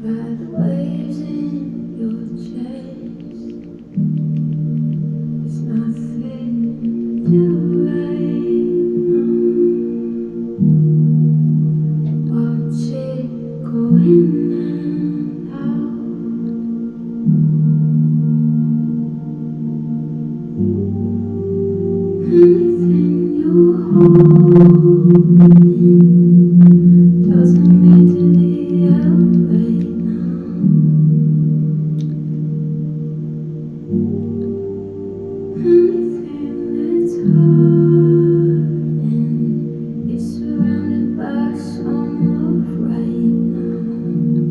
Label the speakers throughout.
Speaker 1: the waves in your chest. There's nothing to do right now. Watch it go in and out. Anything you hold doesn't need to be out right now. Anything that's hurting is surrounded by some love right now.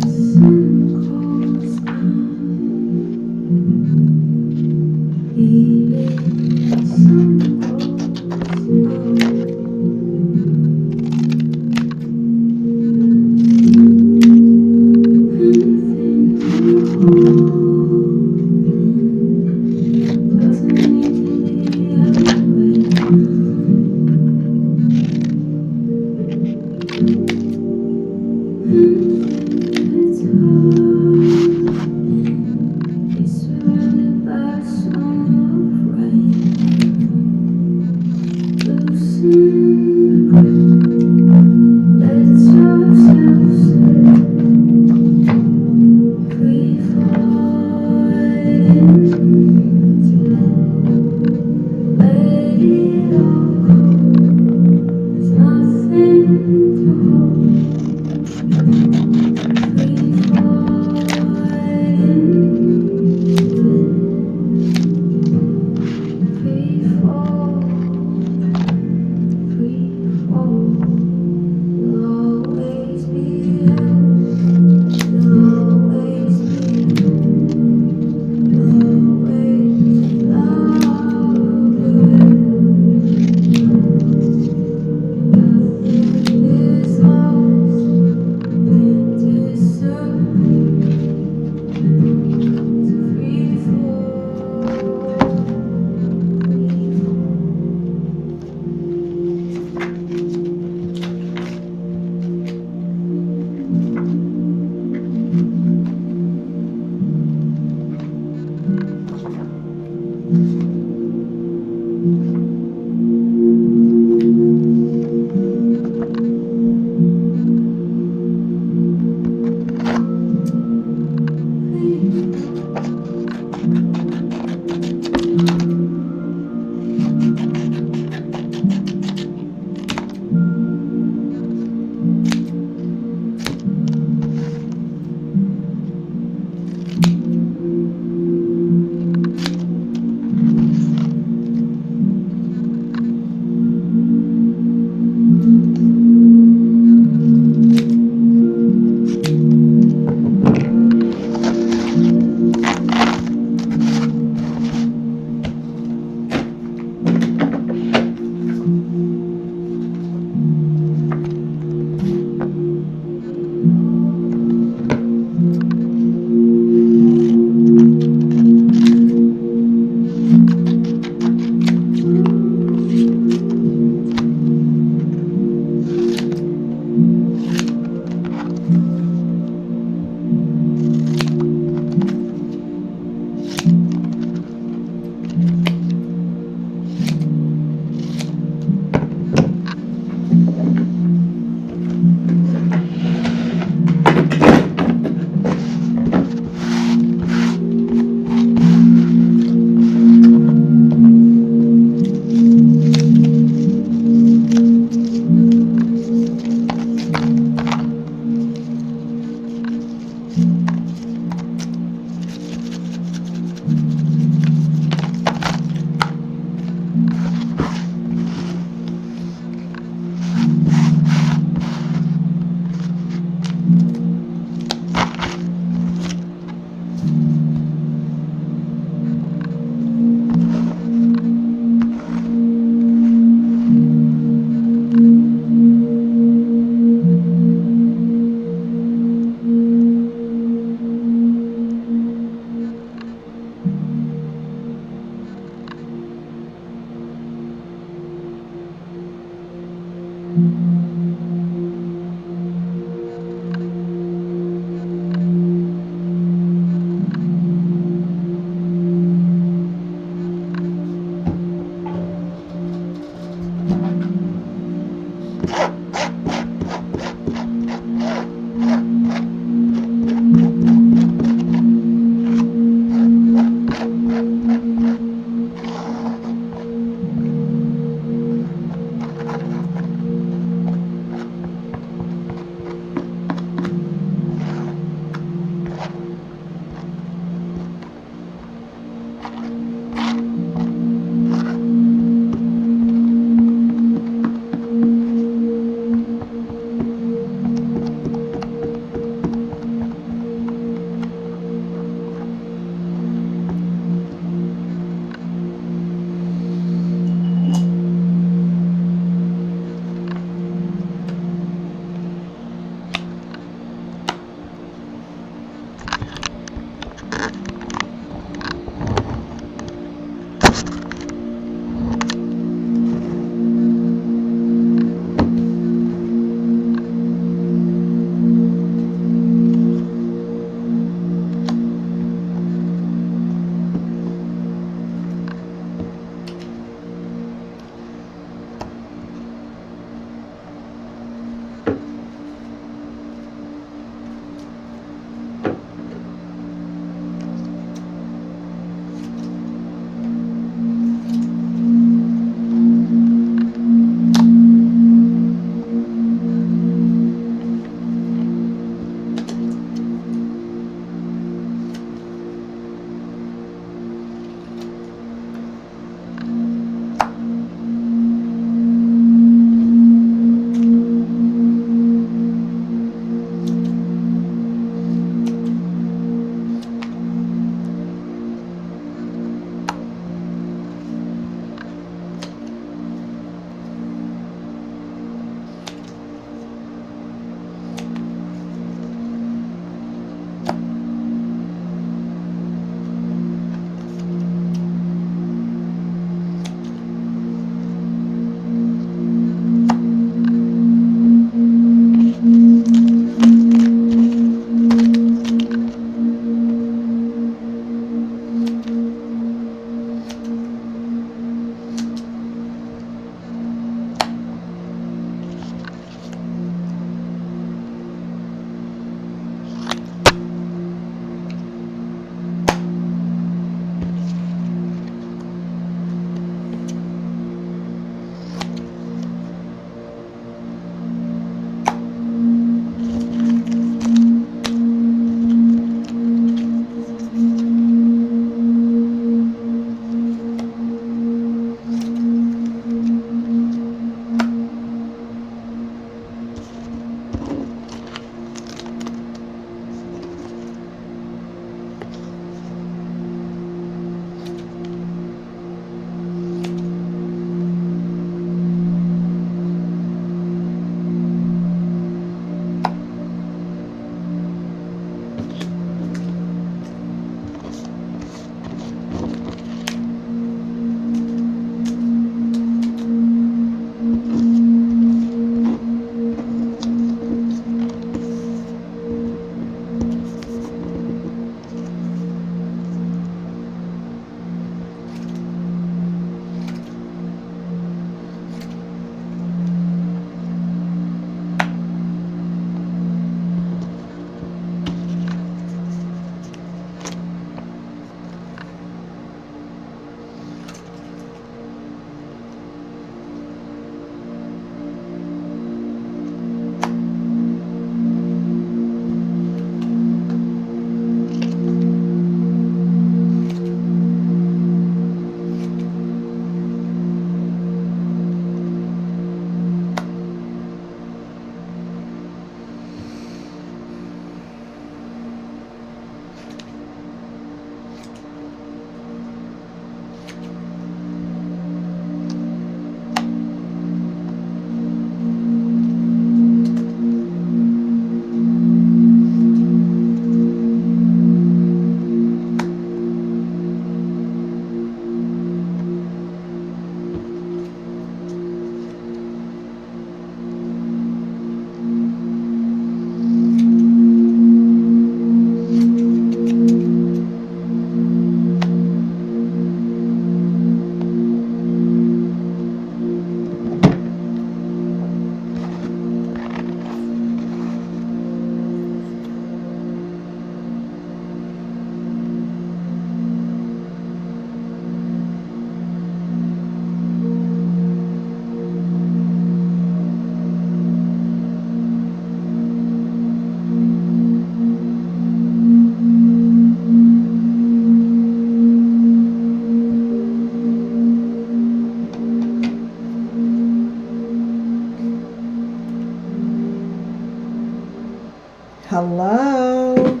Speaker 2: Hello.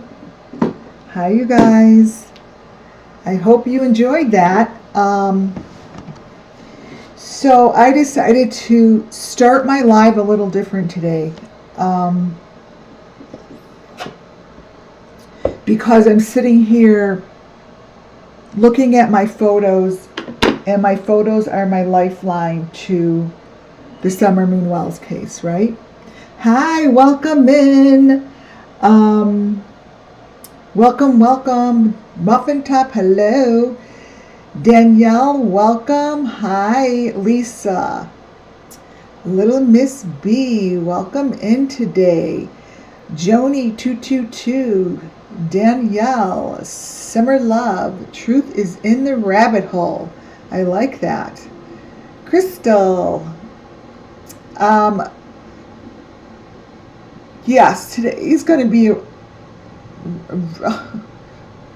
Speaker 2: Hi, you guys. I hope you enjoyed that. So I decided to start my live a little different today. Because I'm sitting here looking at my photos, and my photos are my lifeline to the SUMMERWELLS case, right? Hi, welcome in. Welcome. Muffin Top, hello. Danielle, welcome. Hi, Lisa. Little Miss B, welcome in today. Joni222, Danielle, Summer Love, Truth is in the Rabbit Hole. I like that. Crystal. Yes, today is going to be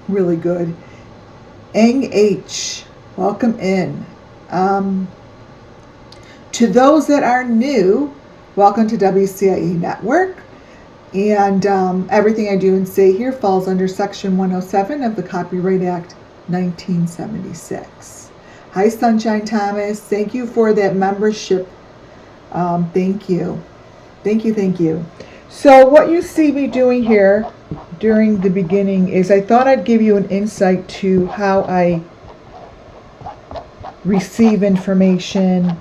Speaker 2: really good. Eng H, welcome in. To those that are new, welcome to WCIE Network. And everything I do and say here falls under Section 107 of the Copyright Act 1976. Hi, Sunshine Thomas. Thank you for that membership. Thank you. So what you see me doing here during the beginning is I thought I'd give you an insight to how I receive information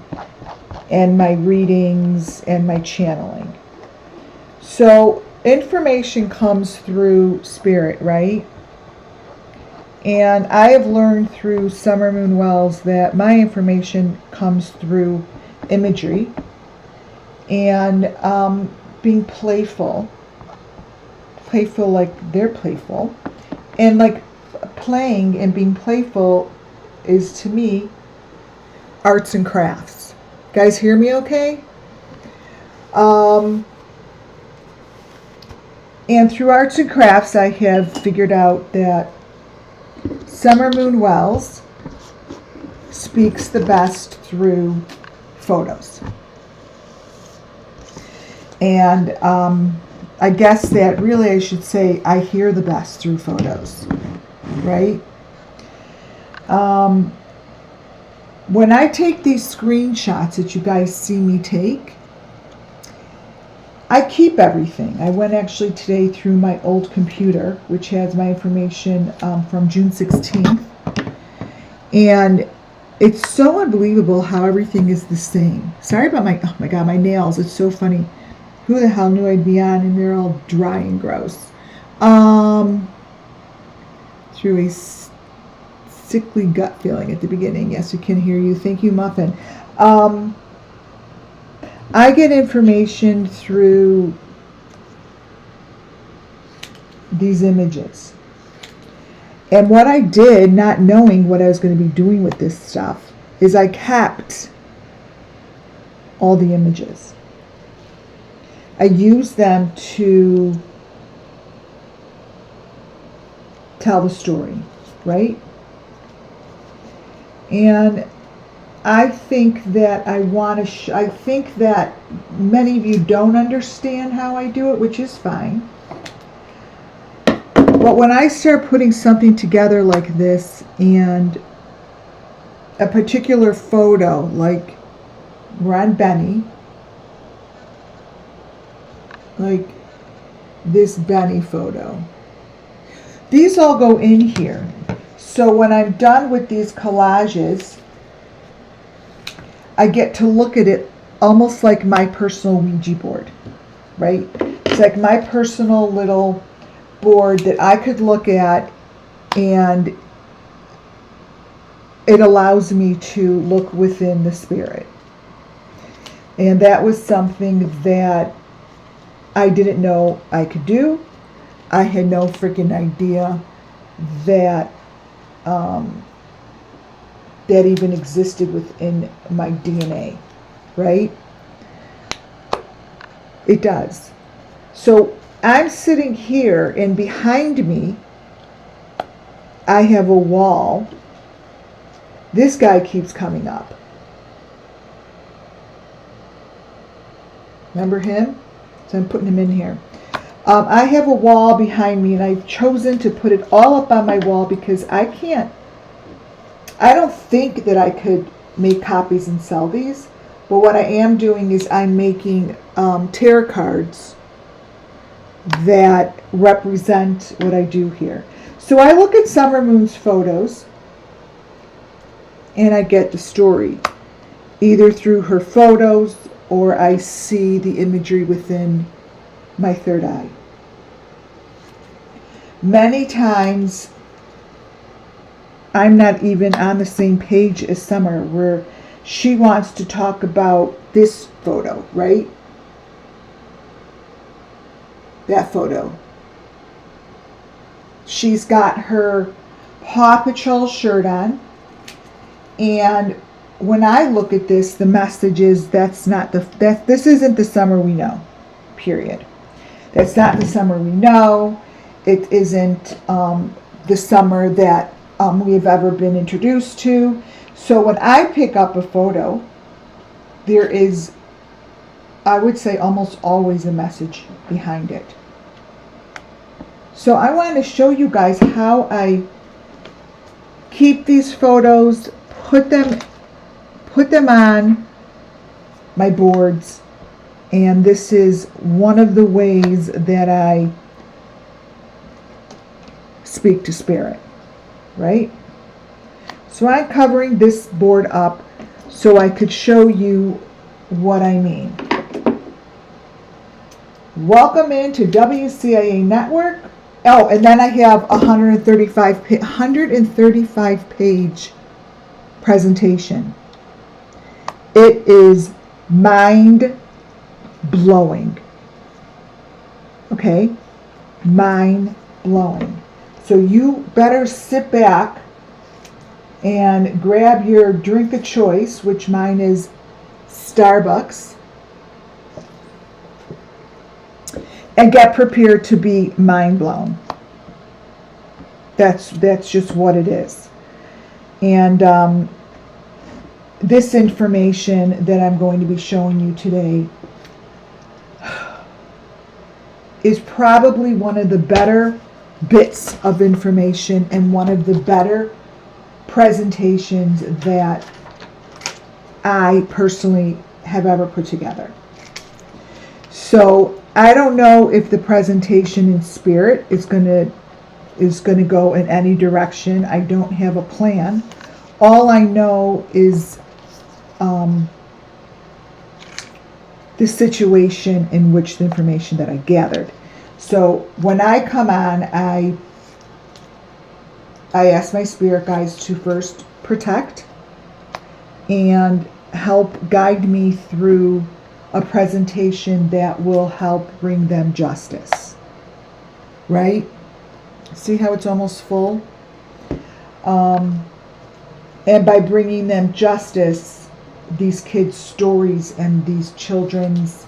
Speaker 2: and my readings and my channeling. So information comes through spirit, right? And I have learned through SUMMERWELLS that my information comes through imagery and being playful like they're playful, and like playing and being playful is to me arts and crafts. Guys, hear me okay? And through arts and crafts, I have figured out that SUMMERWELLS speaks the best through photos. And I guess that really I should say I hear the best through photos, right? When I take these screenshots that you guys see me take, I keep everything. I went actually today through my old computer, which has my information from June 16th. And it's so unbelievable how everything is the same. Sorry about oh my God, my nails. It's so funny. Who the hell knew I'd be on and they're all dry and gross. Through a sickly gut feeling at the beginning. Yes, we can hear you. Thank you, Muffin. I get information through these images. And what I did, not knowing what I was going to be doing with this stuff, is I kept all the images. I used them to tell the story, right? And I think that I think that many of you don't understand how I do it, which is fine. But when I start putting something together like this, and a particular photo, like Ron Benny, like this Benny photo, these all go in here. So when I'm done with these collages, I get to look at it almost like my personal Ouija board, right? It's like my personal little board that I could look at, and it allows me to look within the spirit. And that was something that I didn't know I could do. I had no freaking idea that that even existed within my DNA, right? It does. So I'm sitting here, and behind me I have a wall. This guy keeps coming up. Remember him? So I'm putting him in here. I have a wall behind me, and I've chosen to put it all up on my wall because I don't think that I could make copies and sell these. But what I am doing is I'm making tarot cards that represent what I do here. So I look at Summer Moon's photos and I get the story, either through her photos or I see the imagery within my third eye. Many times I'm not even on the same page as Summer, where she wants to talk about this photo, right? That photo. She's got her Paw Patrol shirt on, and when I look at this, the message is this isn't the Summer we know. Period. That's not the Summer we know. It isn't the Summer that we have ever been introduced to. So when I pick up a photo, there is, I would say, almost always a message behind it. So I wanted to show you guys how I keep these photos, put them on my boards, and this is one of the ways that I speak to spirit, right? So I'm covering this board up so I could show you what I mean. Welcome into WCIA Network. Oh, and then I have a 135 page presentation. It is mind blowing. Okay? Mind blowing. So you better sit back and grab your drink of choice, which mine is Starbucks, and get prepared to be mind blown. That's just what it is. And this information that I'm going to be showing you today is probably one of the better bits of information and one of the better presentations that I personally have ever put together. So I don't know if the presentation in spirit is going to go in any direction. I don't have a plan. All I know is the situation in which the information that I gathered. So when I come on, I ask my spirit guides to first protect and help guide me through a presentation that will help bring them justice. Right? See how it's almost full? And by bringing them justice, these kids' stories and these children's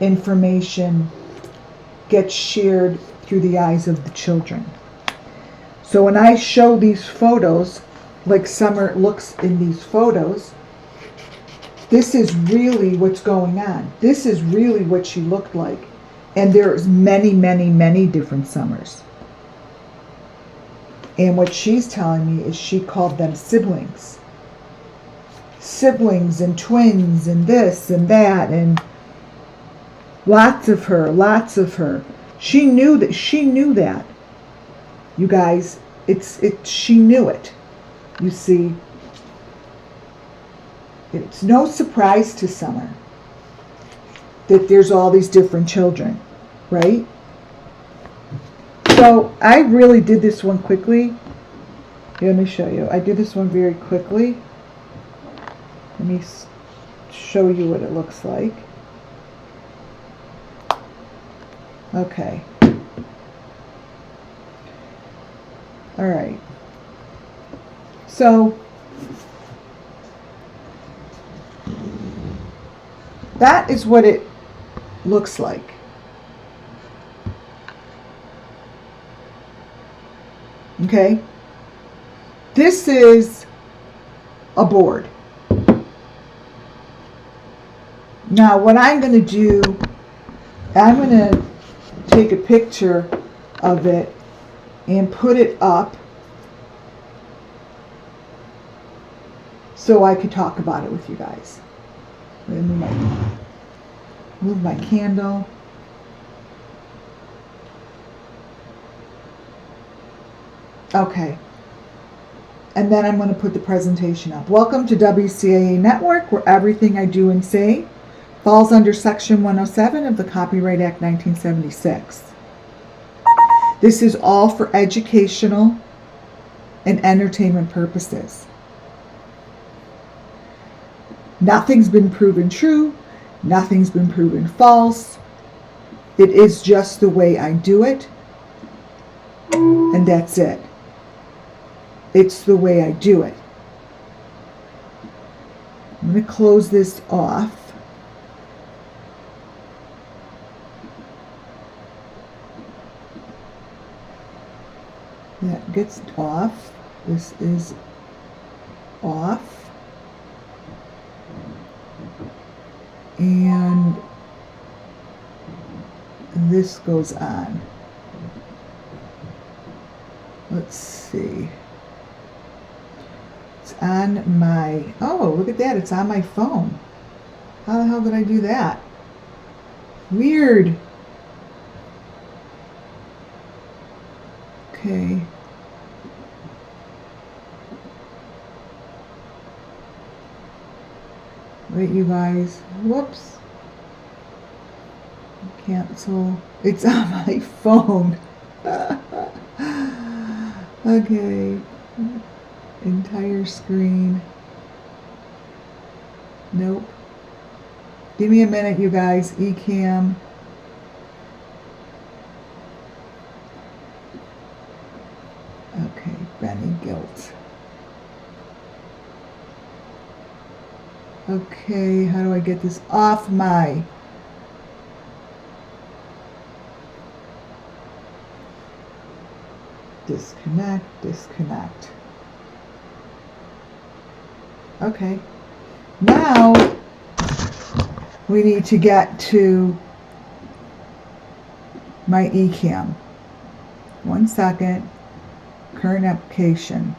Speaker 2: information gets shared through the eyes of the children. So when I show these photos, like Summer looks in these photos, this is really what's going on. This is really what she looked like. And there's many, many, many different Summers. And what she's telling me is she called them siblings. Siblings and twins and this and that and lots of her. She knew that. You guys, she knew it. You see, it's no surprise to Summer that there's all these different children, right? So I really did this one quickly. Here, let me show you. I did this one very quickly. Let me show you what it looks like. Okay. All right. So that is what it looks like. Okay. This is a board. Now what I'm going to do, I'm going to take a picture of it and put it up so I could talk about it with you guys. Let me move my candle. Okay. And then I'm going to put the presentation up. Welcome to WCAA Network, where everything I do and say falls under Section 107 of the Copyright Act 1976. This is all for educational and entertainment purposes. Nothing's been proven true. Nothing's been proven false. It is just the way I do it. And that's it. It's the way I do it. I'm going to close this off. That gets off. This is off. And this goes on. Let's see. It's on my, oh, look at that. It's on my phone. How the hell did I do that? Weird. Okay. Wait, you guys. Whoops. Cancel. It's on my phone. Okay. Entire screen. Nope. Give me a minute, you guys. Ecamm. Okay, Benny Guilt. Okay, how do I get this off my... Disconnect, disconnect. Okay. Now we need to get to my Ecamm. 1 second. Current application.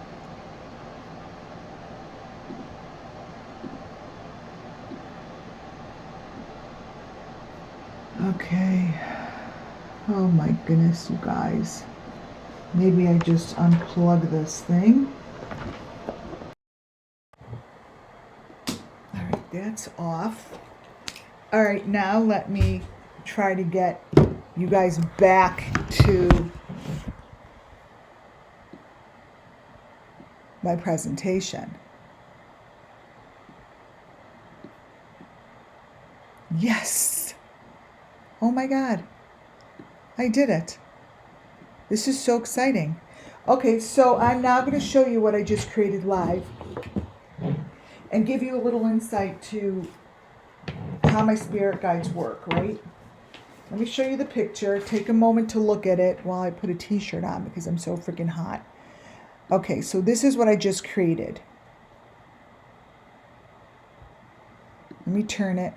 Speaker 2: Okay. Oh my goodness, you guys. Maybe I just unplug this thing. All right, that's off. All right, now let me try to get you guys back to my presentation. Yes! Oh my God. I did it. This is so exciting. Okay, so I'm now going to show you what I just created live and give you a little insight to how my spirit guides work, right? Let me show you the picture. Take a moment to look at it while I put a t-shirt on because I'm so freaking hot. Okay, so this is what I just created. Let me turn it.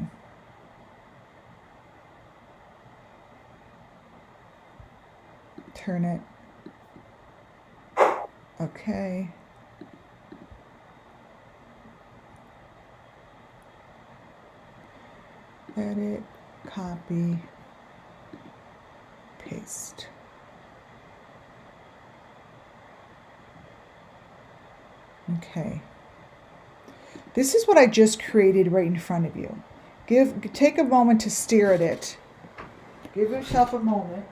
Speaker 2: Turn it. Okay. Edit, copy, paste. Okay. This is what I just created right in front of you. Take a moment to stare at it. Give yourself a moment.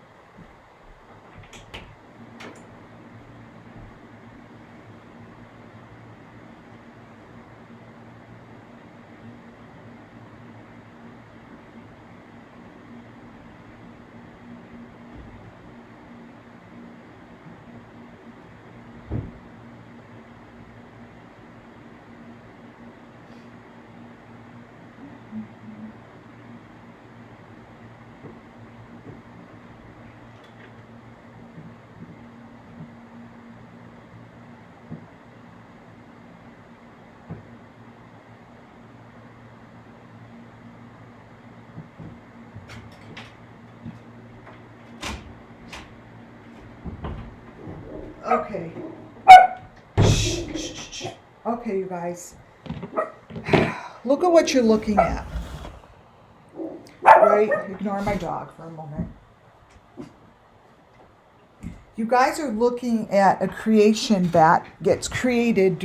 Speaker 2: Okay. Shh, shh, shh. Okay, you guys. Look at what you're looking at. Right? Ignore my dog for a moment. You guys are looking at a creation that gets created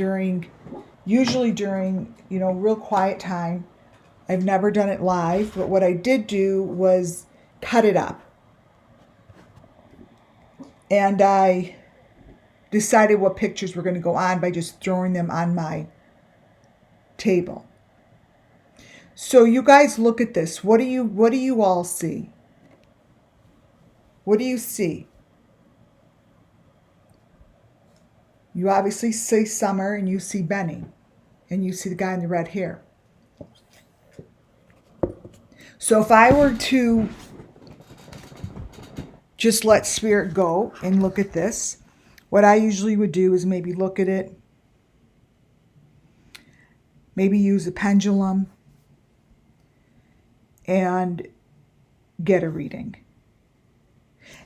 Speaker 2: usually during, real quiet time. I've never done it live, but what I did do was cut it up. And I decided what pictures were going to go on by just throwing them on my table. So you guys look at this. What do you all see? What do you see? You obviously see Summer and you see Benny and you see the guy in the red hair. So if I were to just let spirit go and look at this, what I usually would do is maybe look at it, maybe use a pendulum and get a reading.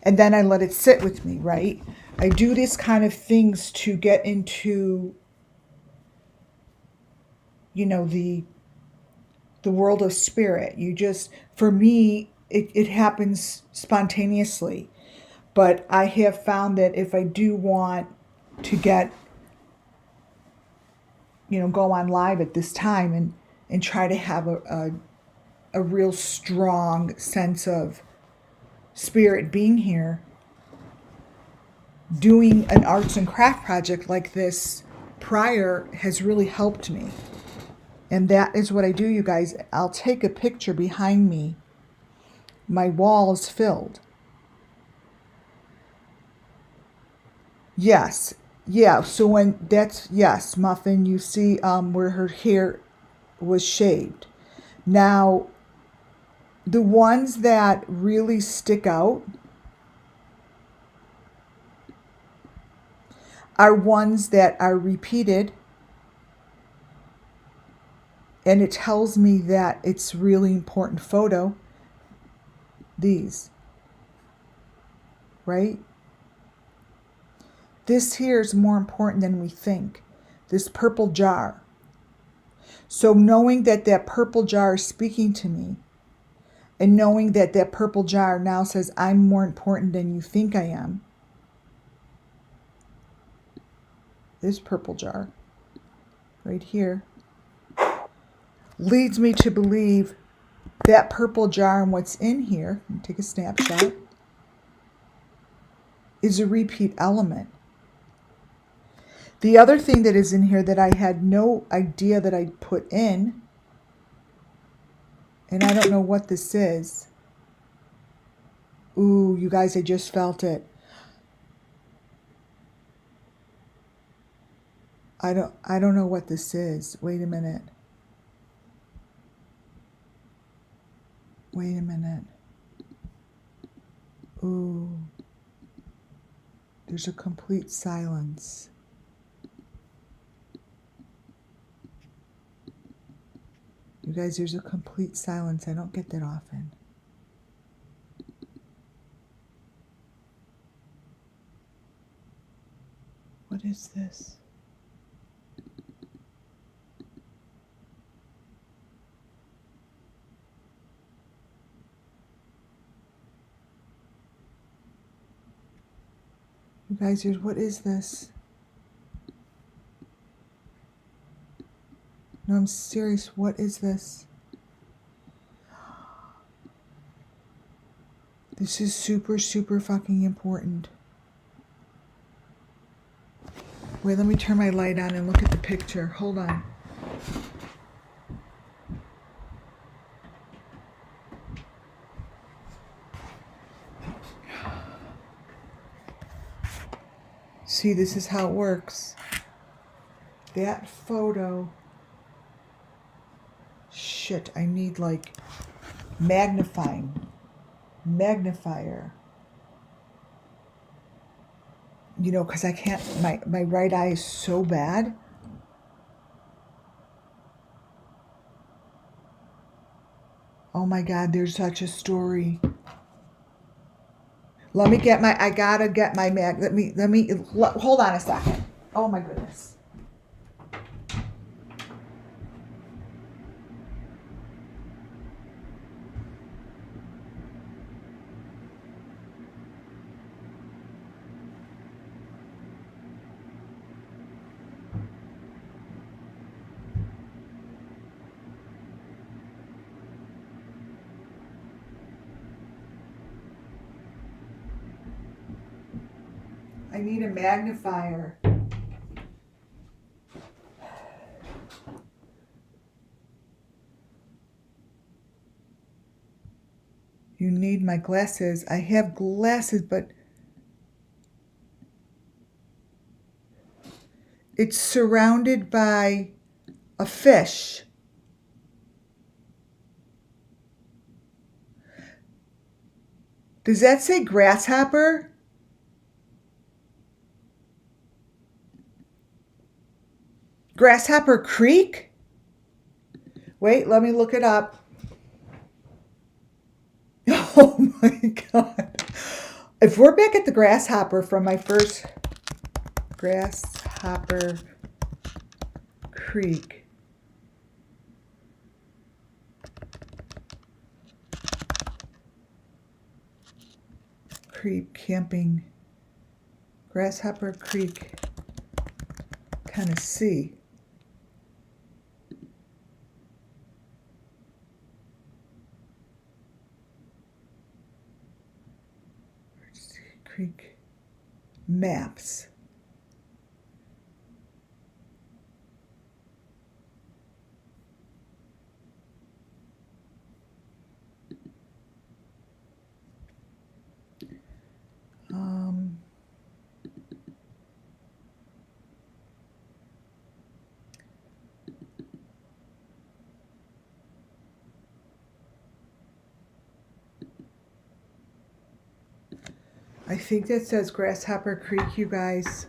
Speaker 2: And then I let it sit with me, right? I do this kind of things to get into, the world of spirit. For me, it happens spontaneously. But I have found that if I do want to get, go on live at this time and try to have a real strong sense of spirit being here, doing an arts and craft project like this prior has really helped me. And that is what I do, you guys. I'll take a picture behind me. My wall is filled. Yes. Yeah. So yes, Muffin, you see where her hair was shaved. Now, the ones that really stick out are ones that are repeated, and it tells me that it's really important photo. These, right? This here is more important than we think. This purple jar. So knowing that purple jar is speaking to me, and knowing that purple jar now says I'm more important than you think I am. This purple jar right here leads me to believe that purple jar and what's in here, take a snapshot, is a repeat element. The other thing that is in here that I had no idea that I put in, and I don't know what this is. Ooh, you guys, I just felt it. I don't know what this is. Wait a minute. Wait a minute. Ooh. There's a complete silence. You guys, there's a complete silence. I don't get that often. What is this? You guys, what is this? No, I'm serious. What is this? This is super, super fucking important. Wait, let me turn my light on and look at the picture. Hold on. See, this is how it works. That photo. Shit, I need like magnifier. Because I can't, my right eye is so bad. Oh my God, there's such a story. Let me get my, I gotta get my mag, hold on a second. Oh my goodness. I need a magnifier. You need my glasses. I have glasses, but it's surrounded by a fish. Does that say grasshopper? Grasshopper Creek? Wait, let me look it up. Oh my God. If we're back at the grasshopper from my first Grasshopper Creek. Creek camping. Grasshopper Creek, Tennessee. Creek maps. I think that says Grasshopper Creek, you guys.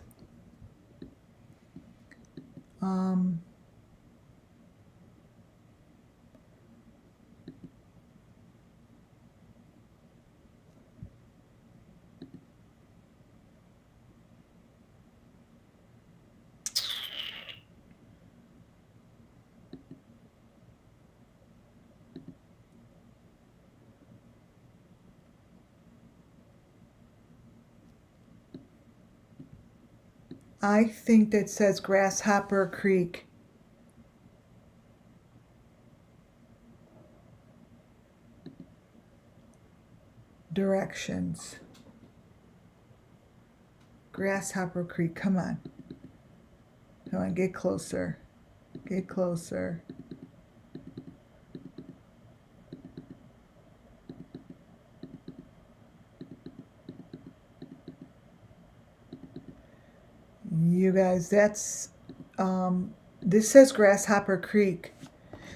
Speaker 2: I think that says Grasshopper Creek. Directions. Grasshopper Creek, come on. Come on, get closer. Get closer. You guys, that's, this says Grasshopper Creek.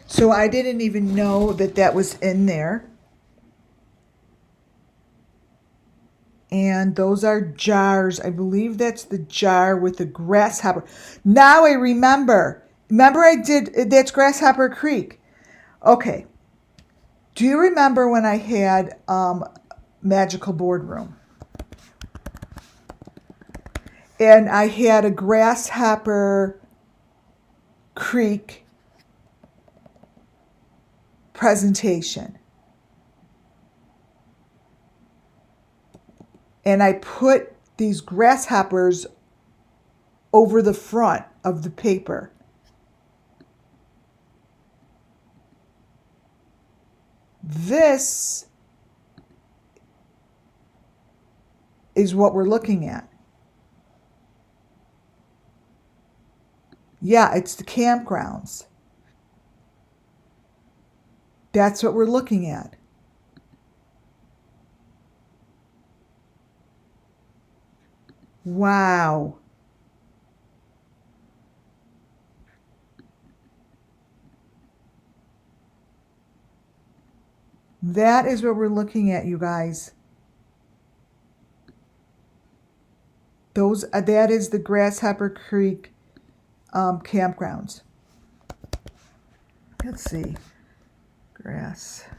Speaker 2: So I didn't even know that that was in there. And those are jars. I believe that's the jar with the grasshopper. Now I remember. Remember I did, that's Grasshopper Creek. Okay. Do you remember when I had Magical Boardroom? And I had a Grasshopper Creek presentation. And I put these grasshoppers over the front of the paper. This is what we're looking at. Yeah, it's the campgrounds. That's what we're looking at. Wow. That is what we're looking at, you guys. That is the Grasshopper Creek campgrounds. Let's see. Grasshopper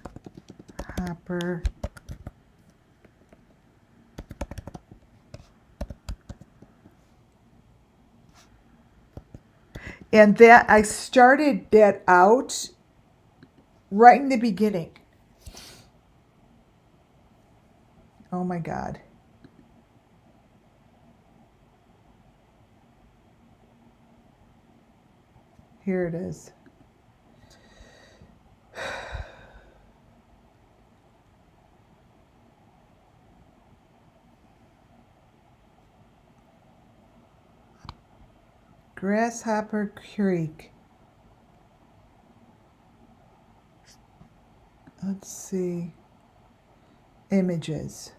Speaker 2: And that I started that out right in the beginning. Oh my God. Here it is. Grasshopper Creek. Let's see. Images.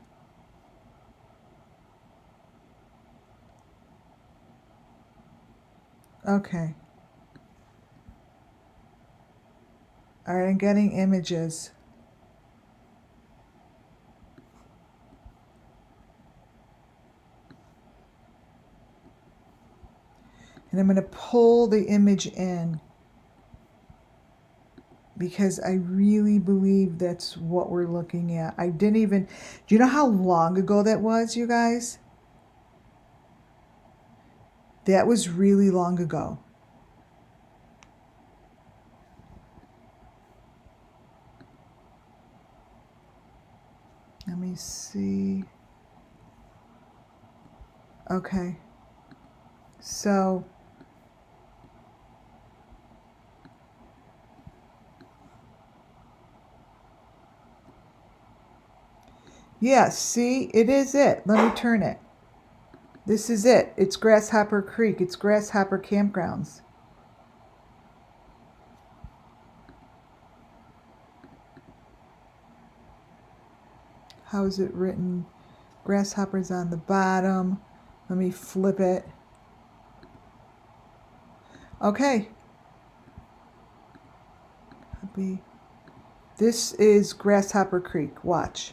Speaker 2: Okay. All right, I'm getting images. And I'm going to pull the image in because I really believe that's what we're looking at. I didn't even, do you know how long ago that was, you guys? That was really long ago. Let me see. Okay. So, yes, see, it is it. Let me turn it. This is it. It's Grasshopper Creek. It's Grasshopper Campgrounds. How is it written? Grasshoppers on the bottom. Let me flip it. Okay. This is Grasshopper Creek. Watch.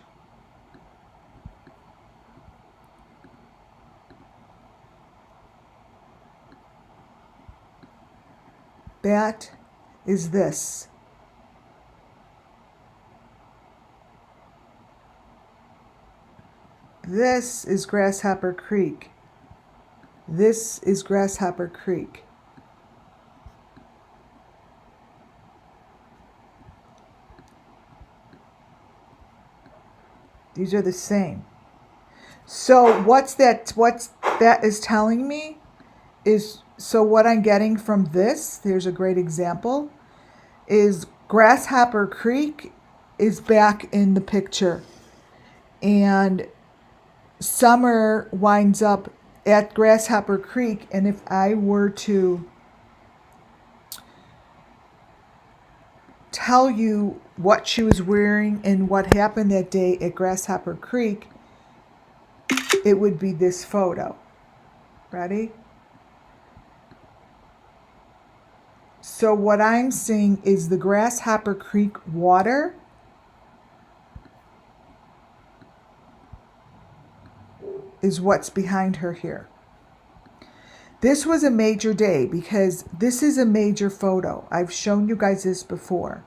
Speaker 2: That is this. This is Grasshopper Creek. This is Grasshopper Creek. These are the same. So what that is telling me is, so what I'm getting from this, here's a great example, is Grasshopper Creek is back in the picture. And summer winds up at Grasshopper Creek, and if I were to tell you what she was wearing and what happened that day at Grasshopper Creek, it would be this photo. Ready? So what I'm seeing is the Grasshopper Creek water is what's behind her here. This was a major day because this is a major photo. I've shown you guys this before.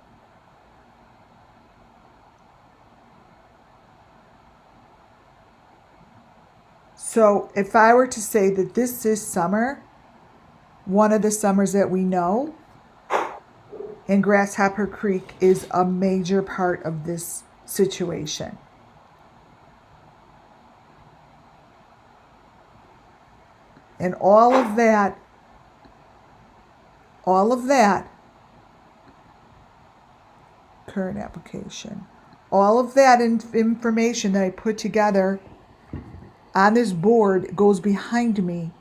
Speaker 2: So if I were to say that this is summer, one of the summers that we know, and Grasshopper Creek is a major part of this situation. And all of that, current application, all of that information that I put together on this board goes behind me,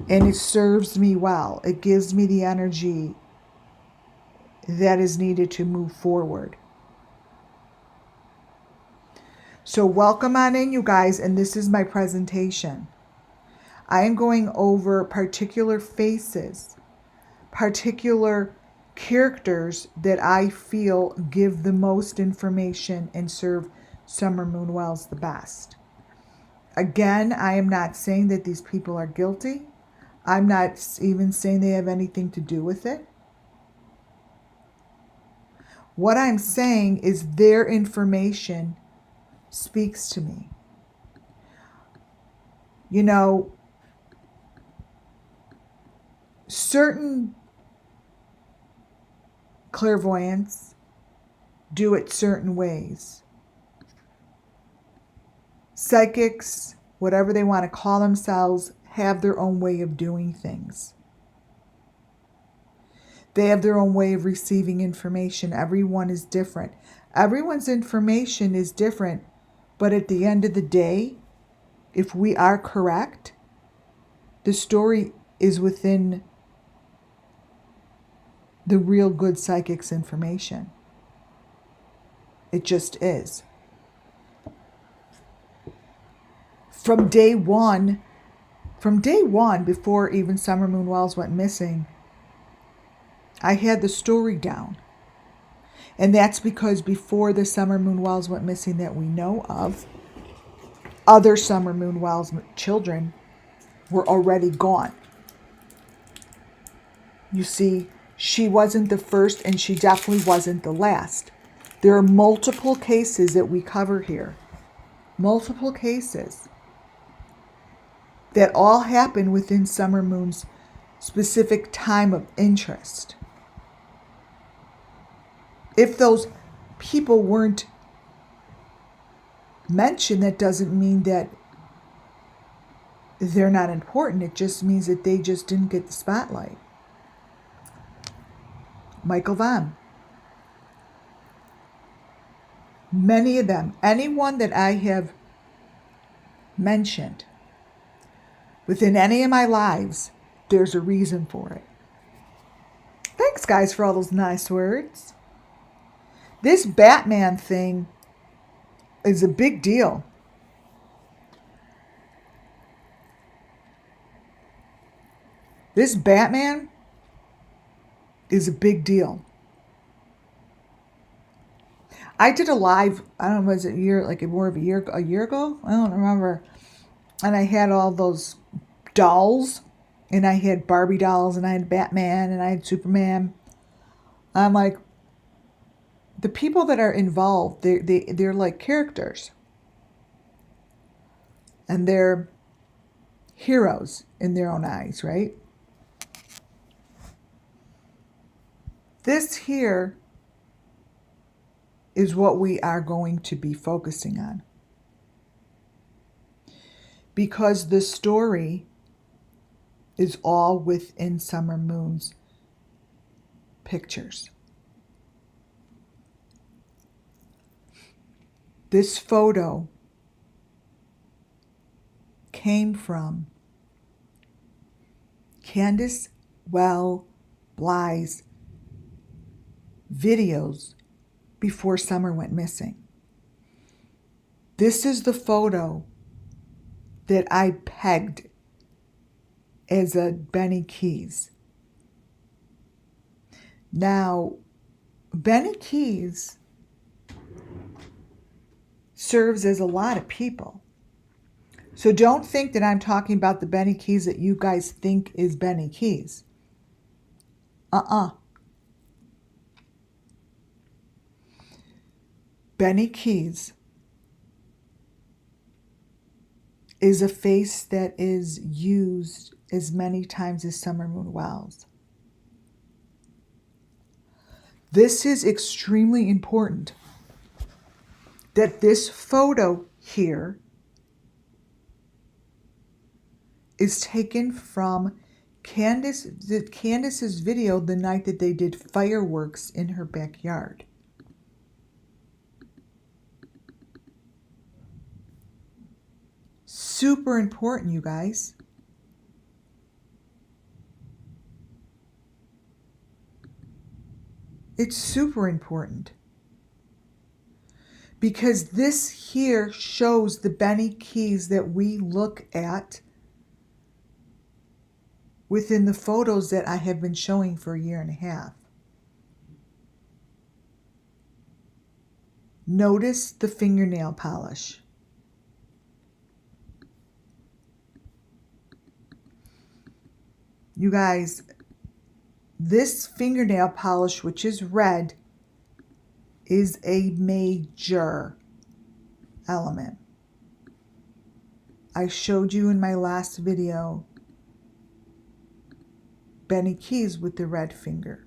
Speaker 2: and it serves me well. It gives me the energy that is needed to move forward. So welcome on in, you guys, and this is my presentation. I am going over particular faces, particular characters that I feel give the most information and serve Summer Moon Wells the best. Again, I am not saying that these people are guilty. I'm not even saying they have anything to do with it. What I'm saying is their information speaks to me. You know, certain clairvoyants do it certain ways. Psychics, whatever they want to call themselves, have their own way of doing things. They have their own way of receiving information. Everyone is different. Everyone's information is different, but at the end of the day, if we are correct, the story is within the real good psychic's information. It just is. From day one, before even Summer Moon Wells went missing, I had the story down. And that's because before the Summer Moon Wells went missing that we know of, other Summer Moon Wells children were already gone. You see, she wasn't the first and she definitely wasn't the last. There are multiple cases that we cover here. Multiple cases that all happen within Summer Moon's specific time of interest. If those people weren't mentioned, that doesn't mean that they're not important. It just means that they just didn't get the spotlight. Michael Vam. Many of them, anyone that I have mentioned within any of my lives, there's a reason for it. Thanks, guys, for all those nice words. This Batman thing is a big deal. This Batman is a big deal. I did a live, I don't know, was it a year ago? I don't remember. And I had all those dolls, and I had Barbie dolls, and I had Batman, and I had Superman. I'm like, the people that are involved, they're like characters. And they're heroes in their own eyes, right? This here is what we are going to be focusing on. Because the story is all within Summer Moon's pictures. This photo came from Candace Bly's videos before Summer went missing. This is the photo that I pegged as a Benny Keys. Now, Benny Keys serves as a lot of people. So don't think that I'm talking about the Benny Keys that you guys think is Benny Keys. Benny Keys is a face that is used as many times as Summer Moon Wells. This is extremely important that this photo here is taken from Candace's video the night that they did fireworks in her backyard. Super important, you guys. It's super important. Because this here shows the Benny Keys that we look at within the photos that I have been showing for a year and a half. Notice the fingernail polish. You guys, this fingernail polish, which is red, is a major element. I showed you in my last video Benny Keys with the red finger.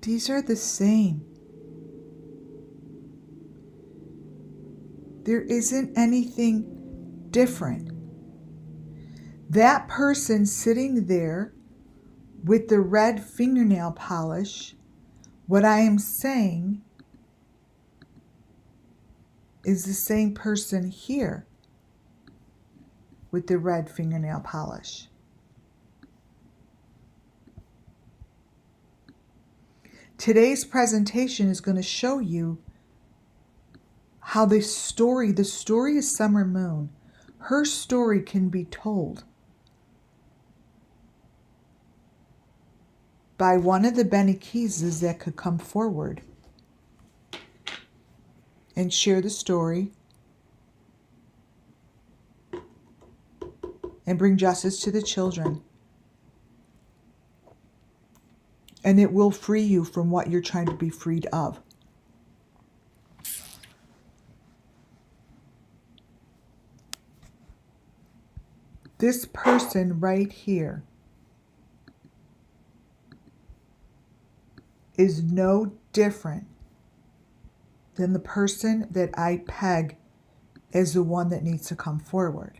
Speaker 2: These are the same. There isn't anything different. That person sitting there with the red fingernail polish, what I am saying is the same person here with the red fingernail polish. Today's presentation is going to show you how the story is Summer Moon. Her story can be told by one of the Benny Keyses that could come forward and share the story and bring justice to the children. And it will free you from what you're trying to be freed of. This person right here is no different than the person that I peg as the one that needs to come forward.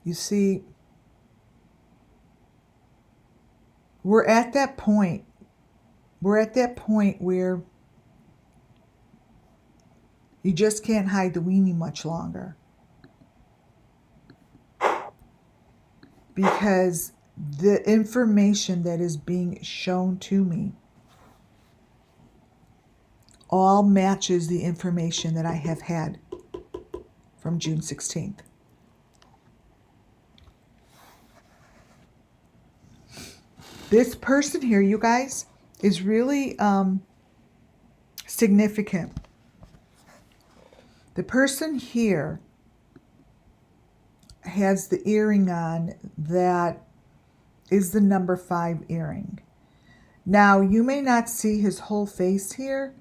Speaker 2: You see, we're at that point. We're at that point where you just can't hide the weenie much longer. Because the information that is being shown to me all matches the information that I have had from June 16th. This person here, you guys, is really significant. The person here has the earring on that is the number 5 earring. Now, you may not see his whole face here,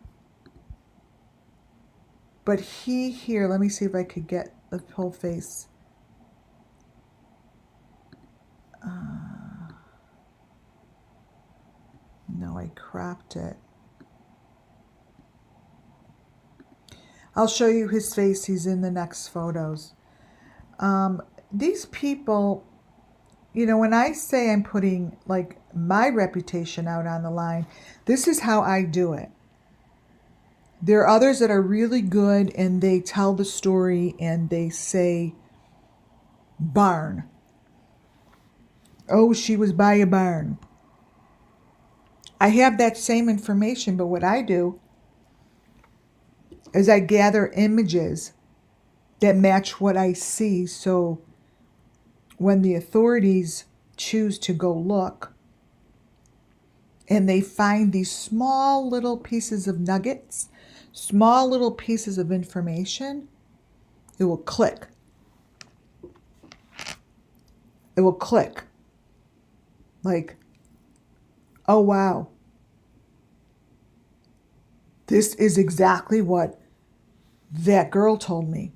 Speaker 2: but he here, let me see if I could get the whole face. No, I cropped it. I'll show you his face. He's in the next photos. These people, you know, when I say I'm putting like my reputation out on the line, this is how I do it. There are others that are really good and they tell the story and they say barn. Oh, she was by a barn. I have that same information, but what I do is I gather images that match what I see. So when the authorities choose to go look and they find these small little pieces of nuggets, small little pieces of information, it will click. It will click. Like, oh wow, this is exactly what that girl told me.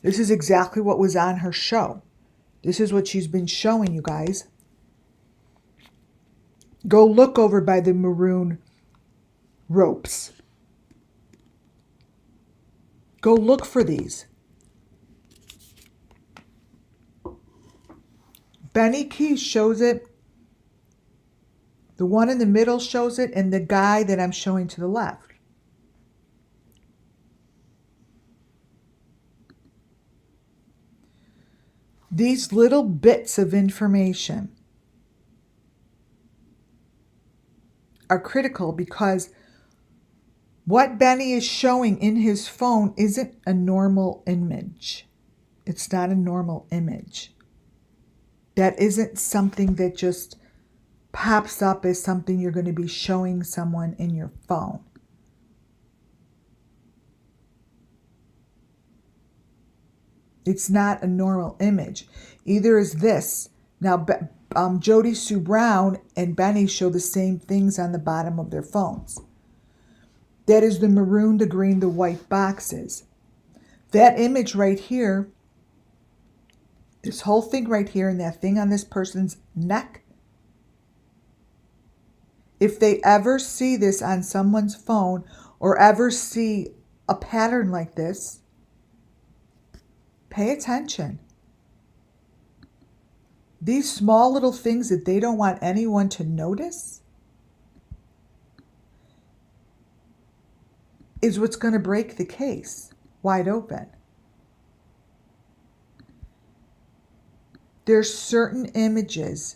Speaker 2: This is exactly what was on her show. This is what she's been showing you guys. Go look over by the maroon ropes. Go look for these. Benny Keys shows it. The one in the middle shows it, and the guy that I'm showing to the left. These little bits of information are critical because what Benny is showing in his phone isn't a normal image. It's not a normal image. That isn't something that just pops up as something you're going to be showing someone in your phone. It's not a normal image. Either is this. Now, Jody Sue Brown and Benny show the same things on the bottom of their phones. That is the maroon, the green, the white boxes. That image right here, this whole thing right here, and that thing on this person's neck, if they ever see this on someone's phone or ever see a pattern like this, pay attention. These small little things that they don't want anyone to notice is what's going to break the case wide open. There's certain images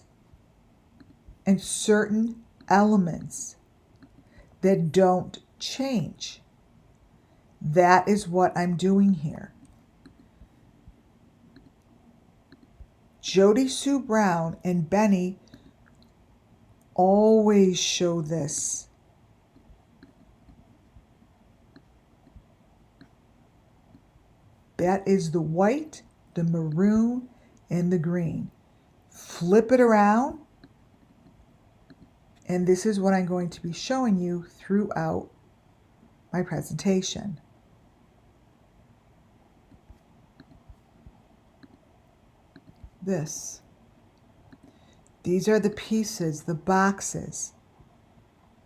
Speaker 2: and certain elements that don't change. That is what I'm doing here. Jody Sue Brown and Benny always show this. That is the white, the maroon, and the green. Flip it around, and this is what I'm going to be showing you throughout my presentation. These are the pieces, the boxes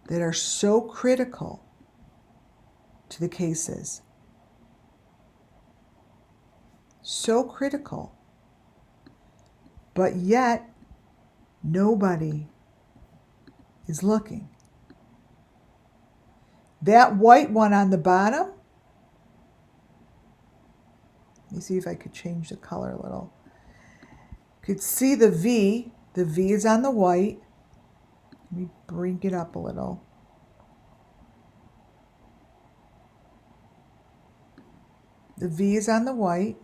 Speaker 2: that are so critical to the cases. So critical. But yet, nobody is looking. That white one on the bottom, let me see if I could change the color a little. You could see the V. The V is on the white. Let me bring it up a little. The V is on the white.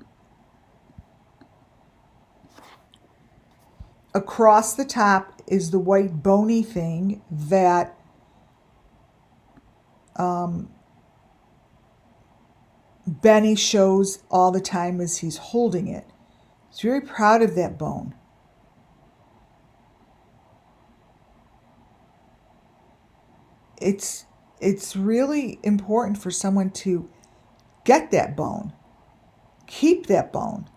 Speaker 2: Across the top is the white bony thing that Benny shows all the time as he's holding it. He's very proud of that bone. It's really important for someone to get that bone, keep that bone.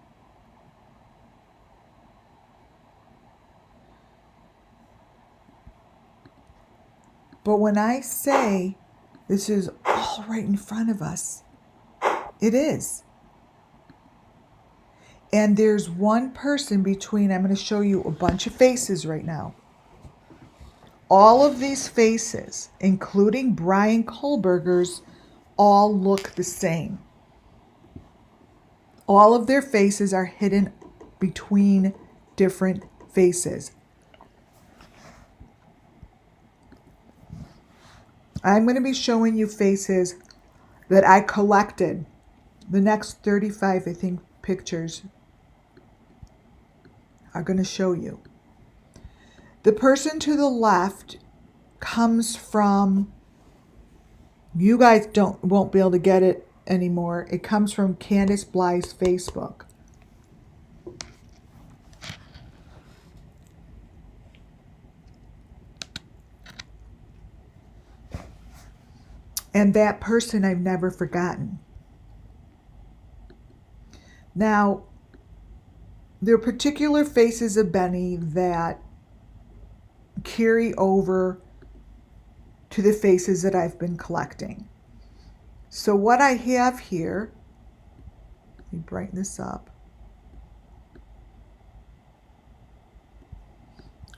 Speaker 2: But when I say this is all right in front of us, it is. And there's one person between, I'm going to show you a bunch of faces right now. All of these faces, including Brian Kohlberger's, all look the same. All of their faces are hidden between different faces. I'm going to be showing you faces that I collected. The next 35, I think, pictures are going to show you. The person to the left comes from, you guys won't be able to get it anymore. It comes from Candace Bly's Facebook. And that person I've never forgotten. Now, there are particular faces of Benny that carry over to the faces that I've been collecting. So what I have here, let me brighten this up,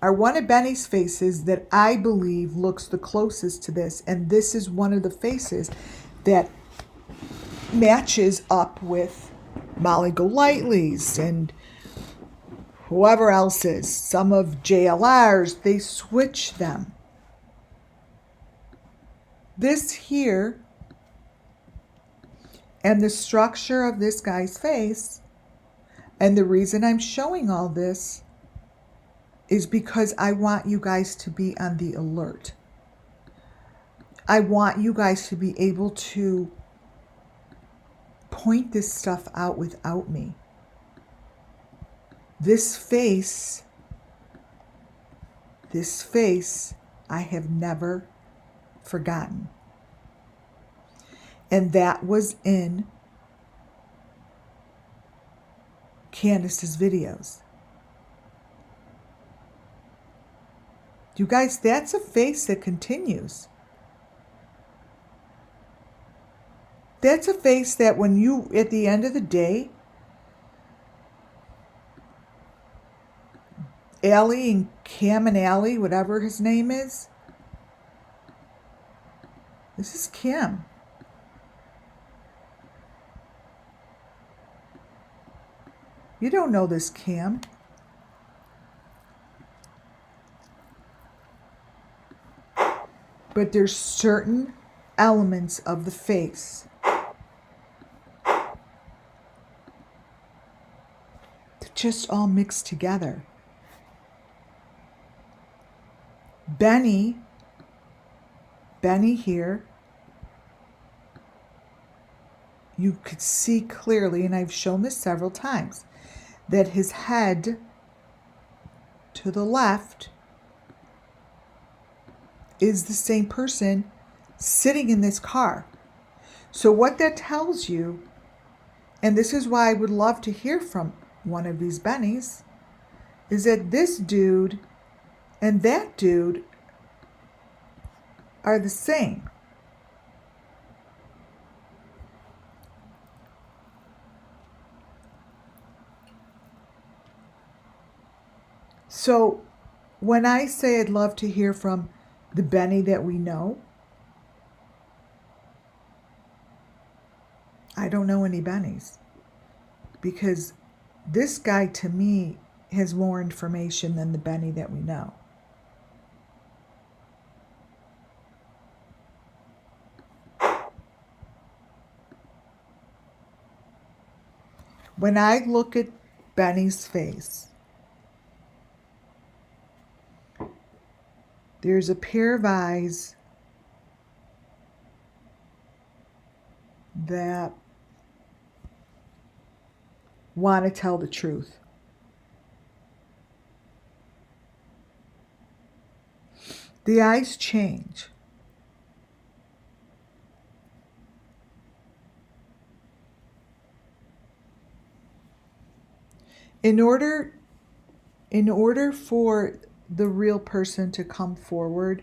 Speaker 2: are one of Benny's faces that I believe looks the closest to this. And this is one of the faces that matches up with Molly Golightly's and whoever else is. Some of JLR's, they switch them. This here and the structure of this guy's face, and the reason I'm showing all this is because I want you guys to be on the alert. I want you guys to be able to point this stuff out without me. This face This face I have never forgotten. And that was in Candace's videos. You guys, that's a face that continues. That's a face that when you, at the end of the day, Allie and Cam and Allie, whatever his name is. This is Kim. You don't know this Cam. But there's certain elements of the face that just all mixed together. Benny here, you could see clearly, and I've shown this several times, that his head to the left is the same person sitting in this car. So what that tells you, and this is why I would love to hear from one of these Bennies, is that this dude and that dude are the same. So when I say I'd love to hear from the Benny that we know, I don't know any Bennies, because this guy to me has more information than the Benny that we know. When I look at Benny's face, there's a pair of eyes that want to tell the truth. The eyes change. In order for the real person to come forward,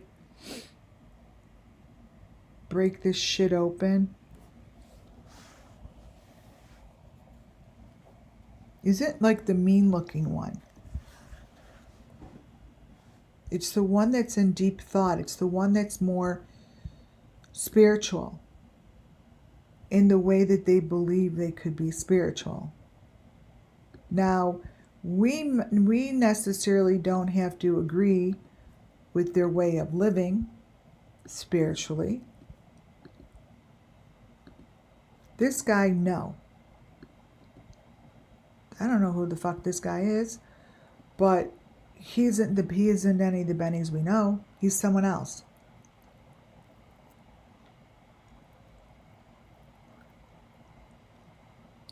Speaker 2: break this shit open, isn't like the mean looking one. It's the one that's in deep thought. It's the one that's more spiritual in the way that they believe they could be spiritual. Now, we necessarily don't have to agree with their way of living spiritually. This guy, no. I don't know who the fuck this guy is, but he isn't any of the Bennies we know. He's someone else.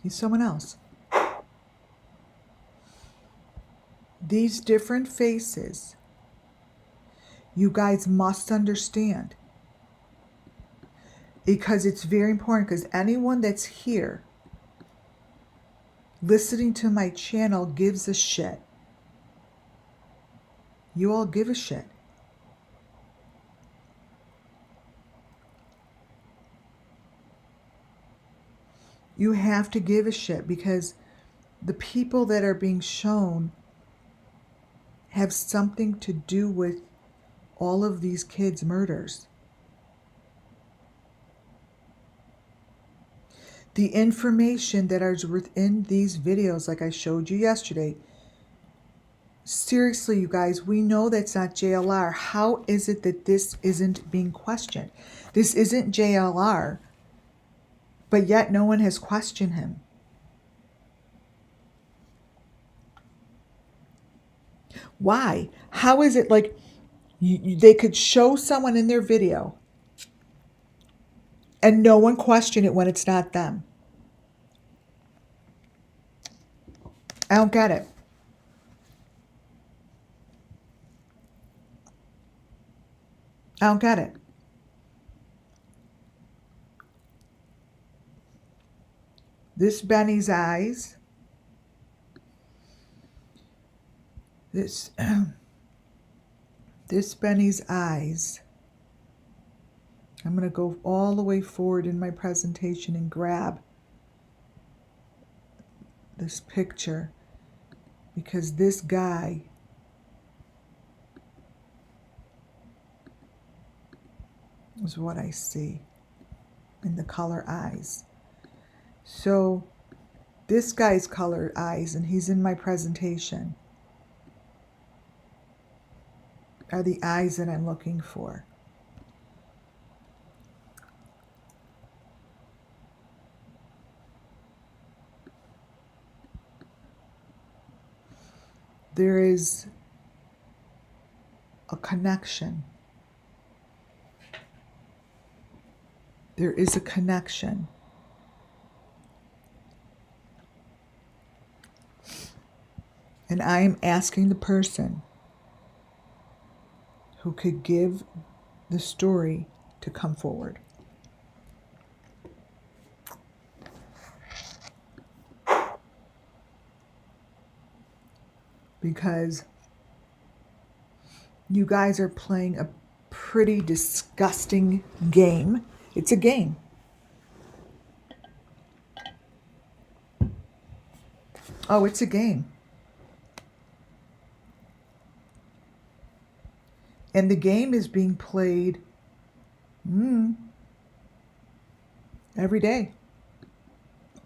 Speaker 2: He's someone else. These different faces, you guys must understand, because it's very important, because anyone that's here listening to my channel gives a shit. You all give a shit. You have to give a shit, because the people that are being shown have something to do with all of these kids' murders. The information that is within these videos, like I showed you yesterday, seriously, you guys, we know that's not JLR. How is it that this isn't being questioned? This isn't JLR, but yet no one has questioned him. Why? How is it like they could show someone in their video and no one question it when it's not them? I don't get it. I don't get it. This Benny's eyes. This Benny's eyes. I'm going to go all the way forward in my presentation and grab this picture, because this guy is what I see in the color eyes. So this guy's color eyes, and he's in my presentation, are the eyes that I'm looking for. There is a connection. There is a connection. And I am asking the person who could give the story to come forward. Because you guys are playing a pretty disgusting game. It's a game. Oh, it's a game. And the game is being played every day,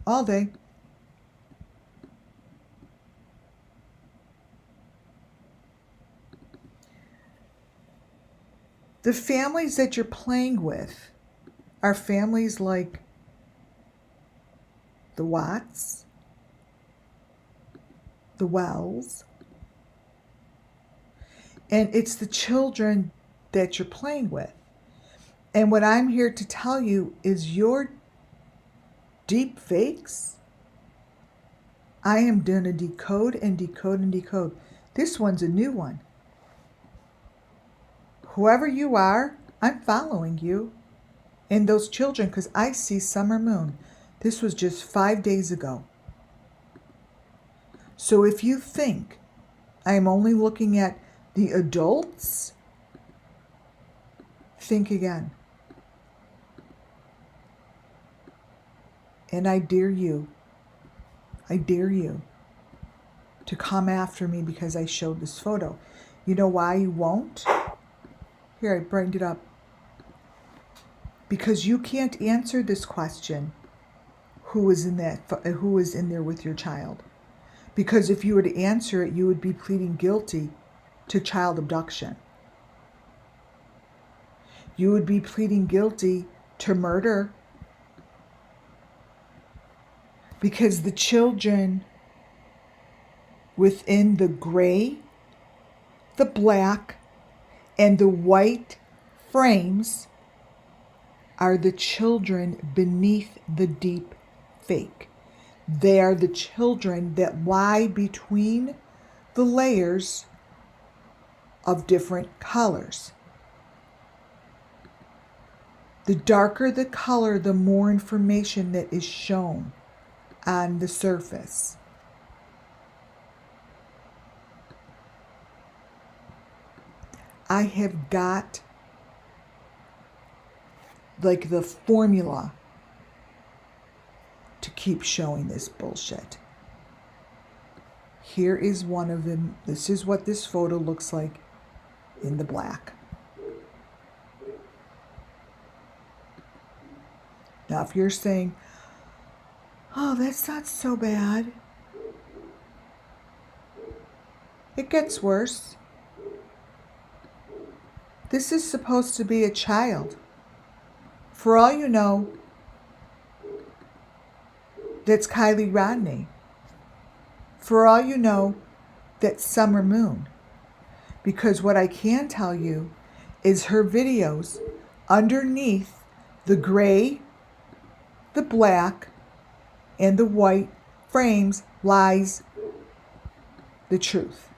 Speaker 2: all day. The families that you're playing with are families like the Watts, the Wells, and it's the children that you're playing with. And what I'm here to tell you is your deep fakes, I am going to decode and decode and decode. This one's a new one. Whoever you are, I'm following you and those children, because I see Summer Moon. This was just 5 days ago. So if you think I'm only looking at the adults, think again. And I dare you to come after me because I showed this photo. You know why you won't? Here, I brightened it up. Because you can't answer this question, who is in there with your child? Because if you were to answer it, you would be pleading guilty to child abduction. You would be pleading guilty to murder. Because the children within the gray, the black, and the white frames are the children beneath the deep fake. They are the children that lie between the layers of different colors. The darker the color, the more information that is shown on the surface. I have got like the formula to keep showing this bullshit. Here is one of them. This is what this photo looks like in the black. Now, if you're saying, oh, that's not so bad, it gets worse. This is supposed to be a child. For all you know, that's Kylie Rodney. For all you know, that's Summer Moon. Because what I can tell you is her videos, underneath the gray, the black, and the white frames lies the truth.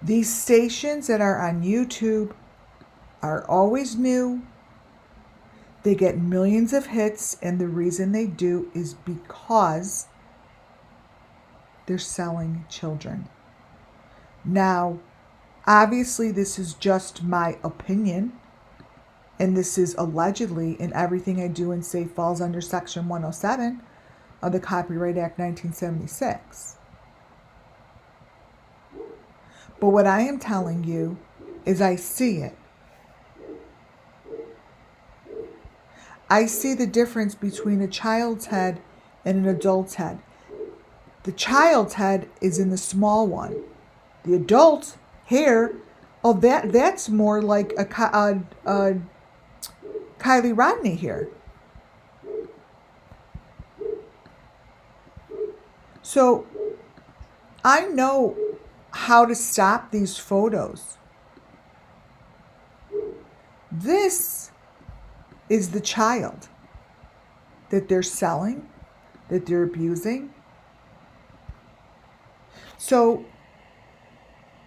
Speaker 2: These stations that are on YouTube are always new. They get millions of hits, and the reason they do is because they're selling children. Now, obviously, this is just my opinion, and this is allegedly, and everything I do and say falls under Section 107 of the Copyright Act 1976. But what I am telling you is I see it. I see the difference between a child's head and an adult's head. The child's head is in the small one. The adult hair, oh, that's more like a Kylie Rodney here. So I know how to stop these photos. This is the child that they're selling, that they're abusing. So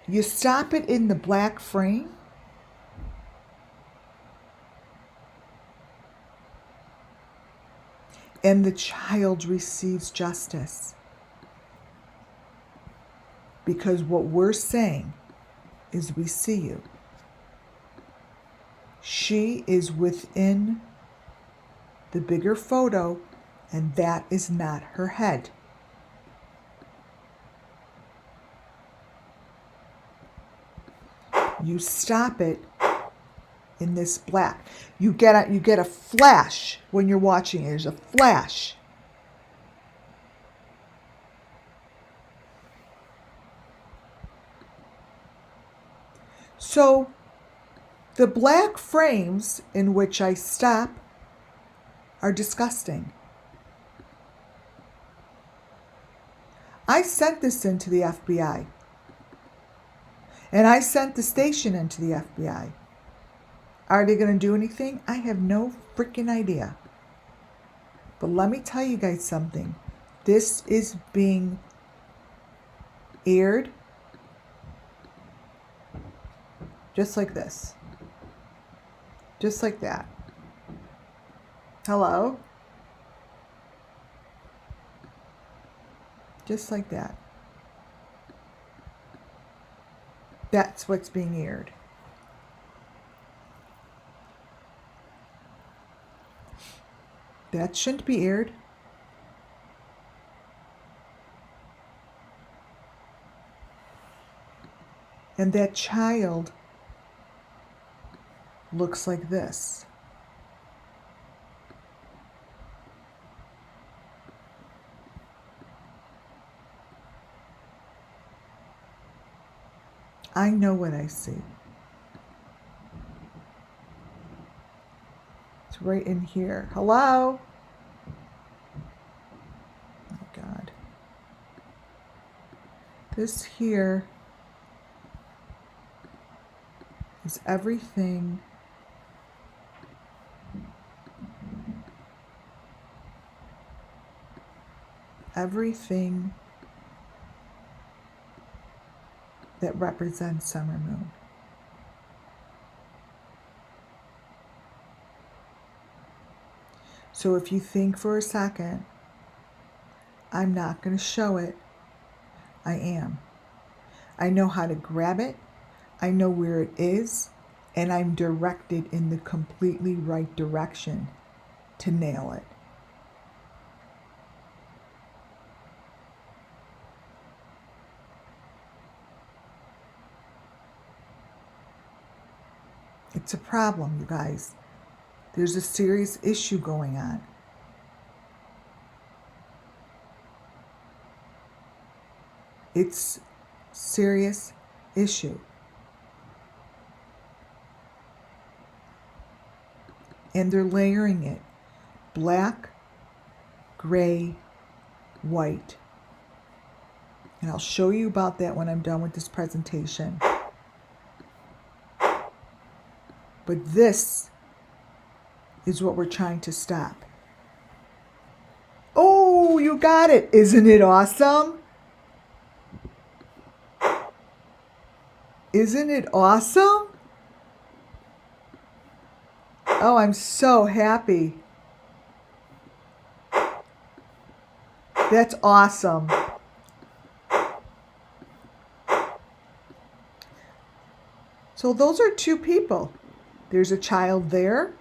Speaker 2: you stop it in the black frame. And the child receives justice. Because what we're saying is we see you. She is within the bigger photo, and that is not her head. You stop it in this black. You get a flash when you're watching it. There's a flash. So the black frames in which I stop are disgusting. I sent this into the FBI. And I sent the station into the FBI. Are they going to do anything? I have no freaking idea. But let me tell you guys something. This is being aired just like this. Just like that. Hello? Just like that. That's what's being aired. That shouldn't be aired. And that child looks like this. I know what I see. It's right in here. Hello? Oh, God. This here is everything that represents Summer Moon. So if you think for a second, I'm not going to show it, I am. I know how to grab it, I know where it is, and I'm directed in the completely right direction to nail it. It's a problem, you guys. There's a serious issue going on. It's serious issue. And they're layering it. Black, gray, white. And I'll show you about that when I'm done with this presentation. But this is what we're trying to stop. Oh, you got it. Isn't it awesome? Isn't it awesome? Oh, I'm so happy. That's awesome. So those are two people. There's a child there,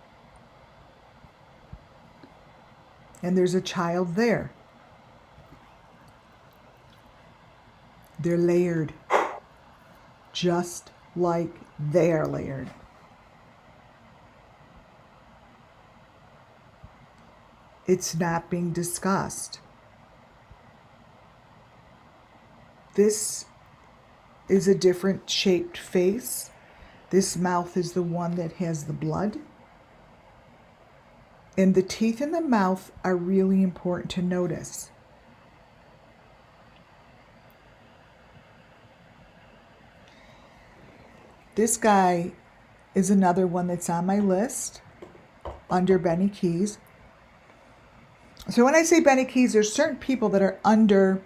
Speaker 2: and there's a child there. They're layered, just like they're layered. It's not being discussed. This is a different shaped face. This mouth is the one that has the blood. And the teeth in the mouth are really important to notice. This guy is another one that's on my list under Benny Keys. So when I say Benny Keys, there's certain people that are under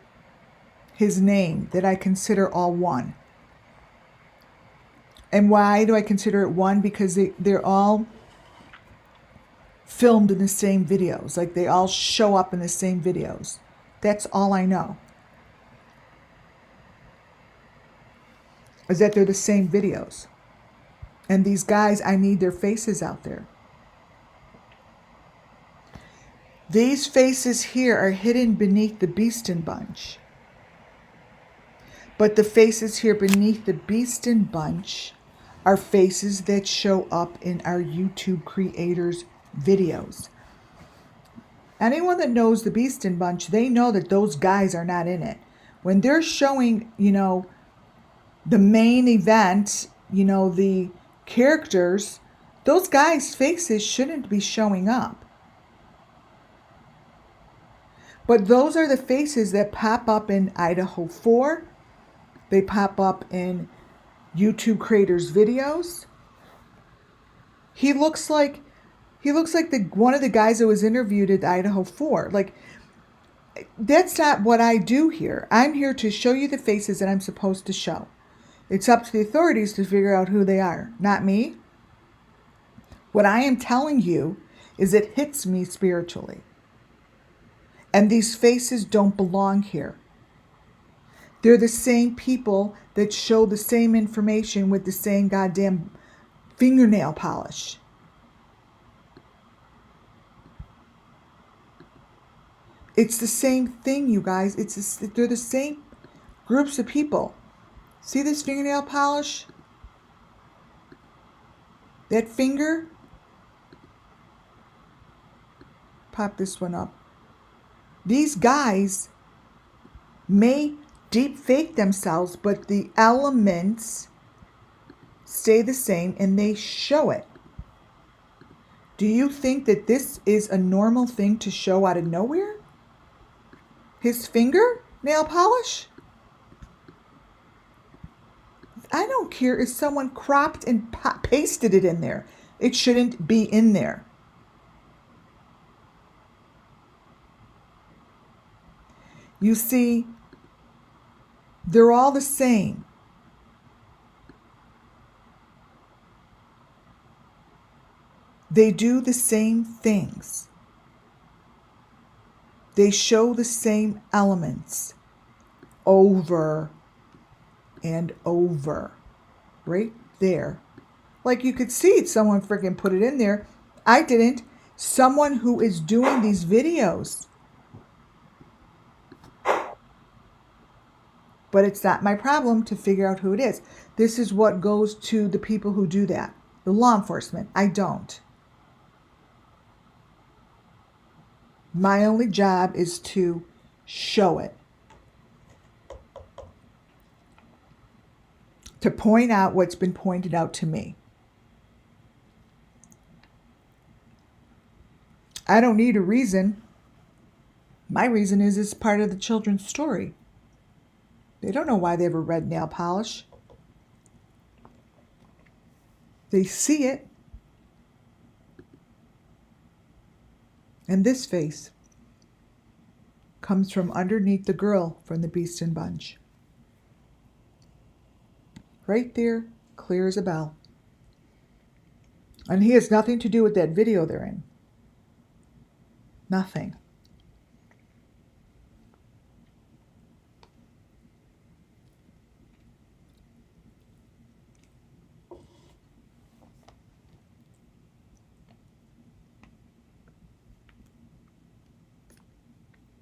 Speaker 2: his name that I consider all one. And why do I consider it one? Because they're all filmed in the same videos. Like they all show up in the same videos. That's all I know. Is that they're the same videos. And these guys, I need their faces out there. These faces here are hidden beneath the Beeston Bunch. But the faces here beneath the Beeston Bunch are faces that show up in our YouTube creators' videos. Anyone that knows the Beeston Bunch, they know that those guys are not in it. When they're showing, the main event, the characters, those guys' faces shouldn't be showing up. But those are the faces that pop up in Idaho 4. They pop up in YouTube creators' videos. He looks like one of the guys that was interviewed at Idaho 4. Like, that's not what I do here. I'm here to show you the faces that I'm supposed to show. It's up to the authorities to figure out who they are, not me. What I am telling you is it hits me spiritually. And these faces don't belong here. They're the same people that show the same information with the same goddamn fingernail polish. It's the same thing, you guys. They're the same groups of people. See this fingernail polish? That finger? Pop this one up. These guys may deep fake themselves, but the elements stay the same and they show it. Do you think that this is a normal thing to show out of nowhere? His finger nail polish? I don't care if someone cropped and pasted it in there. It shouldn't be in there. You see, they're all the same. They do the same things. They show the same elements over and over. Right there. Like you could see someone freaking put it in there. I didn't. Someone who is doing these videos. But it's not my problem to figure out who it is. This is what goes to the people who do that. The law enforcement. I don't. My only job is to show it. To point out what's been pointed out to me. I don't need a reason. My reason is it's part of the children's story. They don't know why they have a red nail polish. They see it. And this face comes from underneath the girl from the Beeston Bunch. Right there, clear as a bell. And he has nothing to do with that video they're in. Nothing.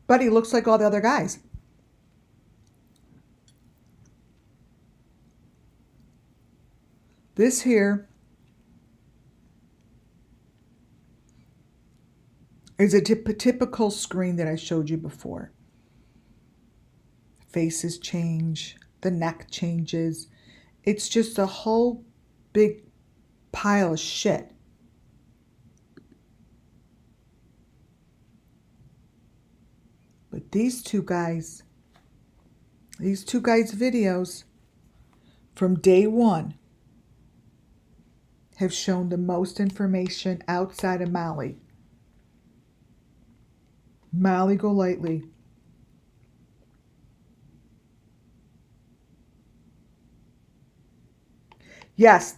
Speaker 2: But he looks like all the other guys. This here is a typical screen that I showed you before. Faces change, the neck changes. It's just a whole big pile of shit. But these two guys' videos from day one have shown the most information outside of Molly. Molly Golightly. Yes,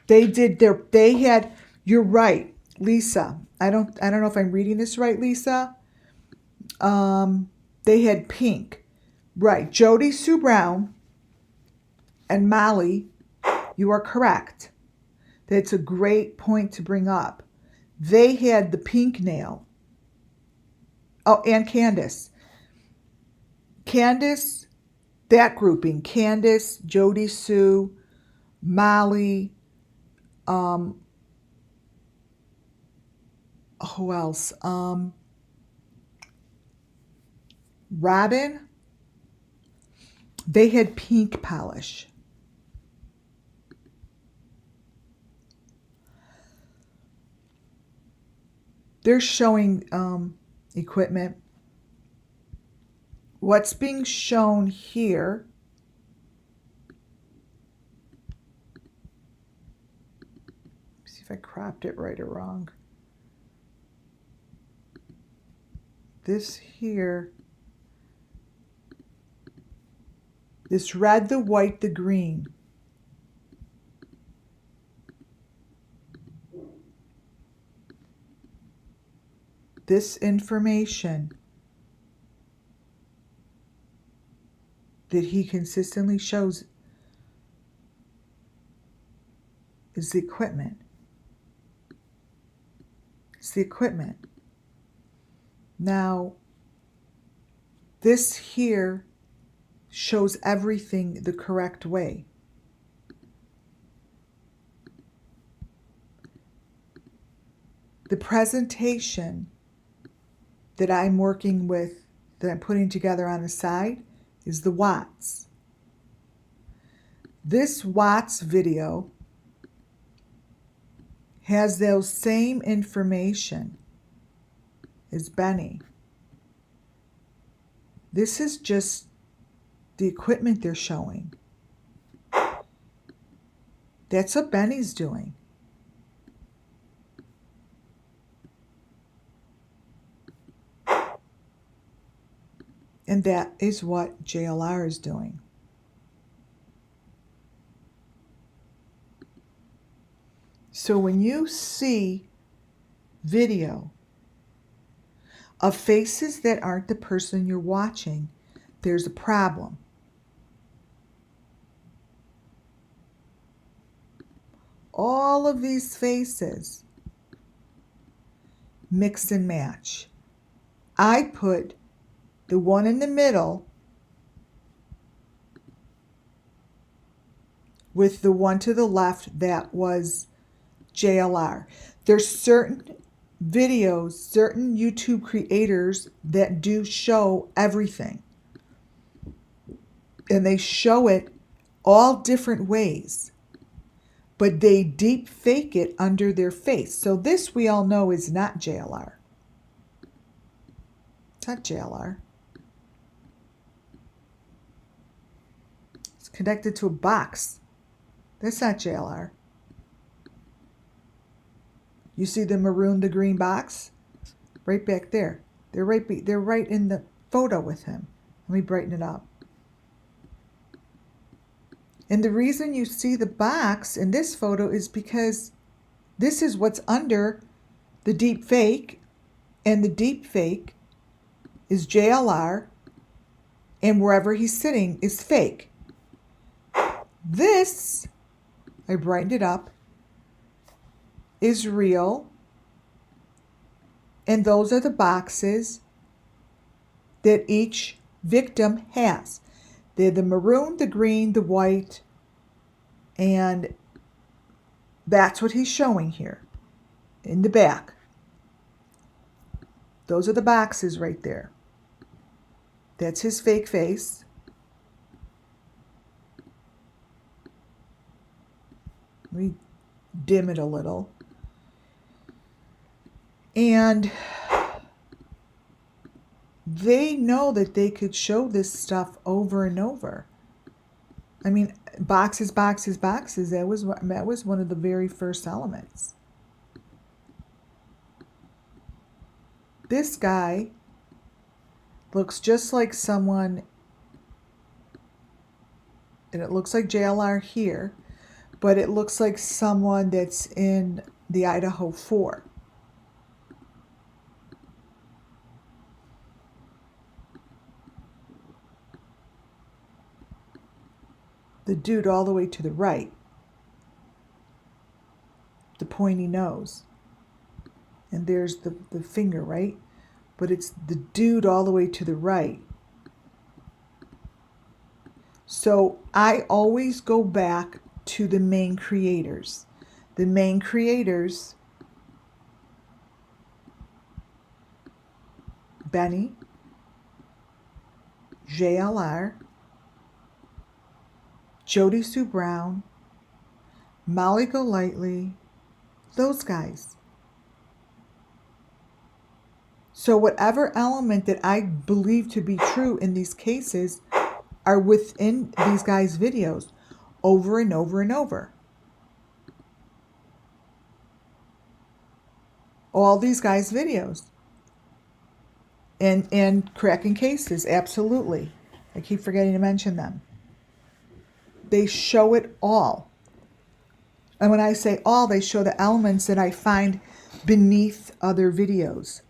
Speaker 2: they had, you're right, Lisa. I don't know if I'm reading this right, Lisa. They had pink. Right. Jody Sue Brown and Molly, you are correct. That's a great point to bring up. They had the pink nail. Oh, and Candace. Candace, that grouping. Candace, Jody Sue, Molly, who else? Robin. They had pink polish. They're showing equipment. What's being shown here see if I cropped it right or wrong. This here, this red, the white, the green. This information that he consistently shows is the equipment. It's the equipment. Now, this here shows everything the correct way. The presentation that I'm working with, that I'm putting together on the side, is the Watts. This Watts video has those same information as Benny. This is just the equipment they're showing. That's what Benny's doing. And that is what JLR is doing. So when you see video of faces that aren't the person you're watching, there's a problem. All of these faces mix and match. I put the one in the middle with the one to the left that was JLR. There's certain videos, certain YouTube creators that do show everything. And they show it all different ways. But they deep fake it under their face. So this we all know is not JLR. It's not JLR. It's connected to a box. That's not JLR. You see the maroon, the green box? Right back there. They're right in the photo with him. Let me brighten it up. And the reason you see the box in this photo is because this is what's under the deep fake, and the deep fake is JLR, and wherever he's sitting is fake. This, I brightened it up, is real, and those are the boxes that each victim has. They're the maroon, the green, the white, and that's what he's showing here in the back. Those are the boxes right there. That's his fake face. Let me dim it a little. And they know that they could show this stuff over and over. I mean, boxes, boxes, boxes. That was one of the very first elements. This guy looks just like someone, and it looks like JLR here, but it looks like someone that's in the Idaho 4. The dude all the way to the right, the pointy nose, and there's the finger, right? But it's the dude all the way to the right. So I always go back to the main creators. The main creators, Benny, JLR, Jody Sue Brown, Molly Golightly, those guys. So whatever element that I believe to be true in these cases are within these guys' videos over and over and over. All these guys' videos. And cracking cases, absolutely. I keep forgetting to mention them. They show it all. And when I say all, they show the elements that I find beneath other videos.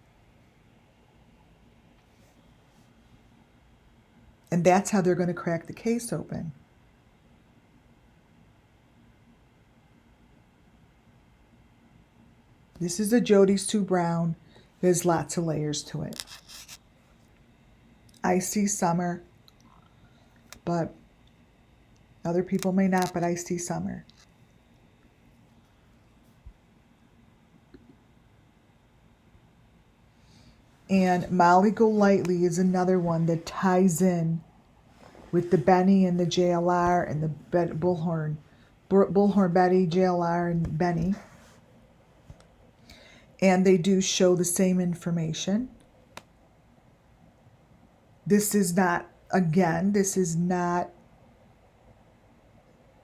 Speaker 2: And that's how they're going to crack the case open. This is a Jody Sue Brown. There's lots of layers to it. I see Summer, but other people may not, but I see Summer. And Molly Golightly is another one that ties in with the Benny and the JLR and the Bullhorn. Bullhorn Betty, JLR, and Benny. And they do show the same information. This is not, again, this is not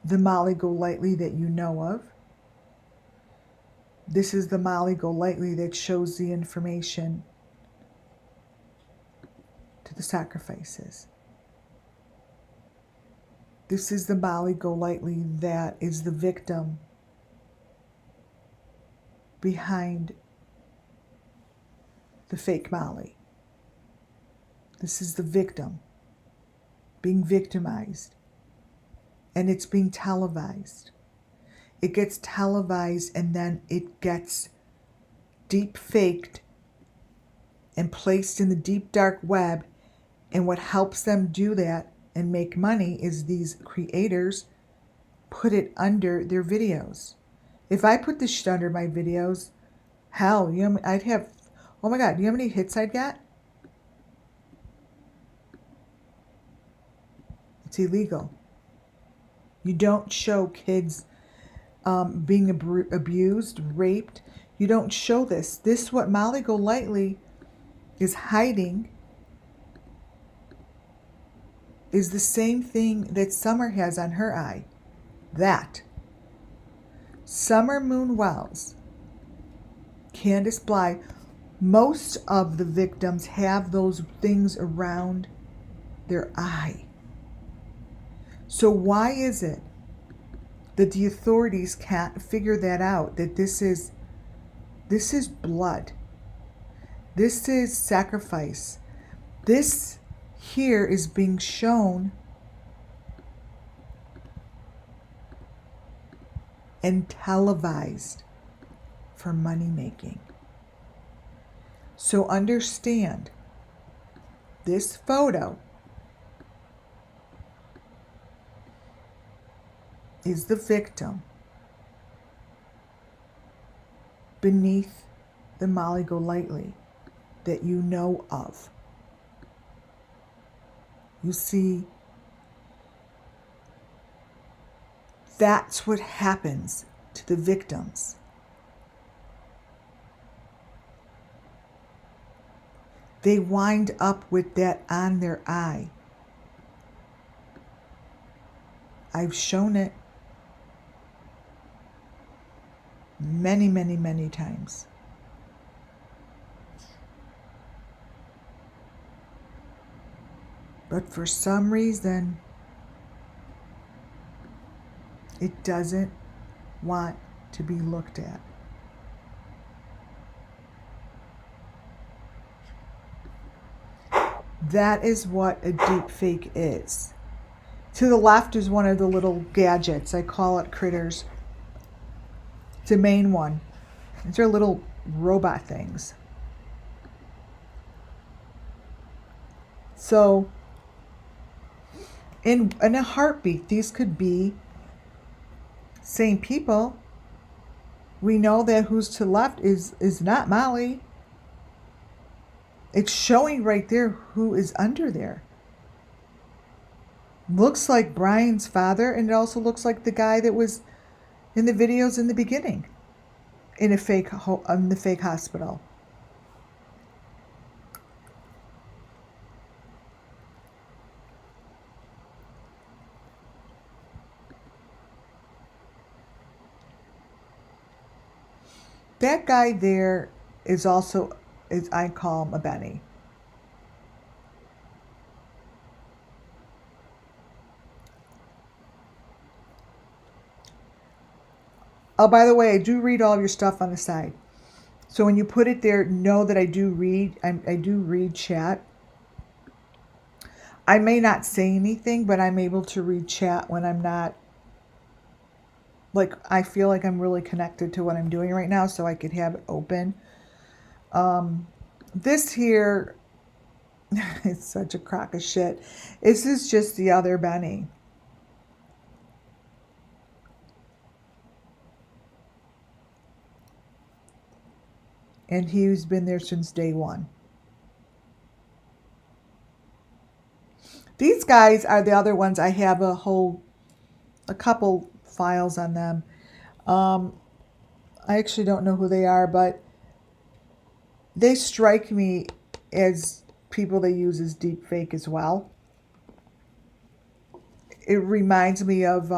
Speaker 2: the Molly Golightly that you know of. This is the Molly Golightly that shows the information to the sacrifices. This is the Molly Golightly that is the victim behind the fake Molly. This is the victim being victimized. And it's being televised. It gets televised and then it gets deep faked and placed in the deep dark web. And what helps them do that and make money is these creators put it under their videos. If I put this shit under my videos, hell, you know, I'd have, oh my God, you know how many hits I'd get? It's illegal. You don't show kids being abused, raped. You don't show this. This, what Molly Golightly is hiding, is the same thing that Summer has on her eye. That. Summer Moon Wells, Candace Bly, most of the victims have those things around their eye. So why is it that the authorities can't figure that out, that this is blood? This is sacrifice. This here is being shown and televised for money making. So understand, this photo is the victim beneath the Molly Golightly that you know of. You see, that's what happens to the victims. They wind up with that on their eye. I've shown it many, many, many times. But for some reason, it doesn't want to be looked at. That is what a deep fake is. To the left is one of the little gadgets. I call it critters. It's the main one. These are little robot things. So, in a heartbeat, these could be same people. We know that who's to the left is not Molly. It's showing right there who is under there. Looks like Brian's father, and it also looks like the guy that was in the videos in the beginning in the fake hospital. That guy there is also, I call him a Benny. Oh, by the way, I do read all of your stuff on the side. So when you put it there, know that I do read. I do read chat. I may not say anything, but I'm able to read chat when I'm not, like, I feel like I'm really connected to what I'm doing right now, so I could have it open. This here is such a crock of shit. This is just the other Benny. And he's been there since day one. These guys are the other ones. I have a couple files on them. I actually don't know who they are, but they strike me as people they use as deep fake as well. It reminds me of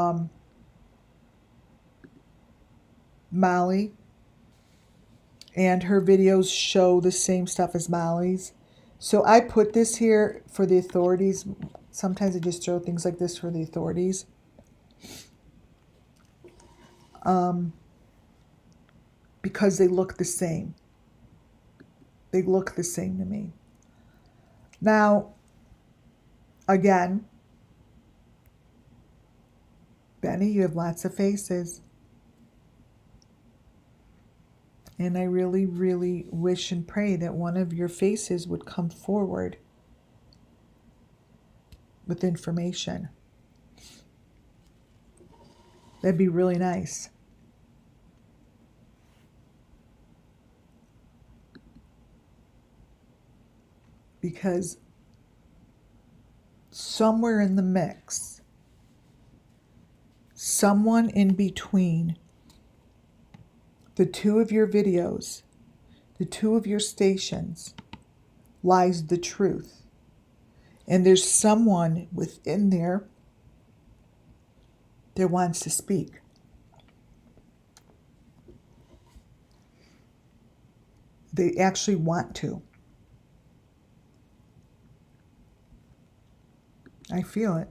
Speaker 2: Molly, and her videos show the same stuff as Molly's. So I put this here for the authorities. Sometimes I just throw things like this for the authorities. Because they look the same. They look the same to me. Now, again, Benny, you have lots of faces. And I really, really wish and pray that one of your faces would come forward with information. That'd be really nice. Because somewhere in the mix, someone in between the two of your videos, the two of your stations, lies the truth. And there's someone within there that wants to speak. They actually want to. I feel it.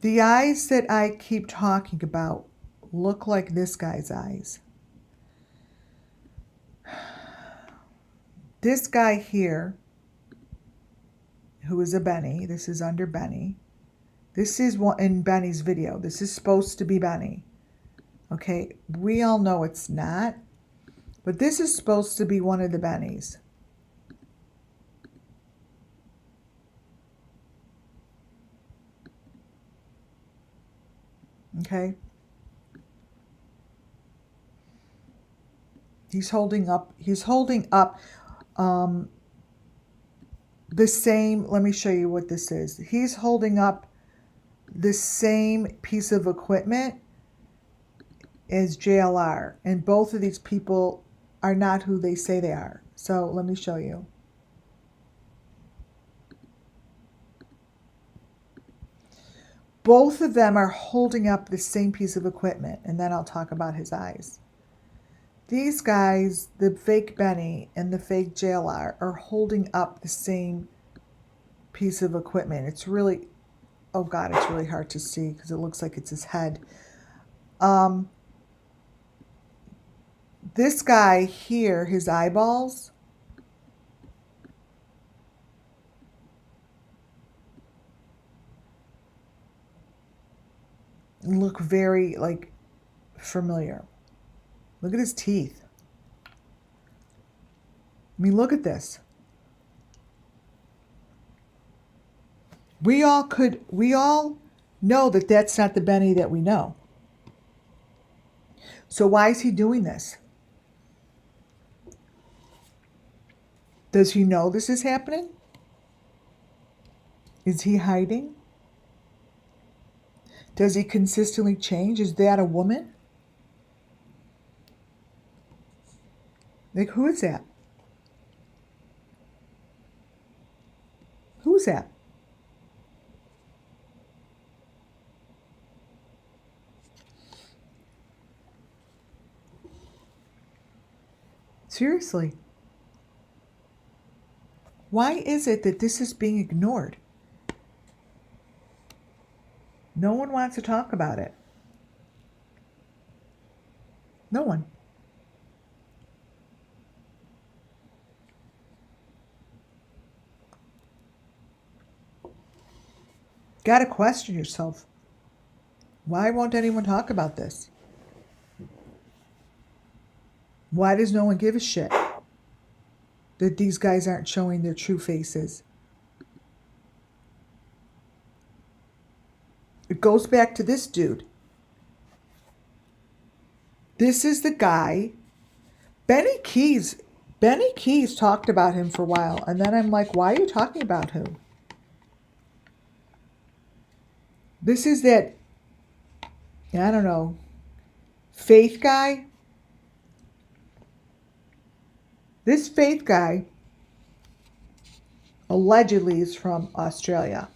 Speaker 2: The eyes that I keep talking about look like this guy's eyes. This guy here, who is a Benny, this is under Benny. This is one in Benny's video. This is supposed to be Benny. Okay, we all know it's not, but this is supposed to be one of the Bennies. Okay. He's holding up the same, let me show you what this is. He's holding up the same piece of equipment as JLR, and both of these people are not who they say they are. So let me show you. Both of them are holding up the same piece of equipment, and then I'll talk about his eyes. These guys, the fake Benny and the fake JLR, are holding up the same piece of equipment. It's really, oh God, it's really hard to see because it looks like it's his head. This guy here, his eyeballs, look very like familiar. Look at his teeth. I mean, look at this. We all know that that's not the Benny that we know. So why is he doing this? Does he know this is happening? Is he hiding? Does he consistently change? Is that a woman? Like, who is that? Who is that? Seriously. Why is it that this is being ignored? No one wants to talk about it. No one. Gotta question yourself. Why won't anyone talk about this? Why does no one give a shit that these guys aren't showing their true faces? It goes back to this dude. This is the guy. Benny Keys talked about him for a while, and then I'm like, why are you talking about him? This is that, I don't know, faith guy. This faith guy allegedly is from Australia.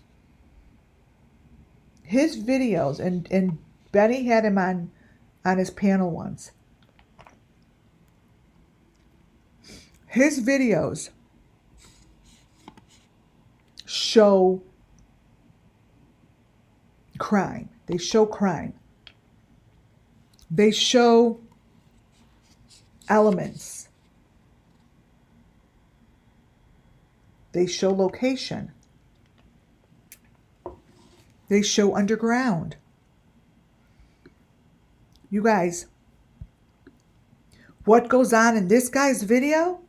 Speaker 2: His videos, and Benny had him on his panel once. His videos show crime. They show crime. They show elements. They show location. They show underground. You guys, what goes on in this guy's video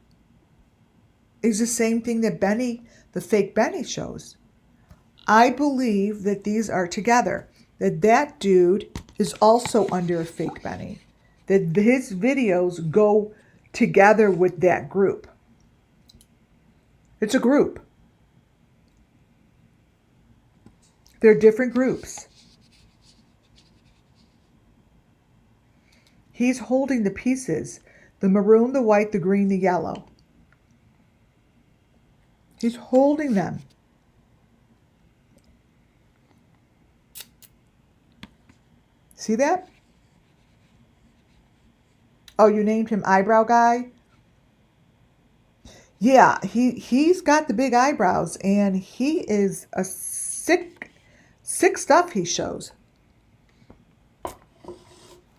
Speaker 2: is the same thing that Benny, the fake Benny, shows. I believe that these are together. That dude is also under a fake Benny. That his videos go together with that group. It's a group. They're different groups. He's holding the pieces. The maroon, the white, the green, the yellow. He's holding them. See that? Oh, you named him Eyebrow Guy? Yeah, he's got the big eyebrows, and he is a sick stuff he shows.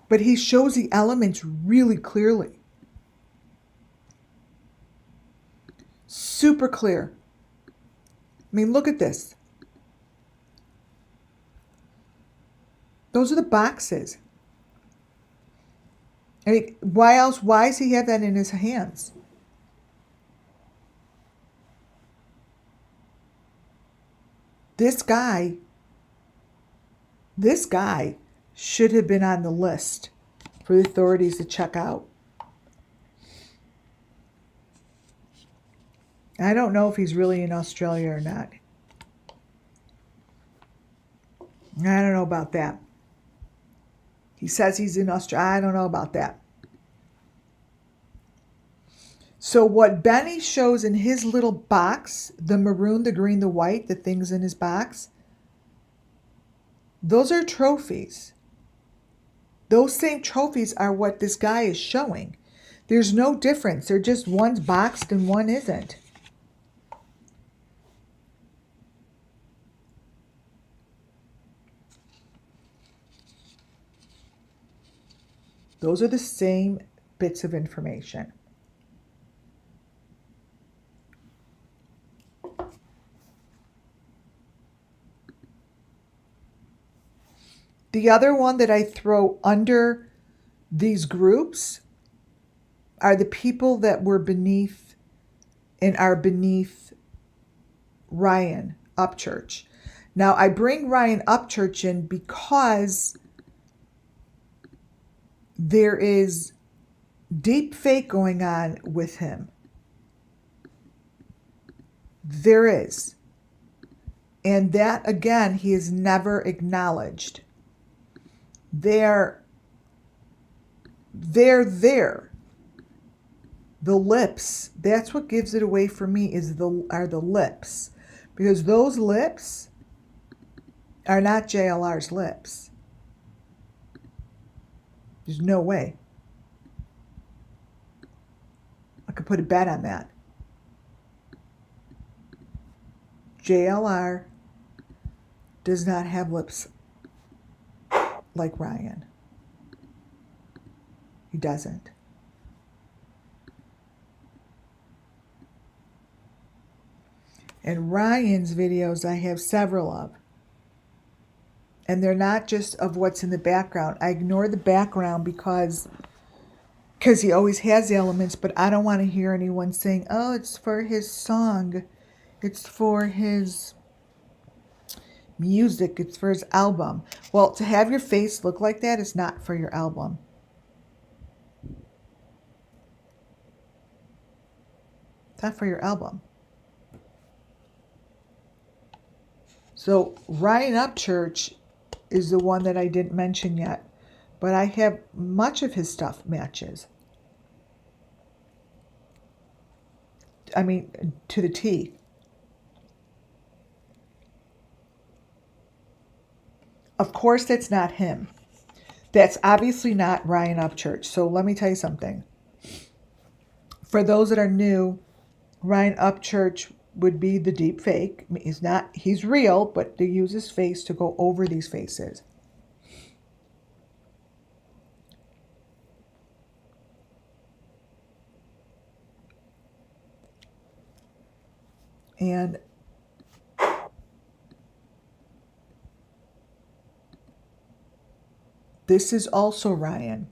Speaker 2: But he shows the elements really clearly. Super clear. I mean, look at this. Those are the boxes. I mean, why else? Why does he have that in his hands? This guy should have been on the list for the authorities to check out. I don't know if he's really in Australia or not. I don't know about that. He says he's in Australia. I don't know about that. So what Benny shows in his little box, the maroon, the green, the white, the things in his box, those are trophies. Those same trophies are what this guy is showing. There's no difference. They're just one's boxed and one isn't. Those are the same bits of information. The other one that I throw under these groups are the people that were beneath and are beneath Ryan Upchurch. Now, I bring Ryan Upchurch in because there is deep fake going on with him. There is. And that, again, he is never acknowledged. They're there. The lips, that's what gives it away for me, are the lips. Because those lips are not JLR's lips. There's no way. I could put a bet on that. JLR does not have lips like Ryan. He doesn't. And Ryan's videos, I have several of. And they're not just of what's in the background. I ignore the background because he always has the elements, but I don't want to hear anyone saying, oh, it's for his song. It's for his music. It's for his album. Well, to have your face look like that is not for your album. It's not for your album. So Ryan Upchurch is the one that I didn't mention yet, but I have much of his stuff matches. I mean, to the T. Of course, that's not him. That's obviously not Ryan Upchurch. So let me tell you something. For those that are new, Ryan Upchurch would be the deep fake. He's real, but they use his face to go over these faces. And this is also Ryan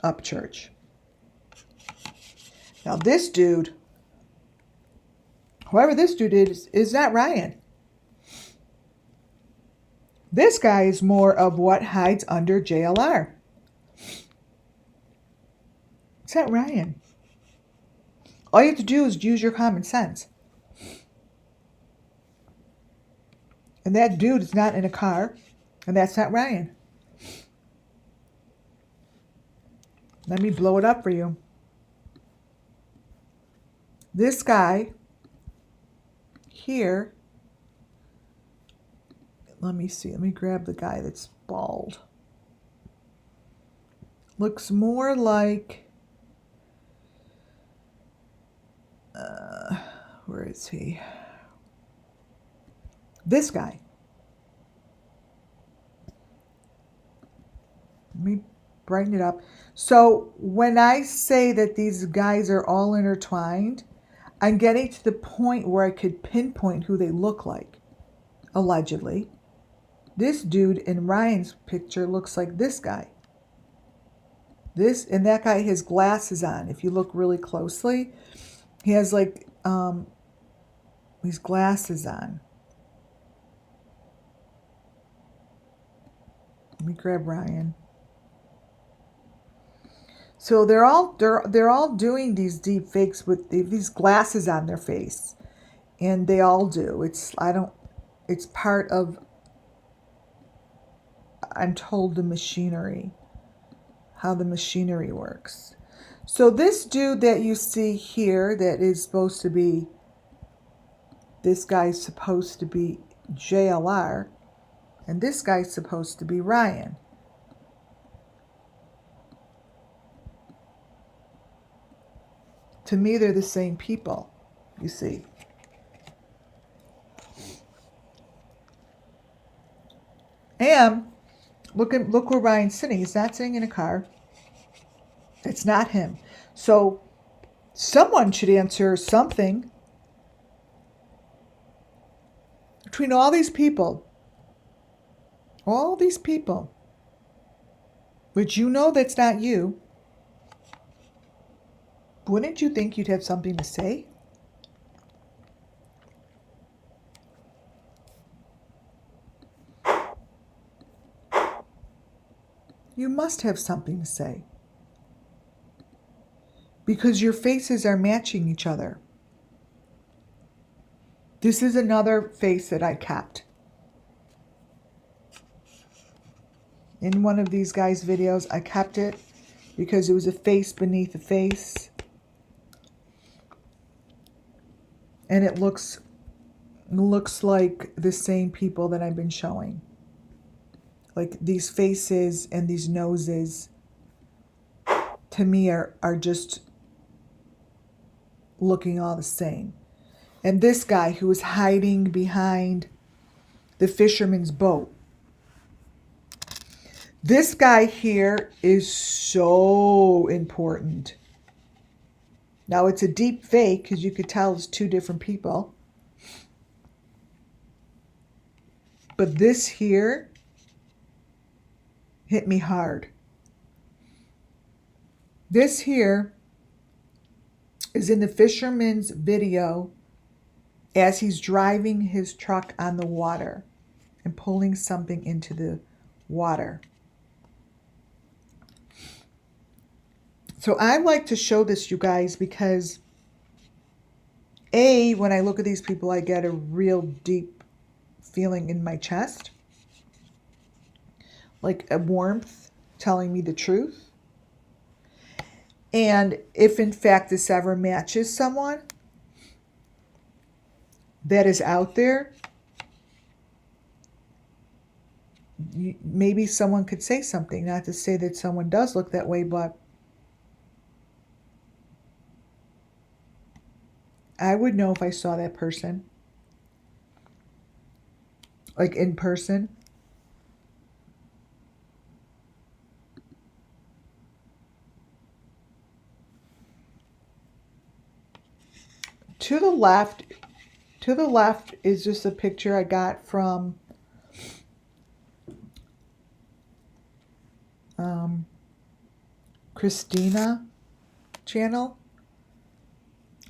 Speaker 2: Upchurch. Now this dude, whoever this dude is not Ryan. This guy is more of what hides under JLR. It's not Ryan. All you have to do is use your common sense. And that dude is not in a car, and that's not Ryan. Let me blow it up for you. This guy here, let me see, let me grab the guy that's bald. Looks more like, Where is he? This guy. Let me brighten it up. So when I say that these guys are all intertwined, I'm getting to the point where I could pinpoint who they look like, allegedly. This dude in Ryan's picture looks like this guy. And that guy has glasses on. If you look really closely, he has like these glasses on. Let me grab Ryan. So they're all doing these deep fakes with these glasses on their face, and they all do. It's part of, I'm told, the machinery, how the machinery works. So this dude that you see here, that is supposed to be, this guy's supposed to be JLR, and this guy's supposed to be Ryan. To me, they're the same people, you see. And look where Ryan's sitting. He's not sitting in a car. It's not him. So someone should answer something. Between all these people, which you know that's not you, wouldn't you think you'd have something to say? You must have something to say. Because your faces are matching each other. This is another face that I kept. In one of these guys' videos, I kept it because it was a face beneath a face. And it looks like the same people that I've been showing. Like these faces and these noses, to me, are just looking all the same. And this guy who was hiding behind the fisherman's boat. This guy here is so important. Now it's a deep fake because you could tell it's two different people. But this here hit me hard. This here is in the fisherman's video as he's driving his truck on the water and pulling something into the water. So I like to show this, you guys, because when I look at these people, I get a real deep feeling in my chest. Like a warmth telling me the truth. And if in fact this ever matches someone that is out there, maybe someone could say something. Not to say that someone does look that way, but I would know if I saw that person. Like in person. To the left is just a picture I got from Christina channel.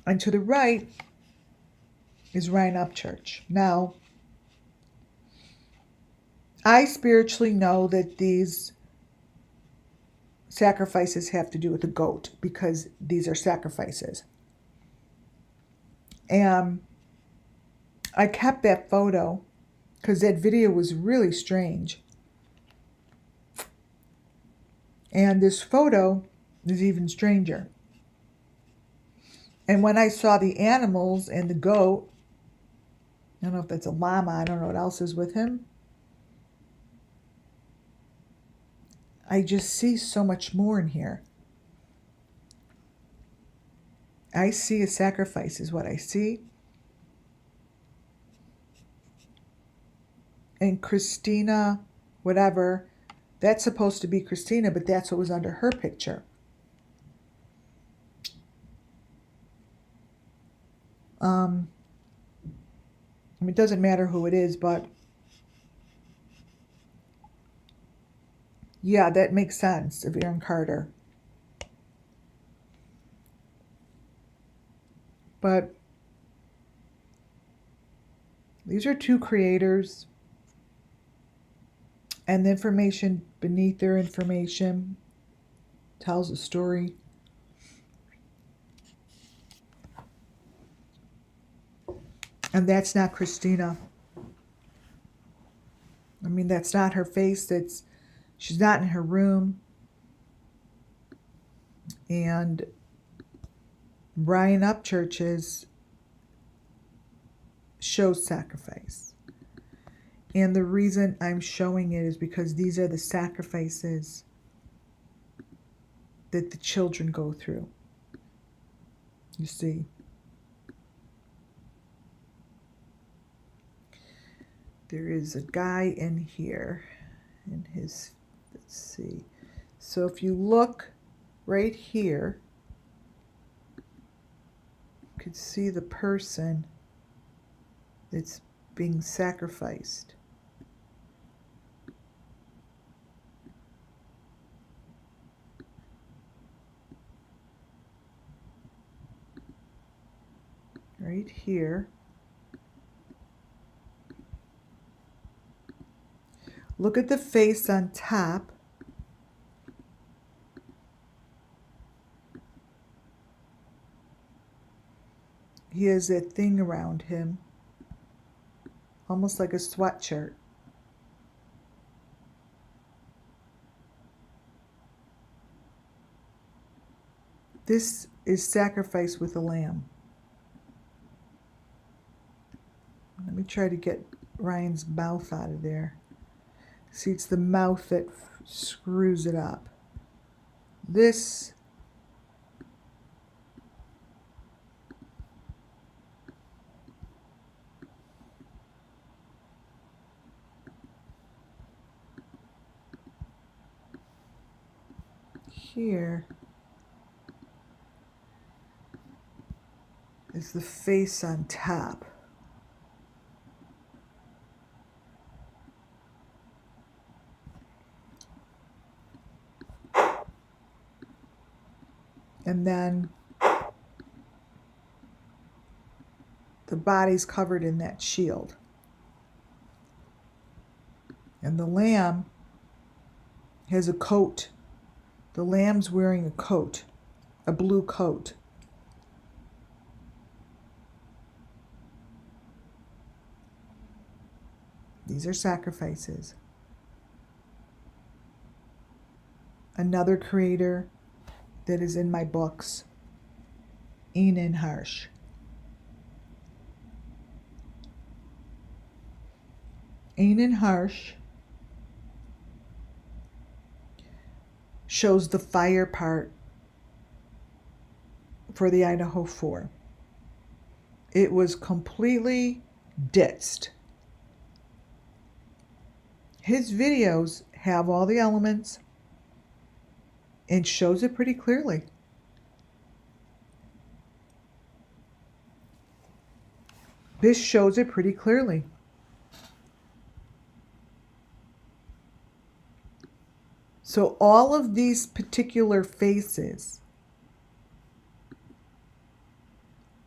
Speaker 2: And to the right is Ryan Upchurch. Now, I spiritually know that these sacrifices have to do with the goat because these are sacrifices. And I kept that photo because that video was really strange. And this photo is even stranger. And when I saw the animals and the goat, I don't know if that's a llama, I don't know what else is with him. I just see so much more in here. I see a sacrifice is what I see. And Christina, whatever, that's supposed to be Christina, but that's what was under her picture. I mean, it doesn't matter who it is, but yeah, that makes sense of Aaron Carter. But these are two creators, and the information beneath their information tells a story. And that's not Christina. I mean, that's not her face. She's not in her room. And Brian Upchurch's shows sacrifice. And the reason I'm showing it is because these are the sacrifices that the children go through. You see. There is a guy in here in his, let's see. So if you look right here, you could see the person that's being sacrificed. Right here. Look at the face on top. He has that thing around him, almost like a sweatshirt. This is sacrifice with a lamb. Let me try to get Ryan's mouth out of there. See, it's the mouth that screws it up. This here is the face on top. And then the body's covered in that shield. And the lamb has a coat. The lamb's wearing a coat, a blue coat. These are sacrifices. Another creator that is in my books, Enan Harsh. Enan Harsh shows the fire part for the Idaho 4. It was completely ditched. His videos have all the elements and shows it pretty clearly. This shows it pretty clearly. So all of these particular faces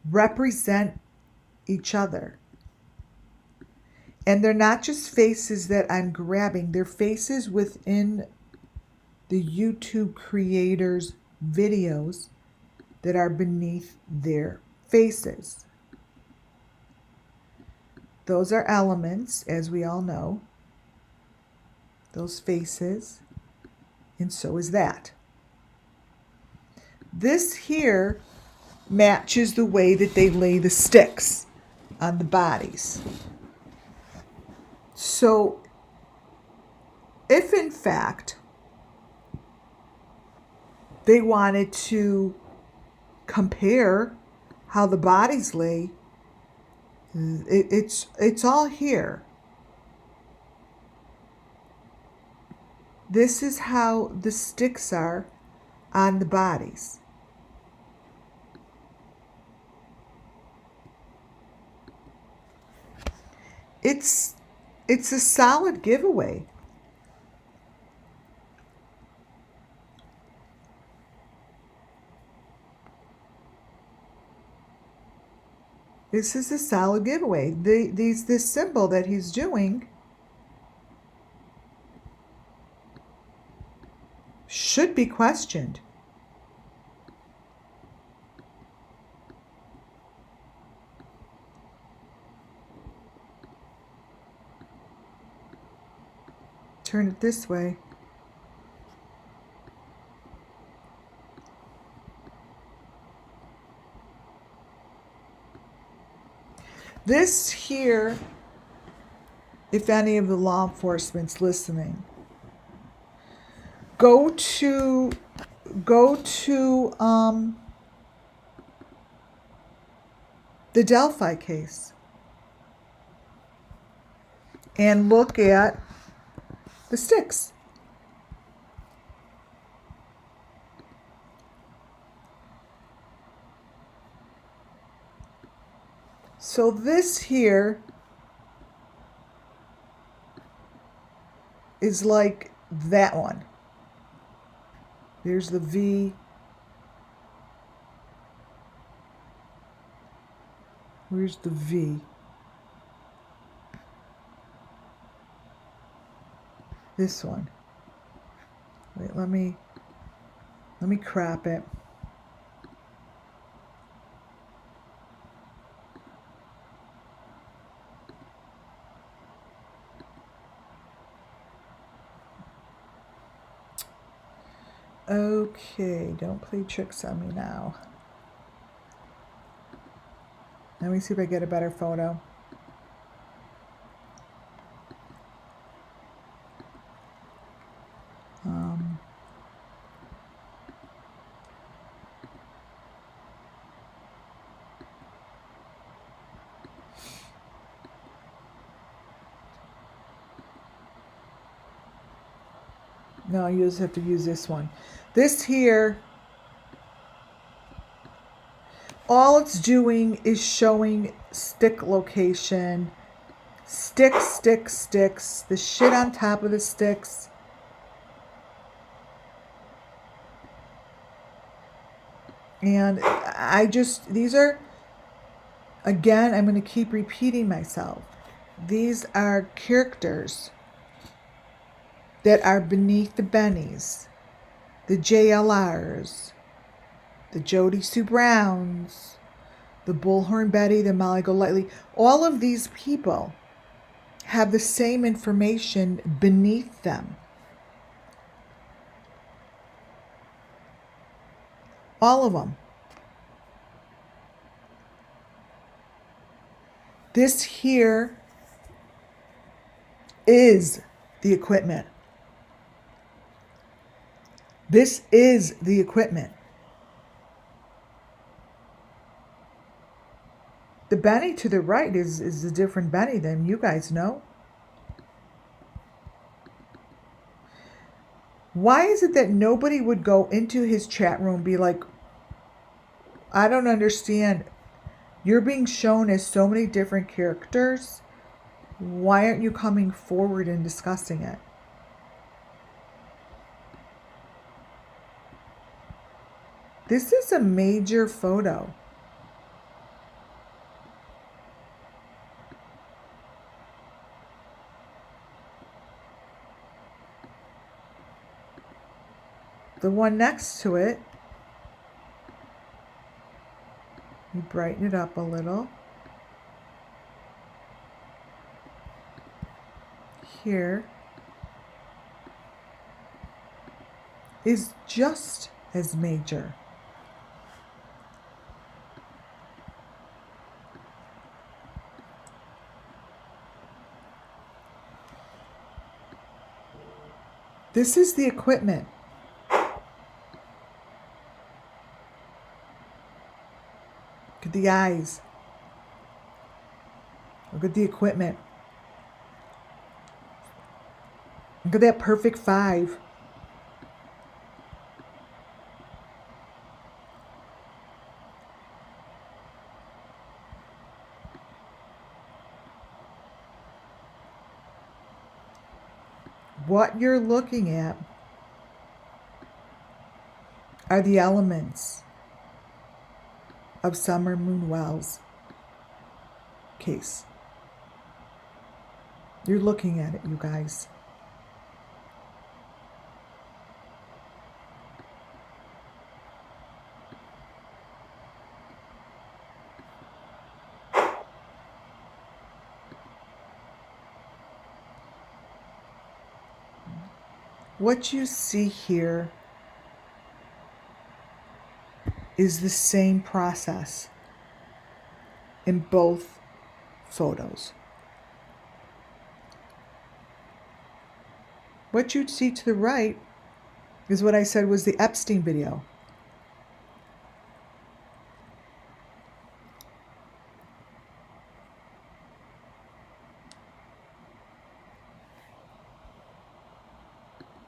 Speaker 2: represent each other. And they're not just faces that I'm grabbing, they're faces within the YouTube creators' videos that are beneath their faces. Those are elements, as we all know. Those faces. And so is that. This here matches the way that they lay the sticks on the bodies. So, if in fact they wanted to compare how the bodies lay, it's all here. This is how the sticks are on the bodies. It's a solid giveaway. This is a solid giveaway. This symbol that he's doing should be questioned. Turn it this way. This here, if any of the law enforcement's listening, go to the Delphi case and look at the sticks. So this here is like that one. There's the V. Where's the V? This one. Wait, let me crop it. Okay, don't play tricks on me now. Let me see if I get a better photo. No, you just have to use this one. This here, all it's doing is showing stick location. Sticks, sticks, sticks. The shit on top of the sticks. And these are, again, I'm going to keep repeating myself. These are characters that are beneath the Bennies, the JLRs, the Jody Sue Browns, the Bullhorn Betty, the Molly Golightly. All of these people have the same information beneath them. All of them. This here is the equipment. This is the equipment. The Benny to the right is a different Benny than you guys know. Why is it that nobody would go into his chat room and be like, I don't understand. You're being shown as so many different characters. Why aren't you coming forward and discussing it? This is a major photo. The one next to it, you brighten it up a little. Here is just as major. This is the equipment. You at the eyes. Look at the equipment. Look at that perfect 5. What you're looking at are the elements of SUMMERWELLS case. You're looking at it, you guys. What you see here is the same process in both photos. What you see to the right is what I said was the Epstein video.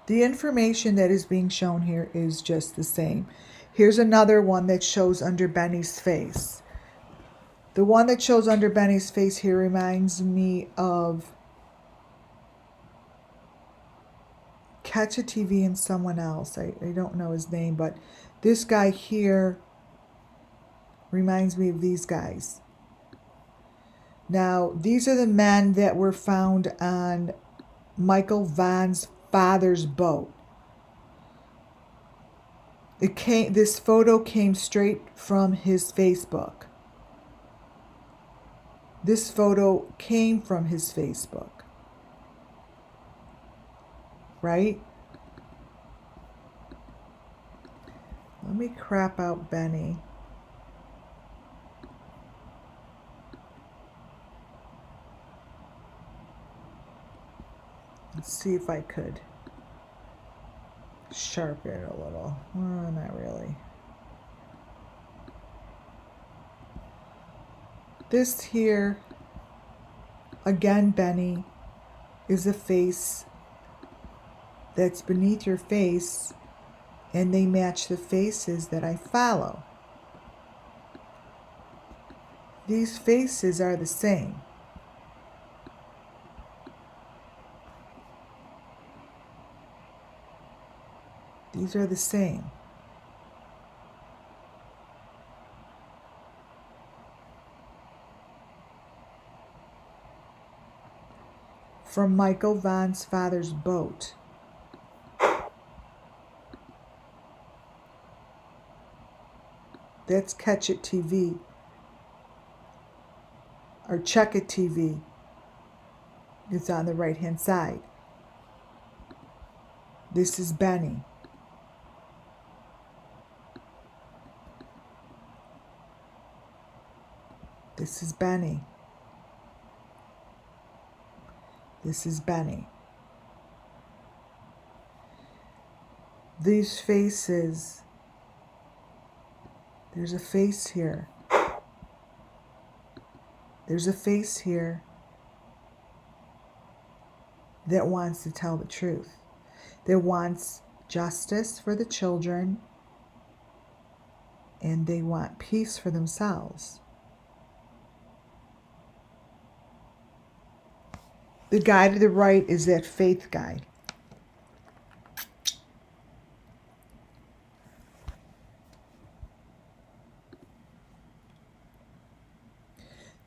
Speaker 2: The information that is being shown here is just the same. Here's another one that shows under Benny's face. The one that shows under Benny's face here reminds me of Catch a TV and someone else. I don't know his name, but this guy here reminds me of these guys. Now, these are the men that were found on Michael Vaughn's father's boat. This photo came straight from his Facebook. This photo came from his Facebook. Right? Let me crop out Benny. Let's see if I could sharpen it a little. Not really. This here, again, Benny, is a face that's beneath your face, and they match the faces that I follow. These faces are the same. These are the same. From Michael Vaughn's father's boat. That's Catch It TV. Or Check It TV. It's on the right hand side. This is Benny. This is Benny. This is Benny. These faces, there's a face here. There's a face here that wants to tell the truth, that wants justice for the children, and they want peace for themselves. The guy to the right is that faith guy.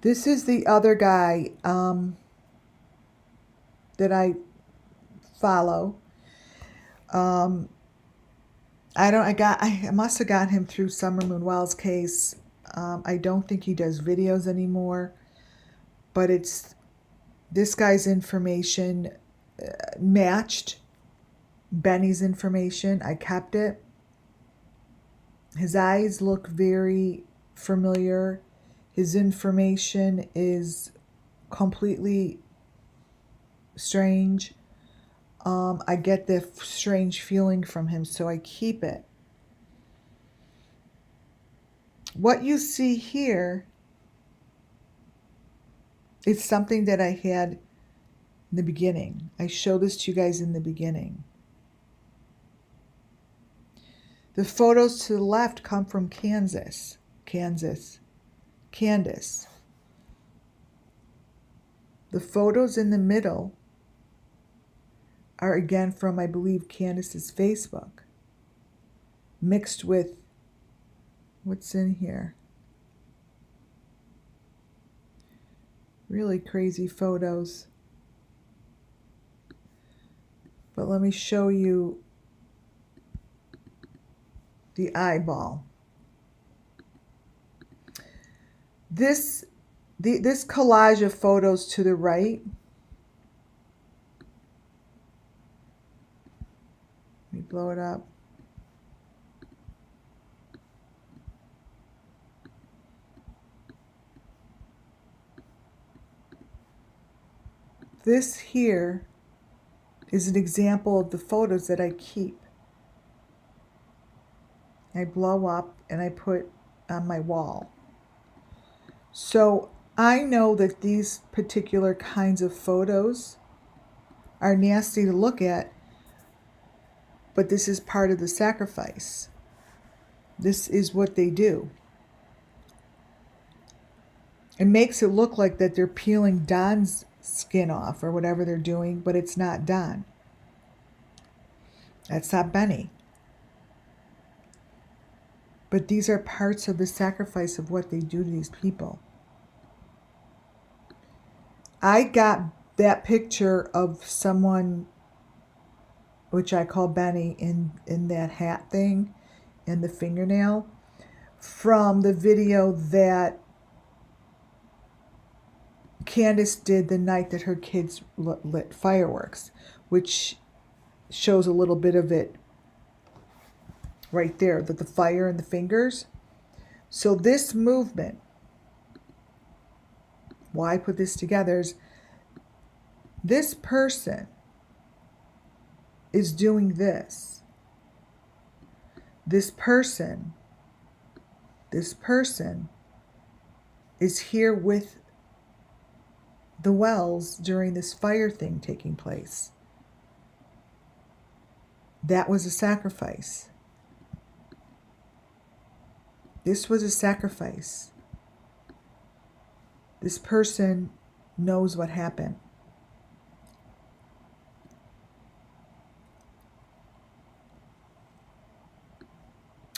Speaker 2: This is the other guy that I follow. I must have got him through SUMMERWELLS case. I don't think he does videos anymore, but it's this guy's information matched Benny's information. I kept it. His eyes look very familiar. His information is completely strange. I get the strange feeling from him, so I keep it. What you see here is something that I had in the beginning. I showed this to you guys in the beginning. The photos to the left come from Candace. The photos in the middle are again from, I believe, Candace's Facebook, mixed with what's in here. Really crazy photos. But let me show you the eyeball. This collage of photos to the right, let me blow it up. This here is an example of the photos that I keep. I blow up and I put on my wall. So I know that these particular kinds of photos are nasty to look at, but this is part of the sacrifice. This is what they do. It makes it look like that they're peeling Don's skin off or whatever they're doing, but it's not Don. That's not Benny. But these are parts of the sacrifice of what they do to these people. I got that picture of someone, which I call Benny, in that hat thing and the fingernail, from the video that Candace did the night that her kids lit fireworks, which shows a little bit of it right there, that the fire and the fingers. So this movement, why I put this together, is this person is doing this. This person is here with the Wells during this fire thing taking place. That was a sacrifice. This was a sacrifice. This person knows what happened.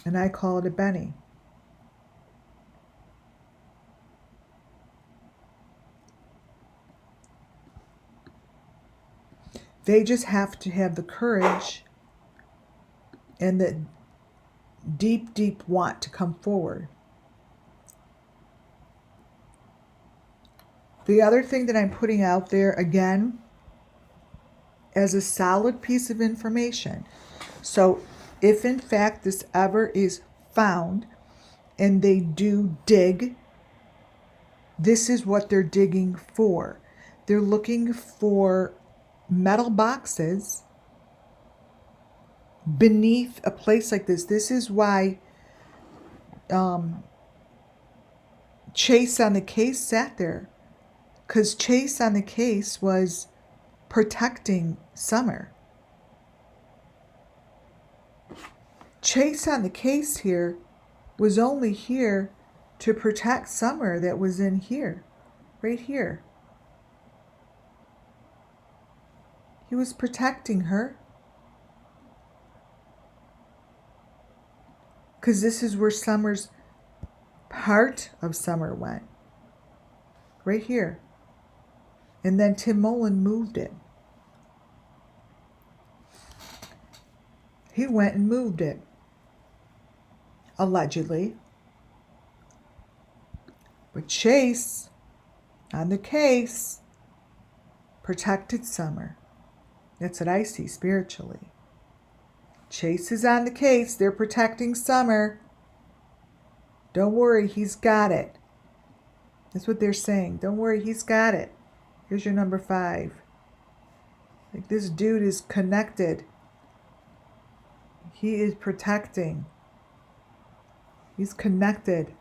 Speaker 2: And I call it a Benny. They just have to have the courage and the deep, deep want to come forward. The other thing that I'm putting out there, again, as a solid piece of information. So if in fact this ever is found and they do dig, this is what they're digging for. They're looking for metal boxes beneath a place like this. This is why Chase on the case sat there, because Chase on the case was protecting Summer. Chase on the case here was only here to protect Summer that was in here, right here. He was protecting her. Because this is where Summer's, part of Summer went. Right here. And then Tim Mullen moved it. He went and moved it. Allegedly. But Chase, on the case, protected Summer. That's what I see spiritually. Chase is on the case. They're protecting Summer. Don't worry, he's got it. That's what they're saying. Don't worry, he's got it. Here's your number 5. Like, this dude is connected. He is protecting. He's connected.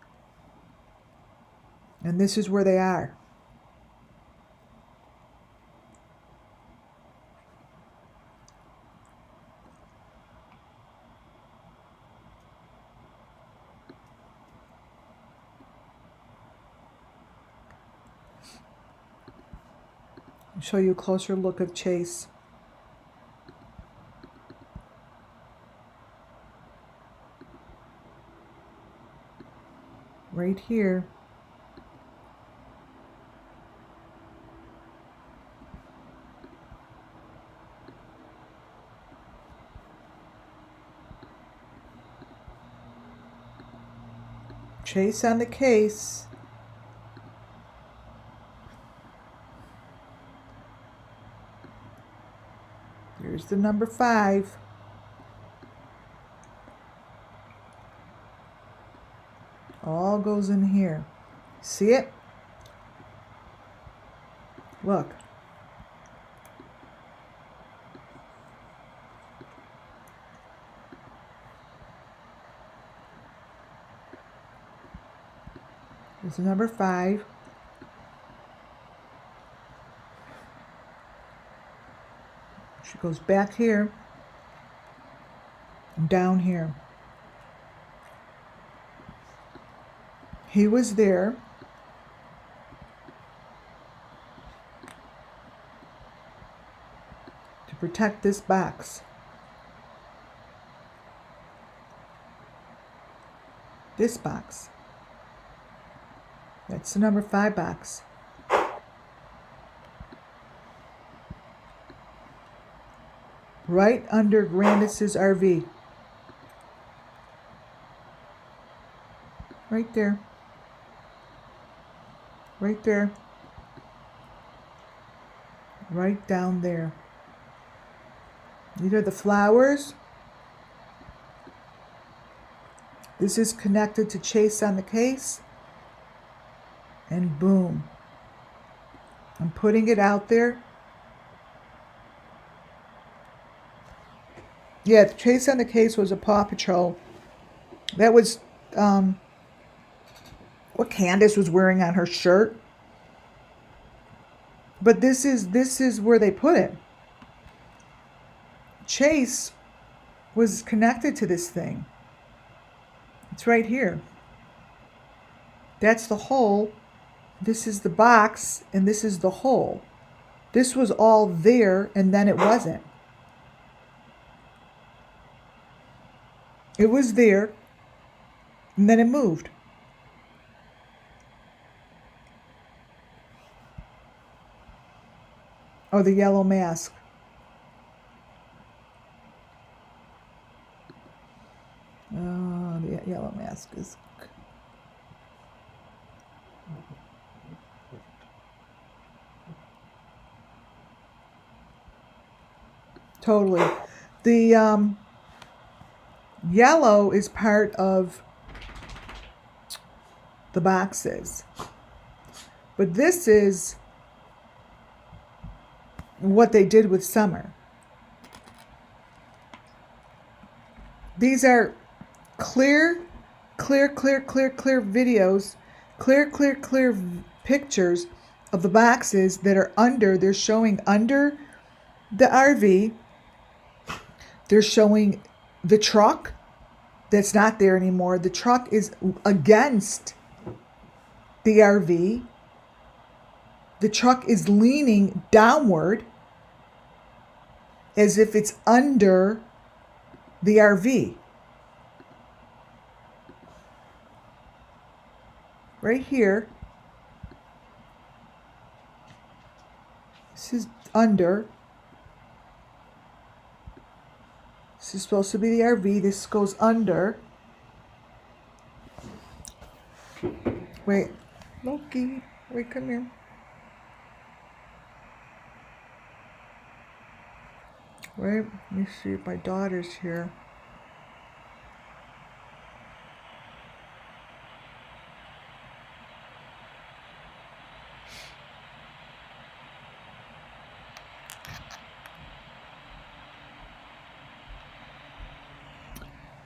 Speaker 2: And this is where they are. I'll show you a closer look of Chase. Right here. Chase on the case. Here's the number 5. All goes in here. See it? Look. Here's the number 5. She goes back here and down here. He was there. To protect this box. This box. That's the number 5 box. Right under Grandis's RV. Right there. Right there. Right down there. These are the flowers. This is connected to Chase on the case. And boom. I'm putting it out there. Yeah, the Chase on the case was a Paw Patrol. That was what Candace was wearing on her shirt. But this is where they put it. Chase was connected to this thing. It's right here. That's the hole. This is the box, and this is the hole. This was all there, and then it wasn't. It was there, and then it moved. Oh, the yellow mask. Oh, the yellow mask is... Totally. The yellow is part of the boxes. But this is what they did with Summer. These are clear videos, clear pictures of the boxes that are under. They're showing under the RV. They're showing the truck that's not there anymore. The truck is against the RV. The truck is leaning downward as if it's under the RV. Right here. This is under. This is supposed to be the RV. This goes under. Wait. Loki. Wait, come here. Wait, let me see if my daughter's here.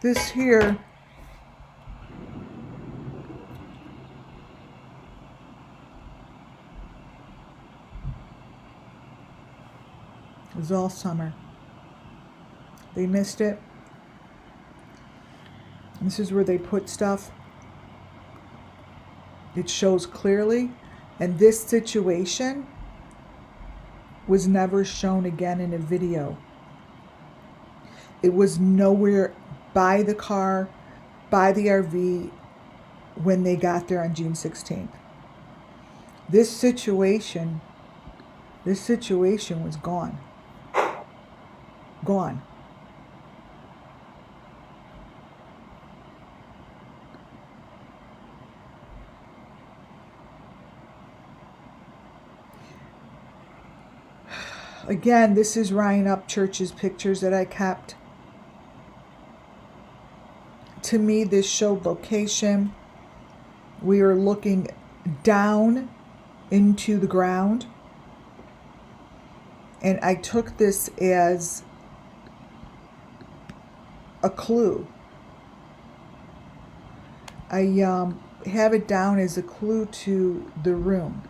Speaker 2: This here was all summer. They missed it. This is where they put stuff. It shows clearly. And this situation was never shown again in a video. It was nowhere by the car, by the RV when they got there on June 16th. This situation was gone. Gone. Again, this is Ryan Upchurch's pictures that I kept. To me, this showed location. We are looking down into the ground. And I took this as a clue. I have it down as a clue to the room.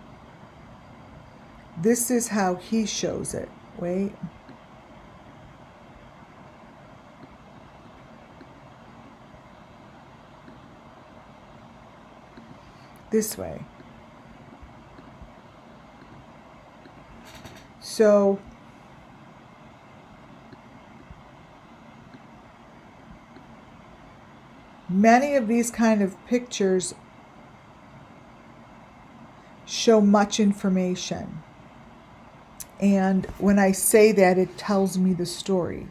Speaker 2: This is how he shows it. Wait. This way. So many of these kind of pictures show much information. And when I say that, it tells me the story.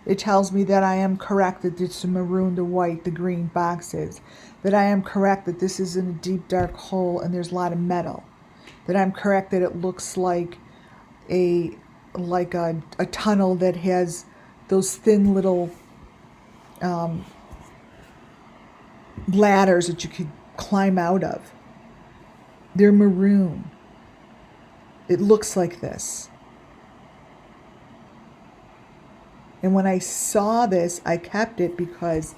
Speaker 2: It tells me that I am correct that it's the maroon, the white, the green boxes. That I am correct that this is in a deep dark hole and there's a lot of metal. That I'm correct that it looks like a tunnel that has those thin little ladders that you could climb out of. They're maroon. It looks like this. And when I saw this, I kept it because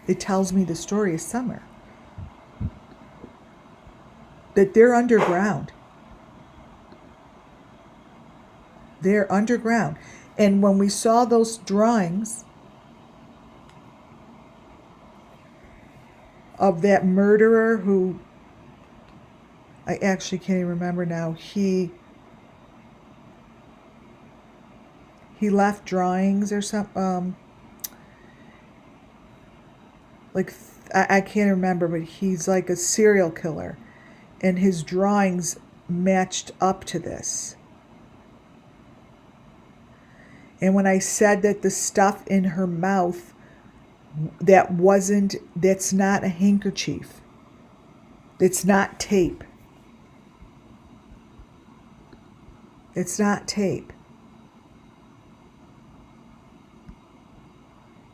Speaker 2: it tells me the story of summer. That they're underground. They're underground. And when we saw those drawings of that murderer who, I actually can't even remember now, he left drawings or something, I can't remember, but he's like a serial killer, and his drawings matched up to this. And when I said that the stuff in her mouth, that's not a handkerchief. It's not tape. It's not tape.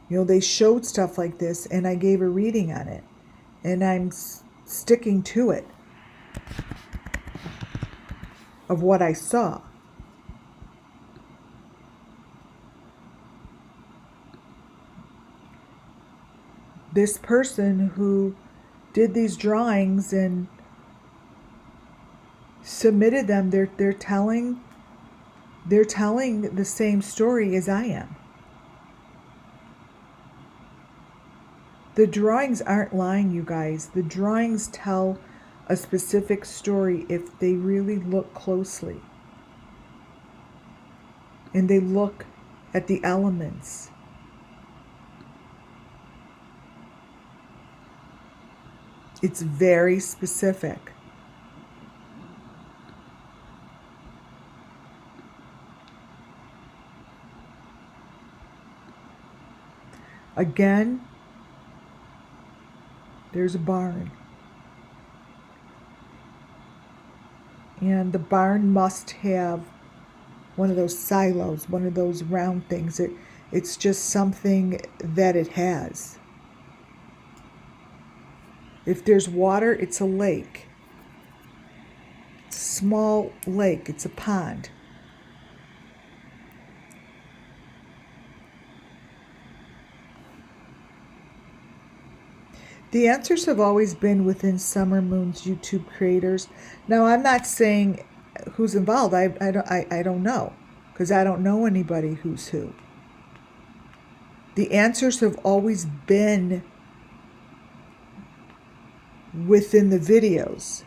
Speaker 2: You know, they showed stuff like this, and I gave a reading on it. And I'm sticking to it. Of what I saw. This person who did these drawings and submitted them, they're telling the same story as I am. The drawings aren't lying, you guys. The drawings tell a specific story if they really look closely. And they look at the elements. It's very specific. Again, there's a barn. And the barn must have one of those silos, one of those round things. It's just something that it has. If there's water, it's a lake. It's a small lake. It's a pond. The answers have always been within Summer Moon's YouTube creators. Now, I'm not saying who's involved. I don't know, because I don't know anybody who's who. The answers have always been within the videos.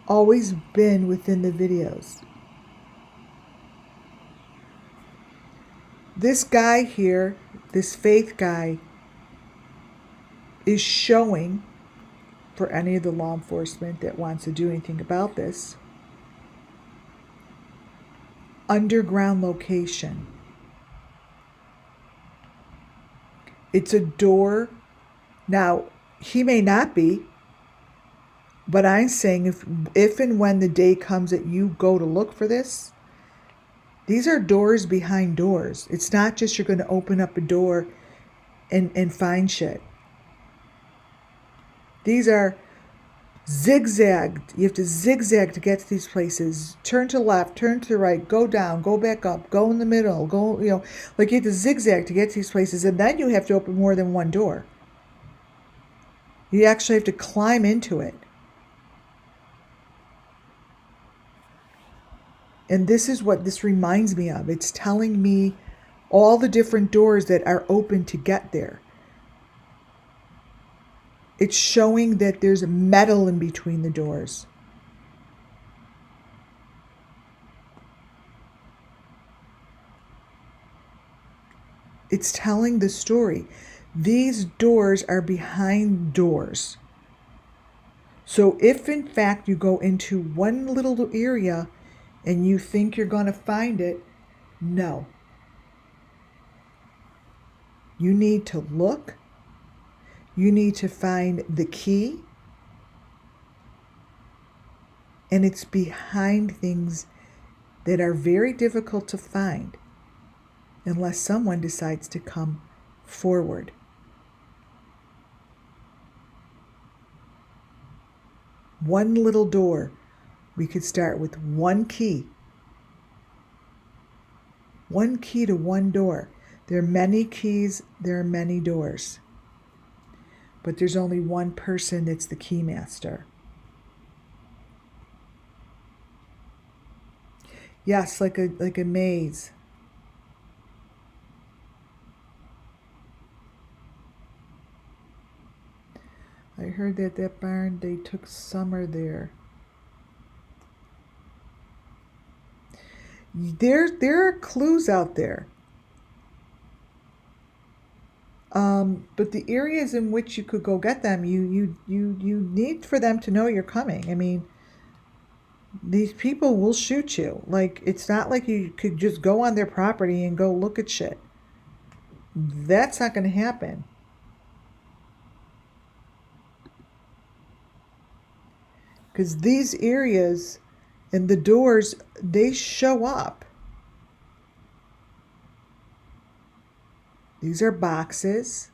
Speaker 2: Always been within the videos. This guy here, this faith guy, is showing, for any of the law enforcement that wants to do anything about this, underground location. It's a door. Now, he may not be, but I'm saying if and when the day comes that you go to look for this, these are doors behind doors. It's not just you're going to open up a door and find shit. These are zigzagged. You have to zigzag to get to these places. Turn to the left, turn to the right, go down, go back up, go in the middle, go, like you have to zigzag to get to these places. And then you have to open more than one door. You actually have to climb into it. And this is what this reminds me of. It's telling me all the different doors that are open to get there. It's showing that there's metal in between the doors. It's telling the story. These doors are behind doors. So if in fact you go into one little area and you think you're going to find it, no. You need to look. You need to find the key. And it's behind things that are very difficult to find unless someone decides to come forward. One little door. We could start with one key. One key to one door. There are many keys, there are many doors. But there's only one person that's the key master. Yes, like a maze. I heard that barn, they took Summer there. There are clues out there. But the areas in which you could go get them, you need for them to know you're coming. I mean, these people will shoot you. Like, it's not like you could just go on their property and go look at shit. That's not going to happen. Because these areas and the doors, they show up. These are boxes.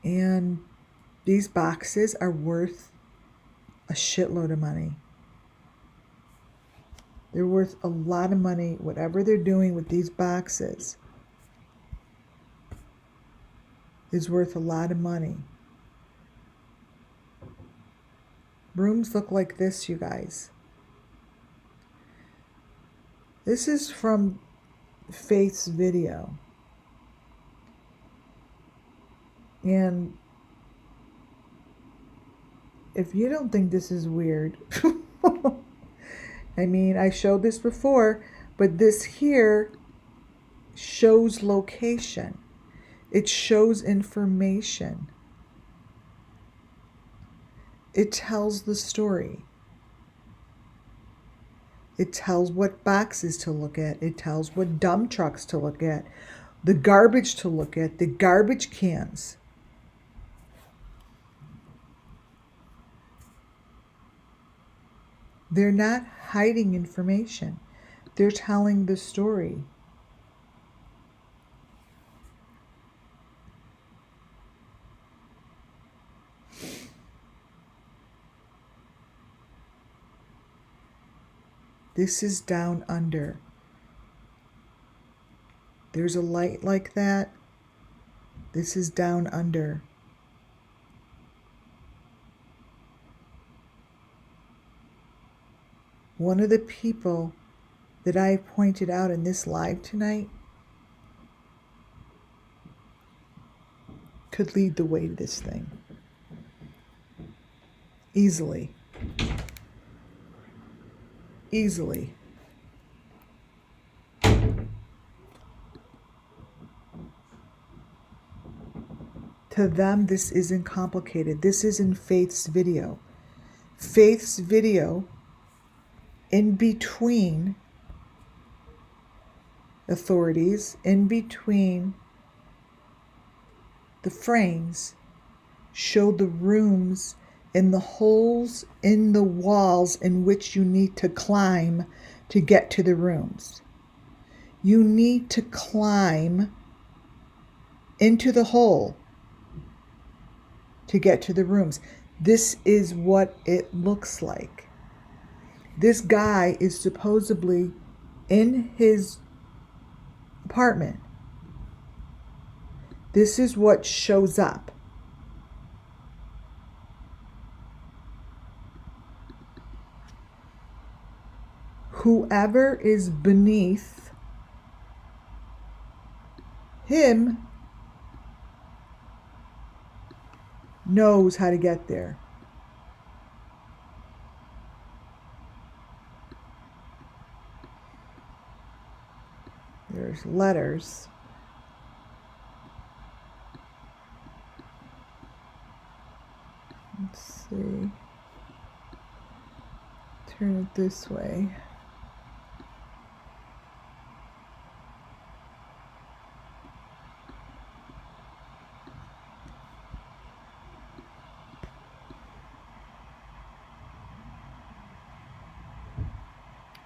Speaker 2: And these boxes are worth a shitload of money. They're worth a lot of money, whatever they're doing with these boxes is worth a lot of money. Rooms look like this, you guys. This is from Faith's video. And if you don't think this is weird, I mean, I showed this before, but this here shows location. It shows information. It tells the story. It tells what boxes to look at. It tells what dump trucks to look at, the garbage to look at, the garbage cans. They're not hiding information. They're telling the story. This is down under. There's a light like that. This is down under. one of the people that I pointed out in this live tonight could lead the way to this thing. Easily. Easily. To them, this isn't complicated. This isn't Faith's video. Faith's video, in between authorities, in between the frames, showed the rooms and the holes in the walls in which you need to climb to get to the rooms. You need to climb into the hole to get to the rooms. This is what it looks like. This guy is supposedly in his apartment. This is what shows up. Whoever is beneath him knows how to get there. There's letters. Let's see. Turn it this way.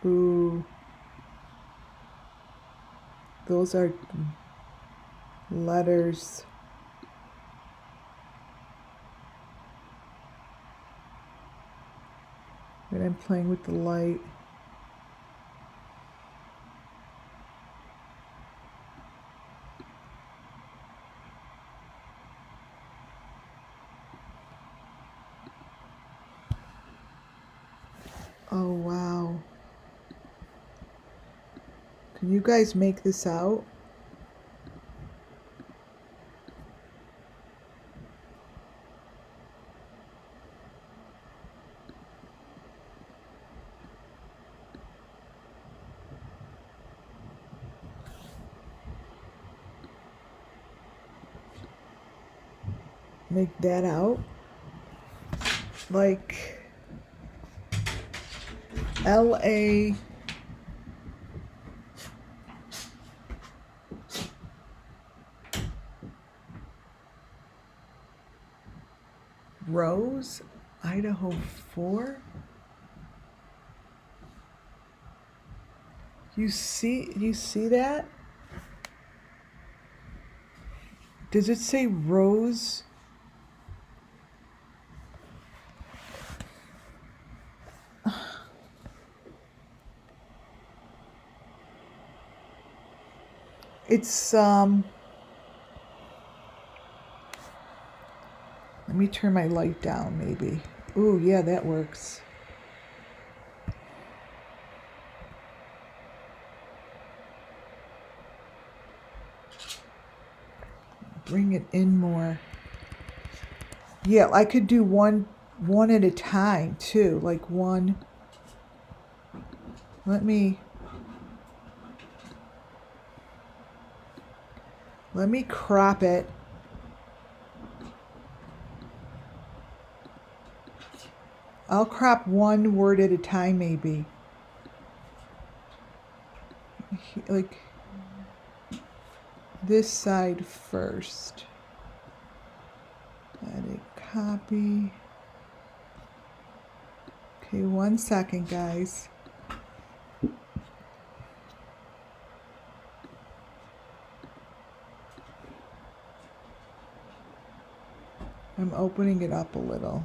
Speaker 2: Ooh. Those are letters. And I'm playing with the light. Oh, wow. Can you guys make this out? Make that out? Like LA Rose, Idaho 4. You see that? Does it say Rose? It's let me turn my light down maybe. Ooh, yeah, that works. Bring it in more. Yeah, I could do one at a time too, like one. Let me crop it. I'll crop one word at a time maybe. Like this side first. Edit, copy. Okay, 1 second, guys. I'm opening it up a little.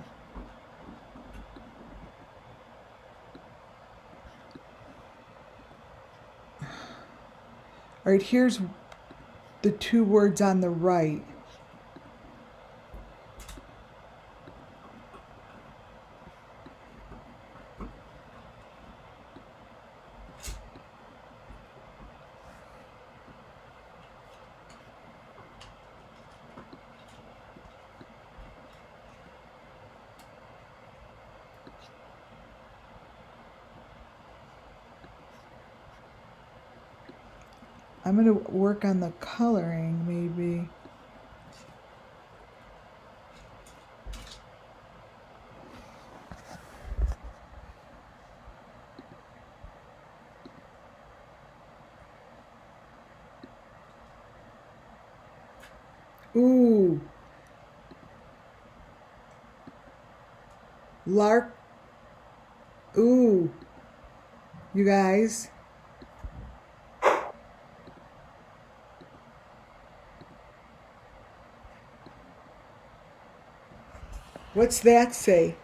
Speaker 2: All right, here's the two words on the right. I'm going to work on the coloring maybe. Ooh. Lark. Ooh. You guys. What's that say?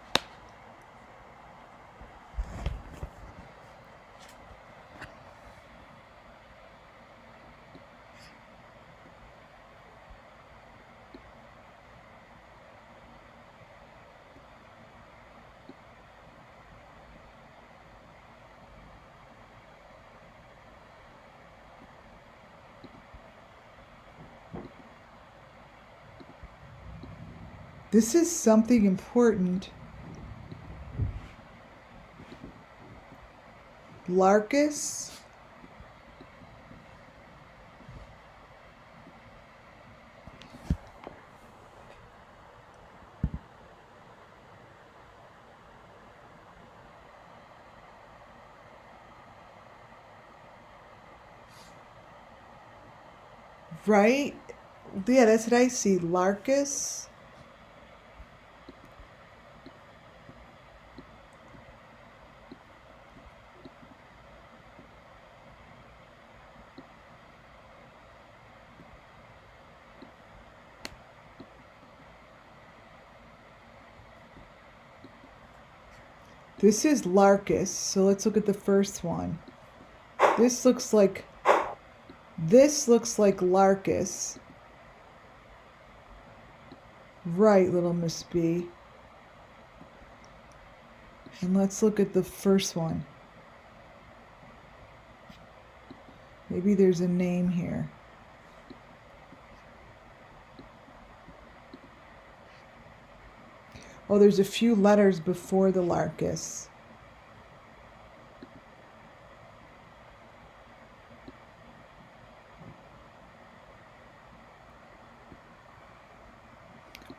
Speaker 2: This is something important. Larkus. Right? Yeah, that's what I see. Larkus. This is Larkus, so let's look at the first one. This looks like Larkus. Right, little Miss B. And let's look at the first one. Maybe there's a name here. Oh, there's a few letters before the Larkus.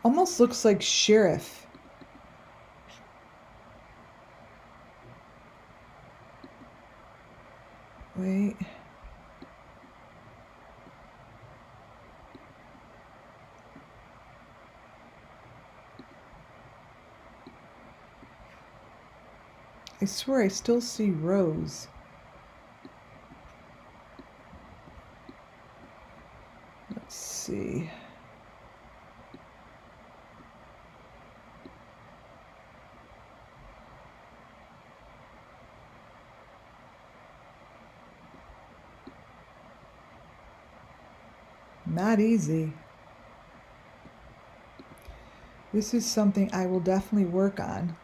Speaker 2: Almost looks like sheriff. Wait. I swear I still see Rose. Let's see. Not easy. This is something I will definitely work on.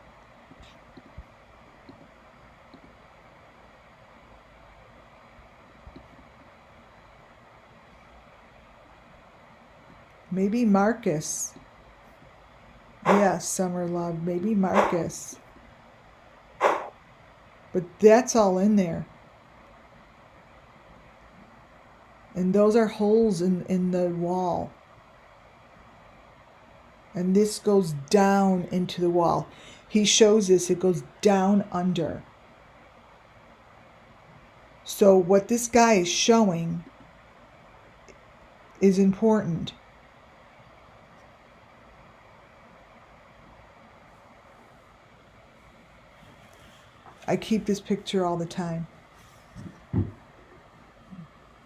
Speaker 2: Maybe Marcus. Yeah, Summer Love. Maybe Marcus. But that's all in there. And those are holes in the wall. And this goes down into the wall. He shows this. It goes down under. So what this guy is showing is important. I keep this picture all the time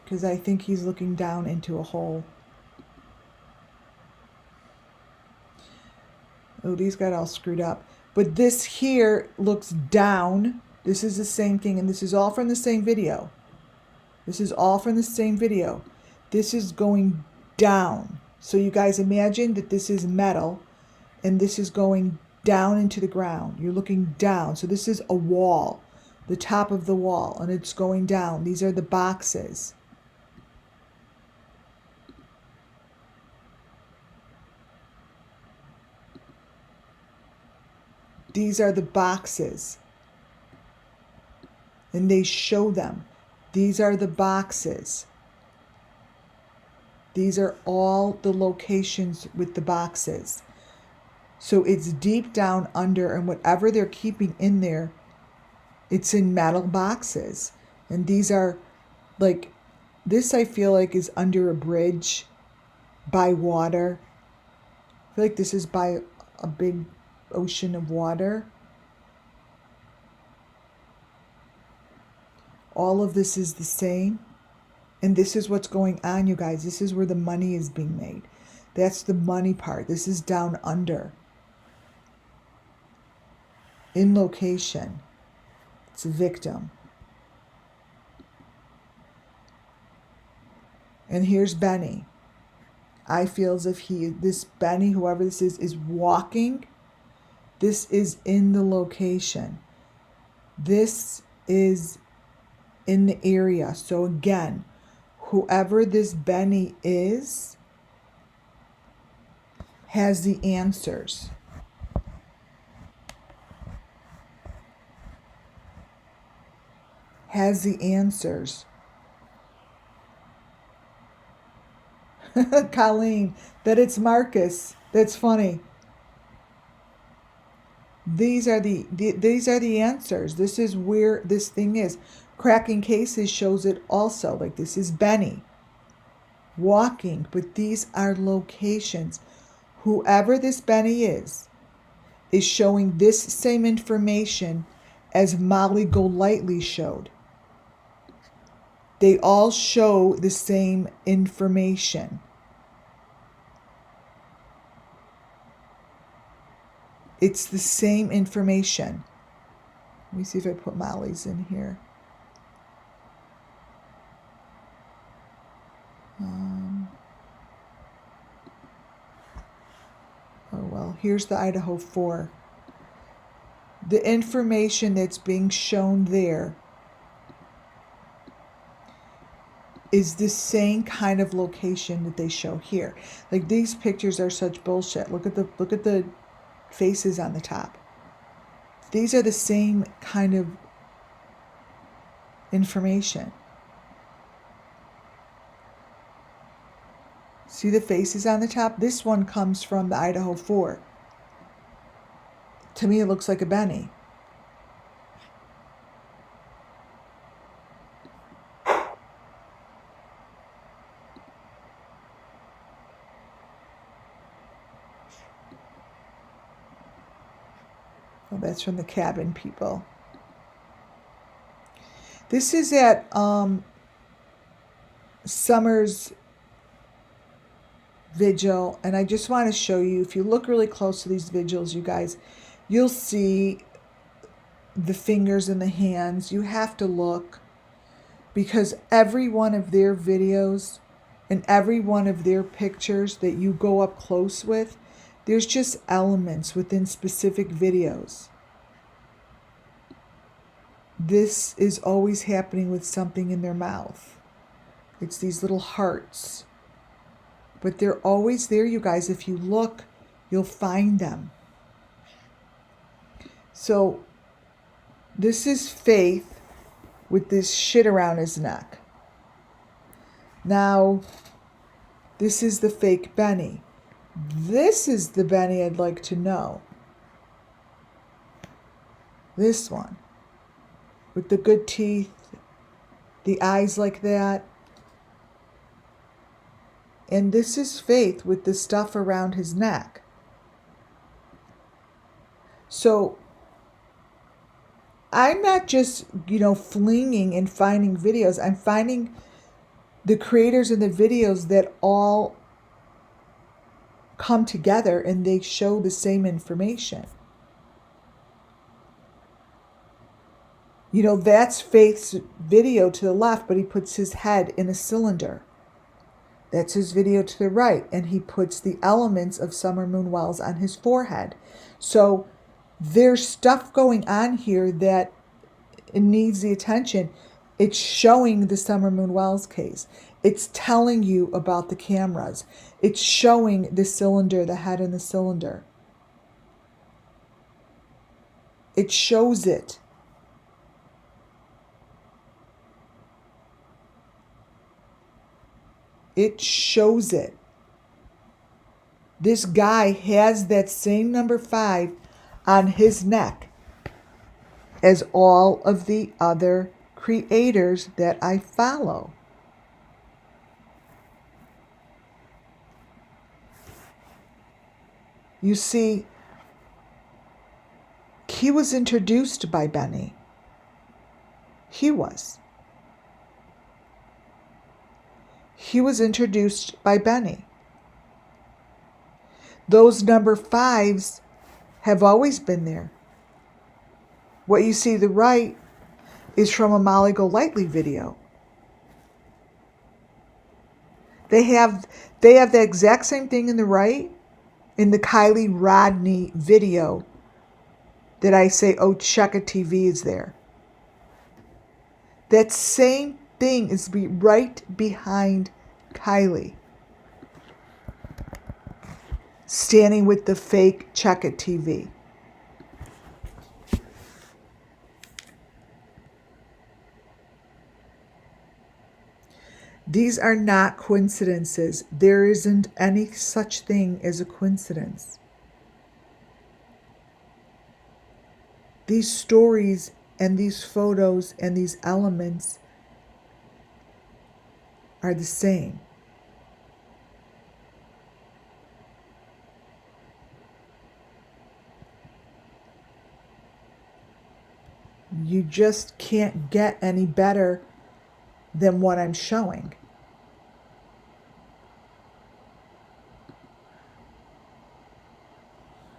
Speaker 2: because I think he's looking down into a hole. Oh, these got all screwed up. But this here looks down. This is the same thing, and this is all from the same video. This is all from the same video. This is going down. So you guys imagine that this is metal, and this is going down into the ground. You're looking down. So this is a wall, the top of the wall, and it's going down. These are the boxes. These are the boxes. And they show them. These are the boxes. These are all the locations with the boxes. So it's deep down under, and whatever they're keeping in there, it's in metal boxes. And these are like, this I feel like is under a bridge by water. I feel like this is by a big ocean of water. All of this is the same. And this is what's going on, you guys. This is where the money is being made. That's the money part. This is down under. In location. It's a victim. And here's Benny. I feel as if this Benny, whoever this is walking. This is in the location. This is in the area. So again, whoever this Benny is has the answers. Has the answers. Colleen, that it's Marcus. That's funny. These are the answers. This is where this thing is. Cracking Cases shows it also. Like, this is Benny walking, but these are locations. Whoever this Benny is showing this same information as Molly Golightly showed. They all show the same information. It's the same information. Let me see if I put Molly's in here. Oh well, here's the Idaho 4. The information that's being shown there is the same kind of location that they show here. Like, these pictures are such bullshit. Look at the faces on the top. These are the same kind of information. See the faces on the top? This one comes from the Idaho 4. To me, it looks like a Benny. Oh, that's from the cabin people. This is at Summer's vigil, and I just want to show you, if you look really close to these vigils, you guys, you'll see the fingers and the hands. You have to look, because every one of their videos and every one of their pictures that you go up close with, there's just elements within specific videos. This is always happening with something in their mouth. It's these little hearts. But they're always there, you guys. If you look, you'll find them. So this is Faith with this shit around his neck. Now, this is the fake Benny. This is the Benny I'd like to know. This one. With the good teeth, the eyes like that. And this is Faith with the stuff around his neck. So I'm not just, flinging and finding videos. I'm finding the creators in the videos that all come together and they show the same information. That's Faith's video to the left, but he puts his head in a cylinder. That's his video to the right, and he puts the elements of Summer Moon Wells on his forehead. So there's stuff going on here that needs the attention. It's showing the Summer Moon Wells case. It's telling you about the cameras. It's showing the cylinder, the head in the cylinder. It shows it. It shows it. This guy has that same number 5 on his neck as all of the other creators that I follow. You see, he was introduced by Benny. He was. He was introduced by Benny. Those number 5s have always been there. What you see to the right is from a Molly Golightly video. They have the exact same thing in the right in the Kylie Rodney video that I say, oh, check a TV is there. That same thing is right behind Kylie, standing with the fake Check It TV. These are not coincidences. There isn't any such thing as a coincidence. These stories and these photos and these elements are the same. You just can't get any better than what I'm showing.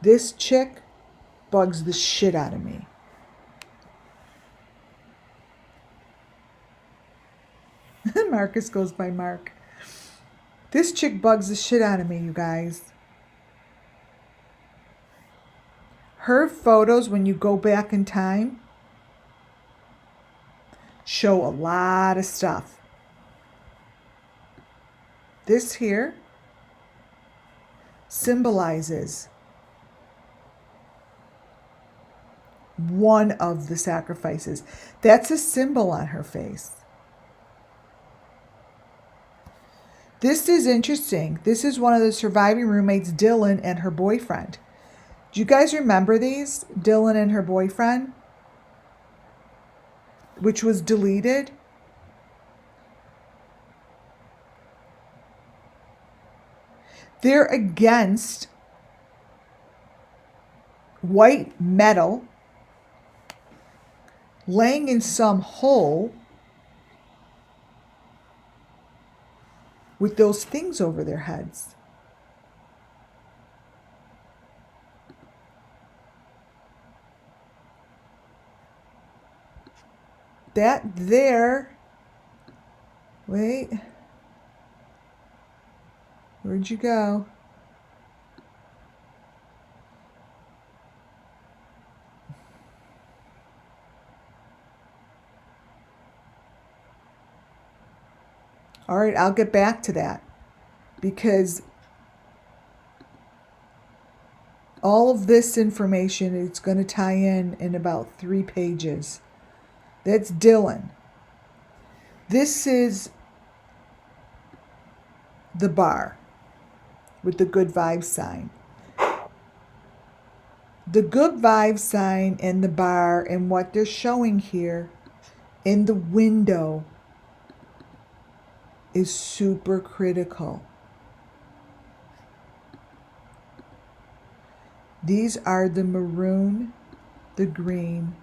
Speaker 2: This chick bugs the shit out of me. Marcus goes by Mark. This chick bugs the shit out of me, you guys. Her photos, when you go back in time, show a lot of stuff. This here symbolizes one of the sacrifices. That's a symbol on her face. This is interesting. This is one of the surviving roommates, Dylan, and her boyfriend. Do you guys remember these? Dylan and her boyfriend? Which was deleted. They're against white metal laying in some hole with those things over their heads. That there, wait, where'd you go? All right, I'll get back to that because all of this information is going to tie in about 3 pages. That's Dylan. This is the bar with the good vibes sign. The good vibes sign and the bar and what they're showing here in the window is super critical. These are the maroon, the green,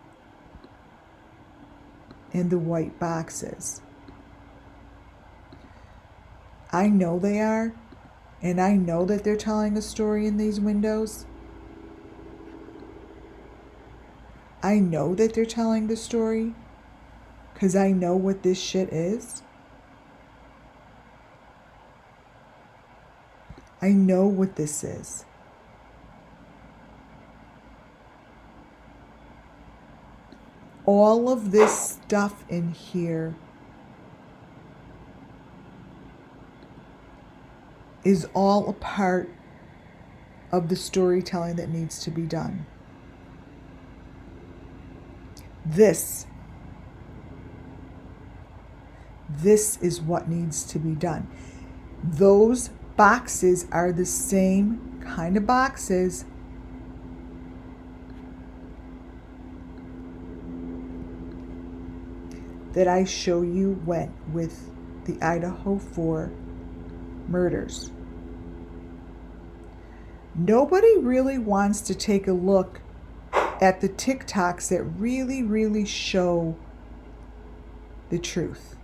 Speaker 2: and the white boxes. I know they are, and I know that they're telling a story in these windows. I know that they're telling the story because I know what this shit is. I know what this is. All of this stuff in here is all a part of the storytelling that needs to be done. This is what needs to be done. Those boxes are the same kind of boxes that I show you went with the Idaho 4 murders. Nobody really wants to take a look at the TikToks that really show the truth.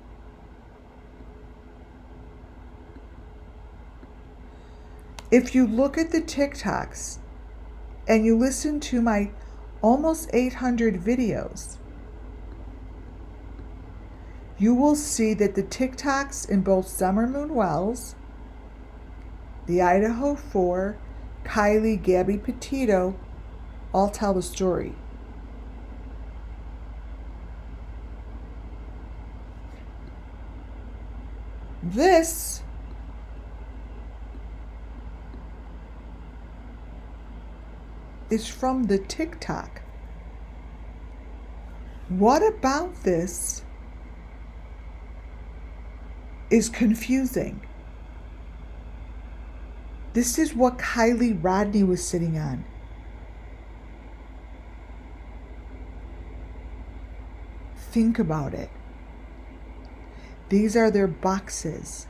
Speaker 2: If you look at the TikToks and you listen to my almost 800 videos, you will see that the TikToks in both SUMMERWELLS, the Idaho 4, Kylie, Gabby Petito, all tell the story. This is from the TikTok. What about this is confusing? This is what Kylie Rodney was sitting on. Think about it. These are their boxes.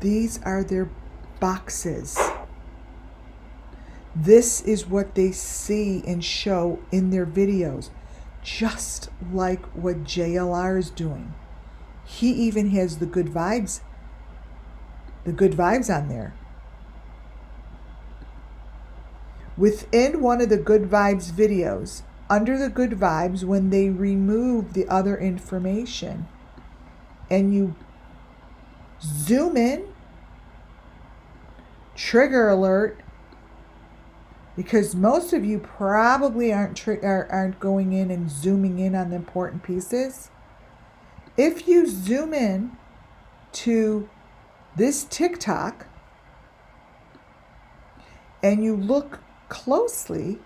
Speaker 2: These are their boxes. This is what they see and show in their videos, just like what JLR is doing. He even has the good vibes on there. Within one of the good vibes videos, under the good vibes, when they remove the other information and you zoom in, trigger alert, because most of you probably aren't going in and zooming in on the important pieces. If you zoom in to this TikTok and you look closely,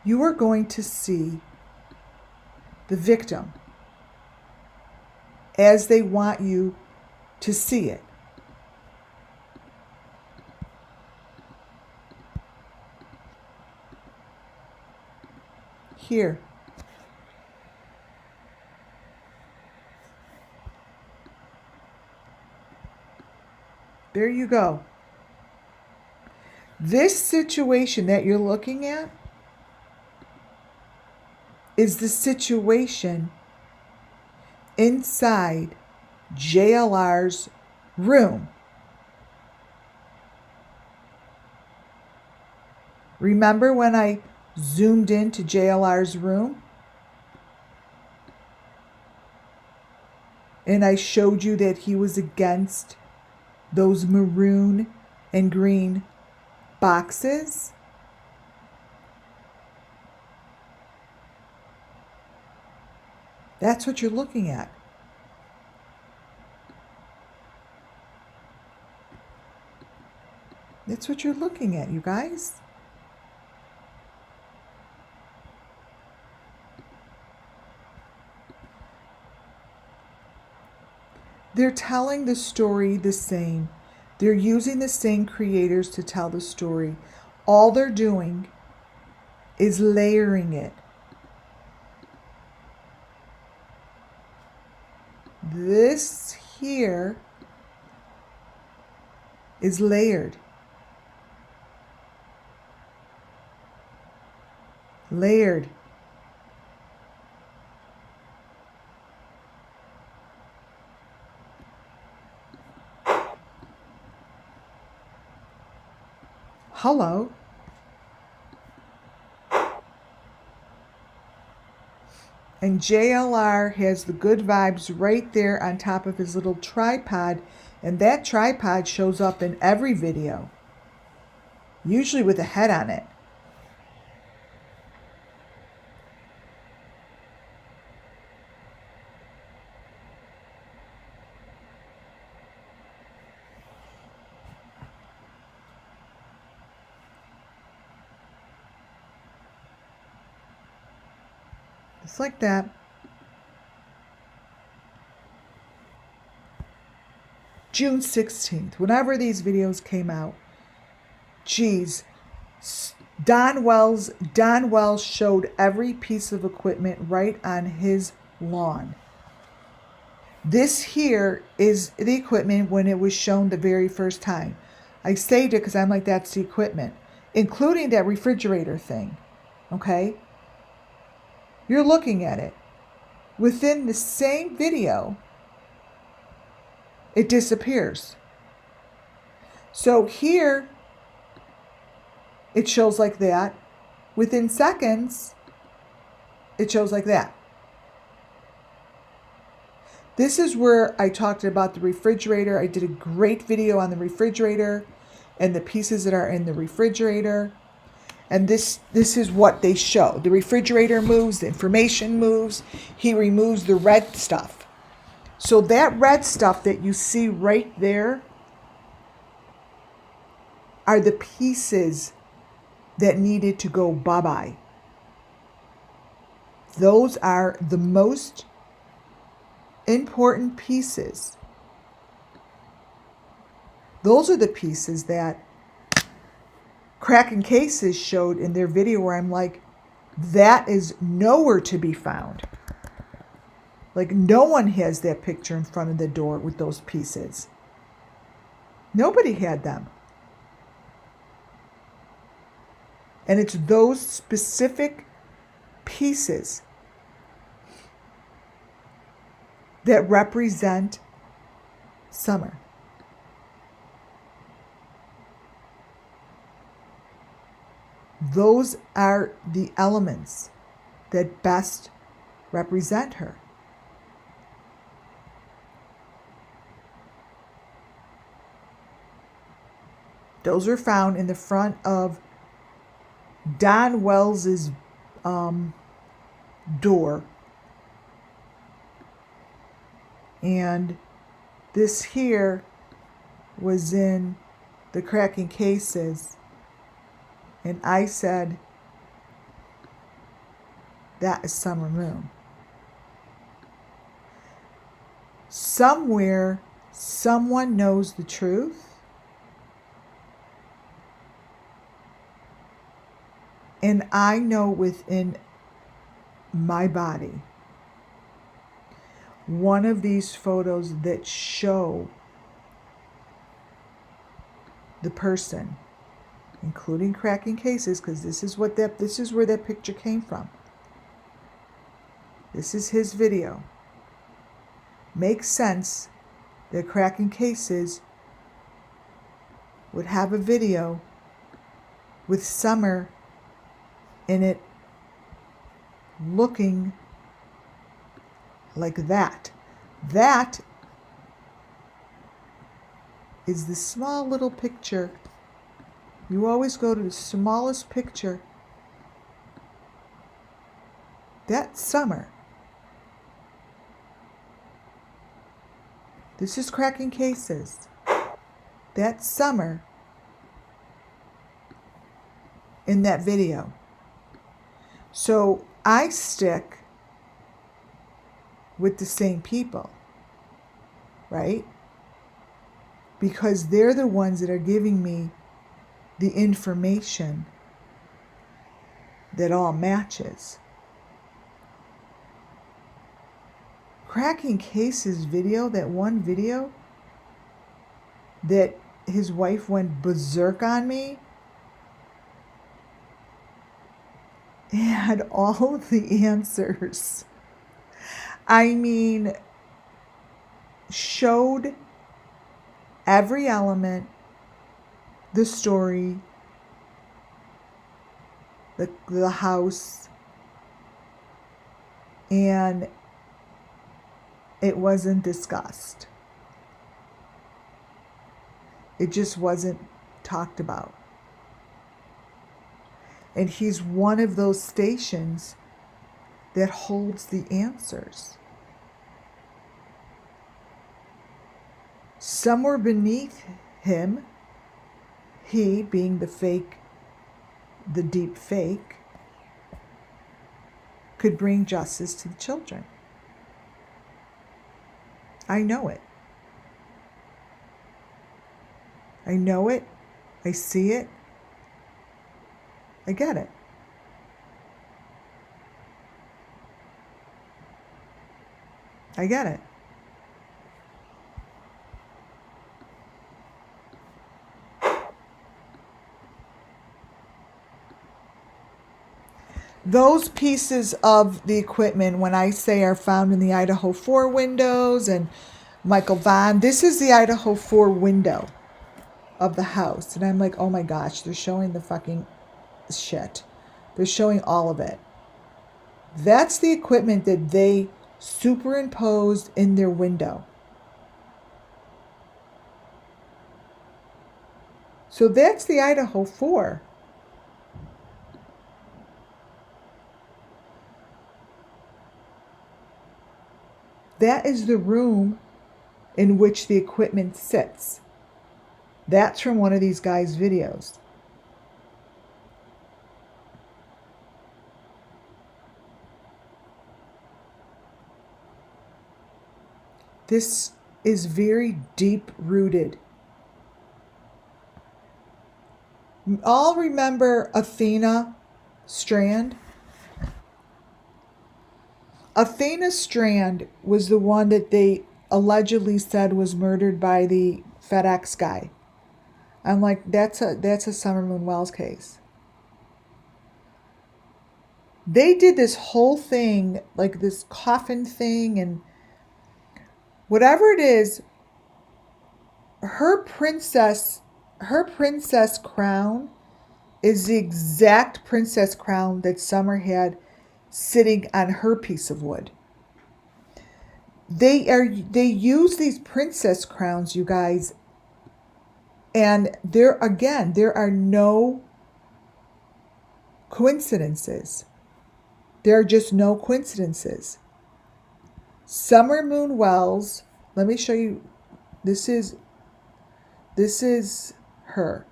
Speaker 2: you are going to see the victim as they want you to see it. Here. There you go. This situation that you're looking at is the situation inside JLR's room. Remember when I zoomed into JLR's room and I showed you that he was against those maroon and green boxes? That's what you're looking at. That's what you're looking at, you guys. They're telling the story the same. They're using the same creators to tell the story. All they're doing is layering it. This here is layered. Layered. Hello. And JLR has the good vibes right there on top of his little tripod, and that tripod shows up in every video, usually with a head on it. Just like that. June 16th, whenever these videos came out, geez, Don Wells showed every piece of equipment right on his lawn. This here is the equipment when it was shown the very first time. I saved it because I'm like, that's the equipment, including that refrigerator thing. Okay? You're looking at it. Within the same video, it disappears. So here, it shows like that. Within seconds, it shows like that. This is where I talked about the refrigerator. I did a great video on the refrigerator and the pieces that are in the refrigerator. And this is what they show. The refrigerator moves, the information moves. He removes the red stuff. So that red stuff that you see right there are the pieces that needed to go bye-bye. Those are the most important pieces. Those are the pieces that Cracking Cases showed in their video where I'm like, that is nowhere to be found. Like, no one has that picture in front of the door with those pieces. Nobody had them. And it's those specific pieces that represent summer. Those are the elements that best represent her. Those are found in the front of Don Wells's door. And this here was in the Cracking Cases. And I said, that is Summer Moon. Somewhere, someone knows the truth. And I know within my body one of these photos that show the person, including Cracking Cases, because this is where that picture came from. This is his video. Makes sense that Cracking Cases would have a video with Summer in it looking like that. That is the small little picture. You always go to the smallest picture. That's Summer. This is Cracking Cases. That's Summer in that video. So I stick with the same people, right? Because they're the ones that are giving me the information that all matches. Cracking Cases video, that one video that his wife went berserk on me, had all of the answers. I mean, showed every element, the story, the house, and it wasn't discussed. It just wasn't talked about. And he's one of those stations that holds the answers. Somewhere beneath him, he being the deep fake, could bring justice to the children. I know it. I know it. I see it. I get it. I get it. Those pieces of the equipment, when I say are found in the Idaho 4 windows and Michael Vaughn, this is the Idaho 4 window of the house. And I'm like, oh my gosh, they're showing the fucking shit. They're showing all of it. That's the equipment that they superimposed in their window. So that's the Idaho 4. That is the room in which the equipment sits. That's from one of these guys' videos. This is very deep rooted. All remember Athena Strand? Athena Strand was the one that they allegedly said was murdered by the FedEx guy. I'm like, that's a SUMMERWELLS case. They did this whole thing, like this coffin thing and whatever it is, her princess crown is the exact princess crown that Summer had sitting on her piece of wood. They use these princess crowns, you guys, and there are no coincidences. There are just no coincidences. SUMMERWELLS, let me show you. This is her.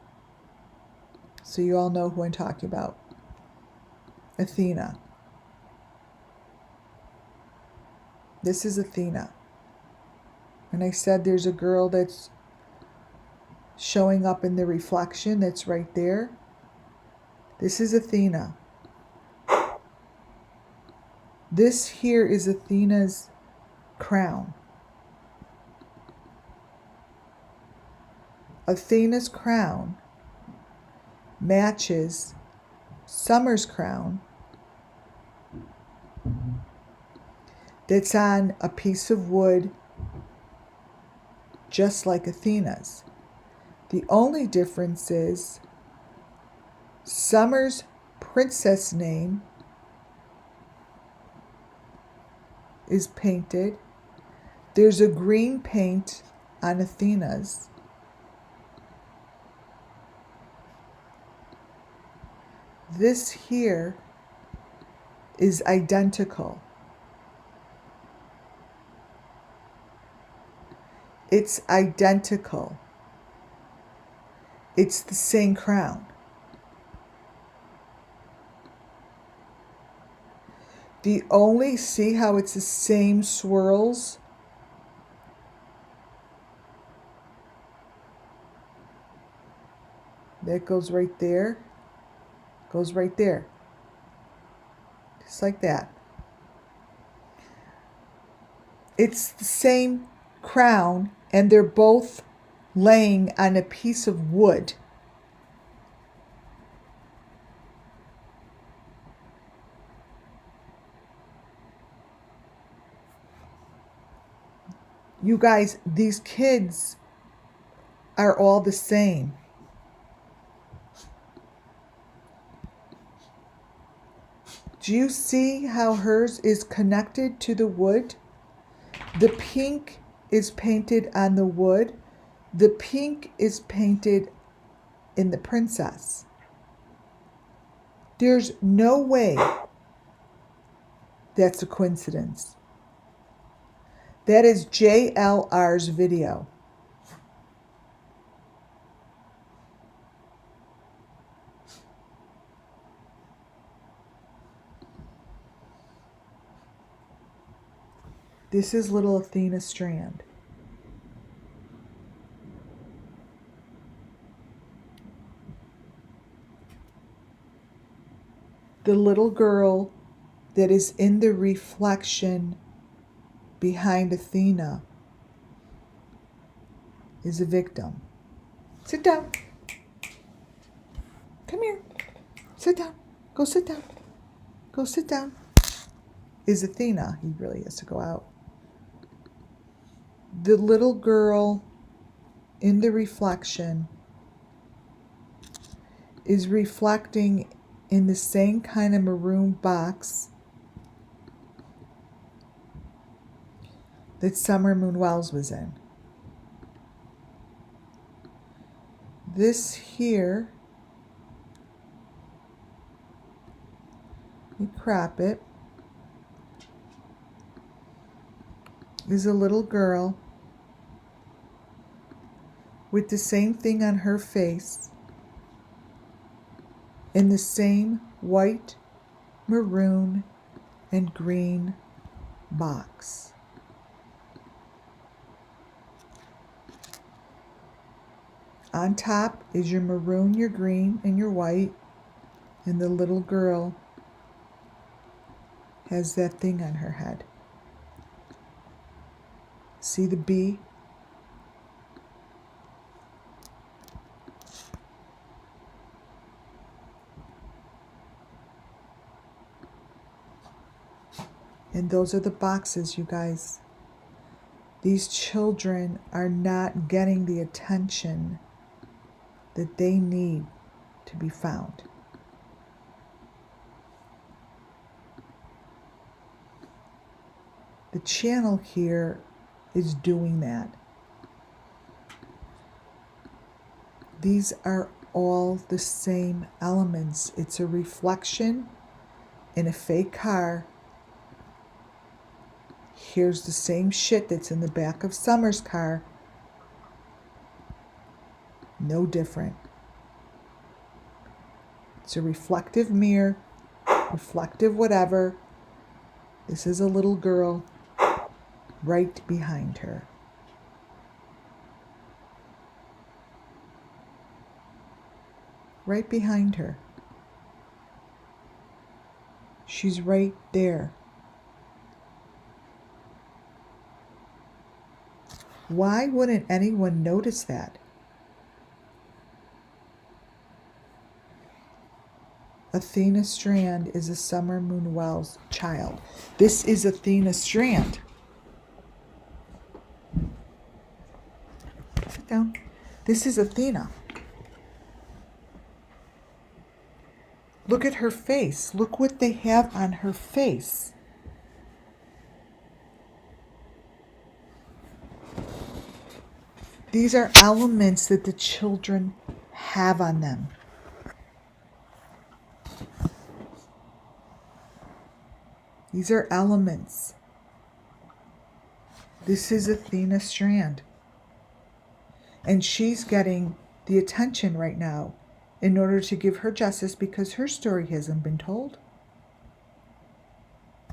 Speaker 2: So you all know who I'm talking about. Athena. This is Athena. And I said there's a girl that's showing up in the reflection that's right there. This is Athena. This here is Athena's crown. Athena's crown matches Summer's crown that's on a piece of wood just like Athena's. The only difference is Summer's princess name is painted. There's a green paint on Athena's. This here is identical. It's identical. It's the same crown. See how it's the same swirls? That goes right there. Goes right there. Just like that. It's the same crown, and they're both laying on a piece of wood. You guys, these kids are all the same. Do you see how hers is connected to the wood? The pink is painted on the wood. The pink is painted in the princess. There's no way that's a coincidence. That is JLR's video. This is little Athena Strand. The little girl that is in the reflection behind Athena is a victim. Sit down. Come here. Sit down. Go sit down. Go sit down. Is Athena. He really has to go out. The little girl in the reflection is reflecting in the same kind of maroon box that SUMMERWELLS was in. This here, you crop it, is a little girl with the same thing on her face in the same white, maroon, and green box. On top is your maroon, your green, and your white, and the little girl has that thing on her head. See the bee? And those are the boxes, you guys. These children are not getting the attention that they need to be found. The channel here is doing that. These are all the same elements. It's a reflection in a fake car. Here's the same shit that's in the back of Summer's car. No different. It's a reflective mirror, reflective whatever. This is a little girl right behind her. Right behind her. She's right there. Why wouldn't anyone notice that? Athena Strand is a SUMMERWELLS child. This is Athena Strand. Sit down. This is Athena. Look at her face. Look what they have on her face. These are elements that the children have on them. These are elements. This is Athena Strand. And she's getting the attention right now in order to give her justice because her story hasn't been told.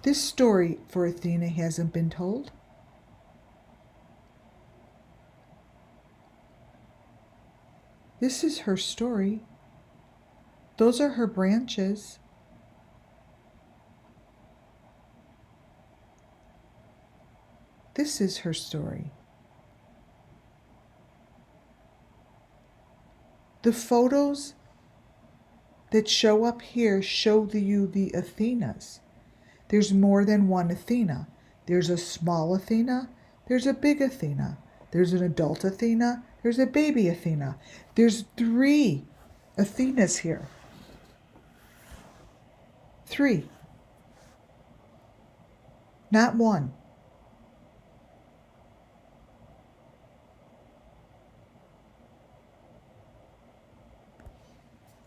Speaker 2: This story for Athena hasn't been told. This is her story. Those are her branches. This is her story. The photos that show up here show you the Athenas. There's more than one Athena. There's a small Athena. There's a big Athena. There's an adult Athena. There's a baby Athena. There's 3 Athenas here. 3. Not 1.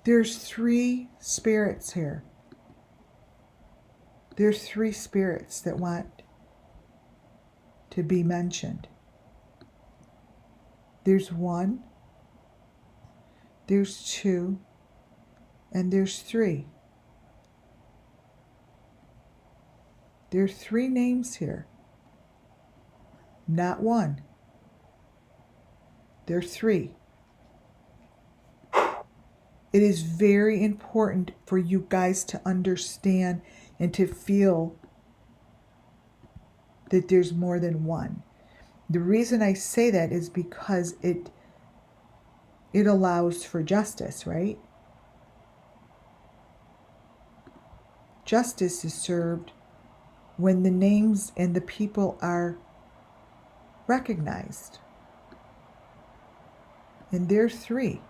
Speaker 2: There's 3 spirits here. There's 3 spirits that want to be mentioned. There's 1, there's 2, and there's 3. There are 3 names here. Not one. There are three. It is very important for you guys to understand and to feel that there's more than one. The reason I say that is because it allows for justice, right? Justice is served when the names and the people are recognized. And there are three.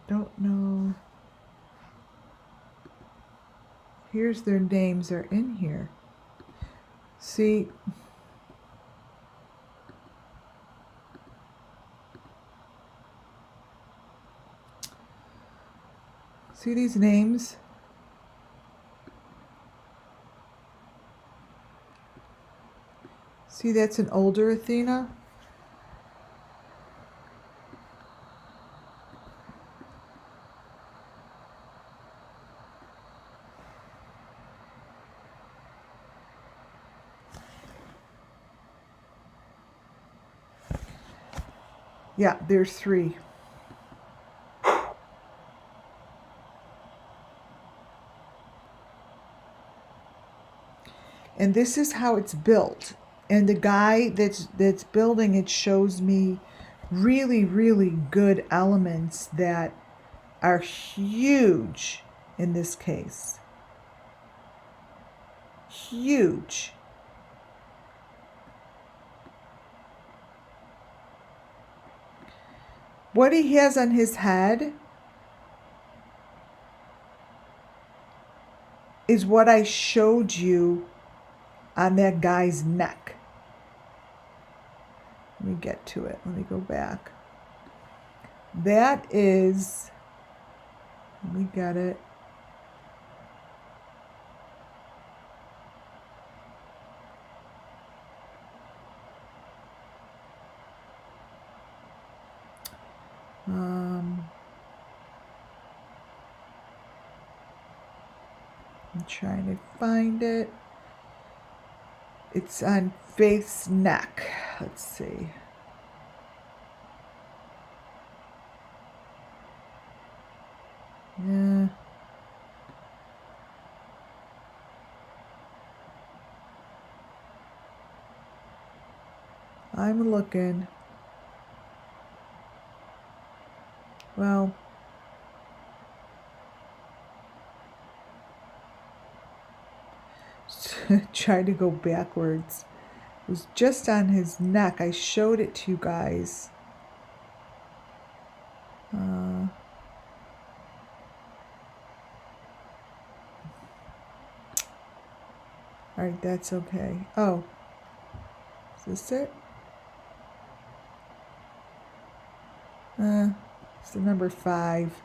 Speaker 2: Don't know. Here's their names are in here. See, these names? See, that's an older Athena. Yeah, there's three. And this is how it's built. And the guy that's building it shows me really, really good elements that are huge in this case. Huge. What he has on his head is what I showed you on that guy's neck. Let me get to it. Let me go back. That is, let me get it. I'm trying to find it. It's on Faith's neck. Let's see. Yeah. I'm looking. Well, try to go backwards. It was just on his neck. I showed it to you guys. All right, that's okay. Oh, is this it? It's the number 5.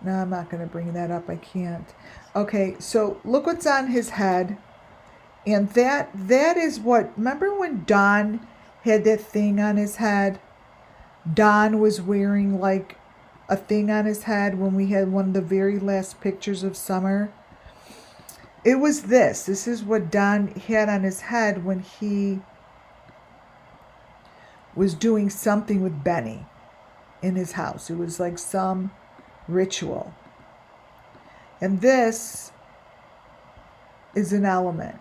Speaker 2: No, I'm not going to bring that up. I can't. Okay, so look what's on his head. And that is what, remember when Don had that thing on his head? Don was wearing like a thing on his head when we had one of the very last pictures of summer. It was this. This is what Don had on his head when he was doing something with Benny in his house. It was like some ritual. And this is an element.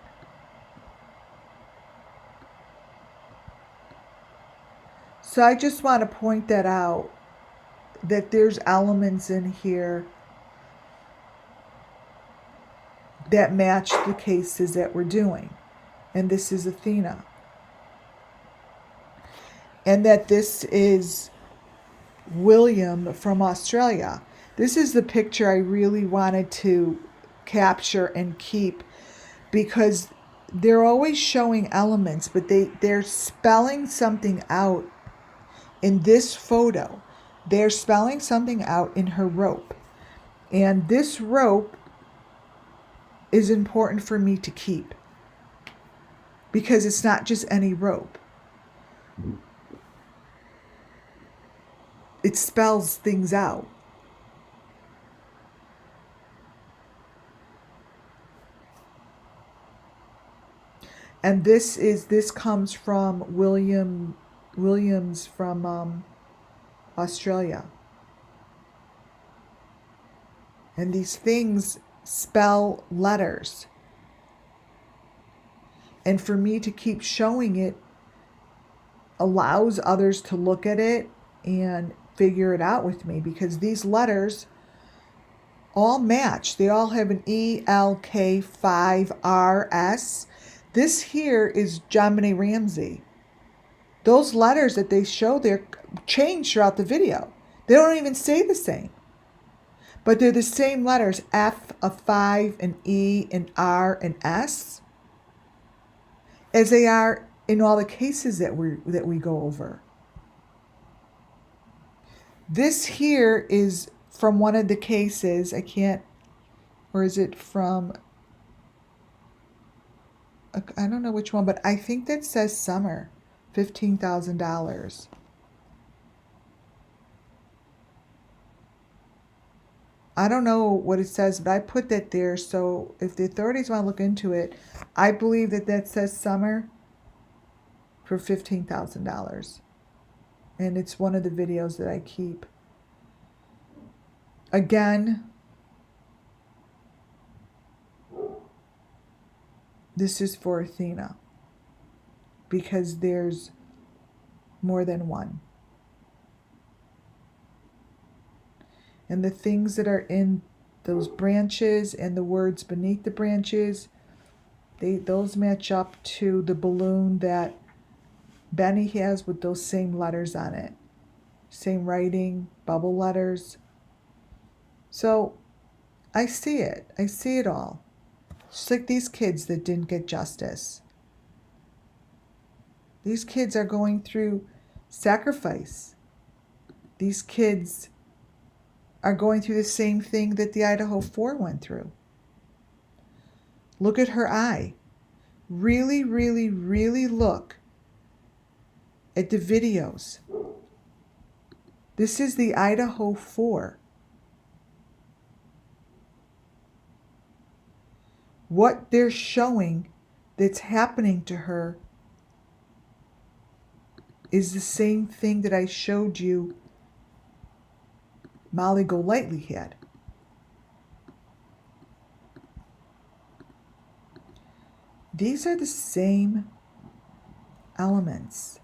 Speaker 2: So I just want to point that out, that there's elements in here that match the cases that we're doing. And this is Athena. And that this is William from Australia. This is the picture I really wanted to capture and keep, because they're always showing elements, but they're spelling something out in this photo. They're spelling something out in her rope. And this rope is important for me to keep, because it's not just any rope. It spells things out. And this comes from Williams from Australia. And these things spell letters. And for me to keep showing it allows others to look at it and figure it out with me, because these letters all match. They all have an ELK5RS. This here is JonBenet Ramsey. Those letters that they show there change throughout the video. They don't even stay the same. But they're the same letters, F, a 5, an E, an R, an S, as they are in all the cases that we go over. This here is from one of the cases. Or is it from, I don't know which one, but I think that says Summer, $15,000. I don't know what it says, but I put that there. So if the authorities want to look into it, I believe that says Summer for $15,000. And it's one of the videos that I keep. Again, this is for Athena, because there's more than one. And the things that are in those branches and the words beneath the branches, those match up to the balloon that Benny has with those same letters on it. Same writing, bubble letters. So I see it. I see it all. Just like these kids that didn't get justice. These kids are going through sacrifice. These kids are going through the same thing that the Idaho 4 went through. Look at her eye. Really, really, really look at the videos. This is the Idaho 4. What they're showing that's happening to her is the same thing that I showed you Molly Golightly had. These are the same elements.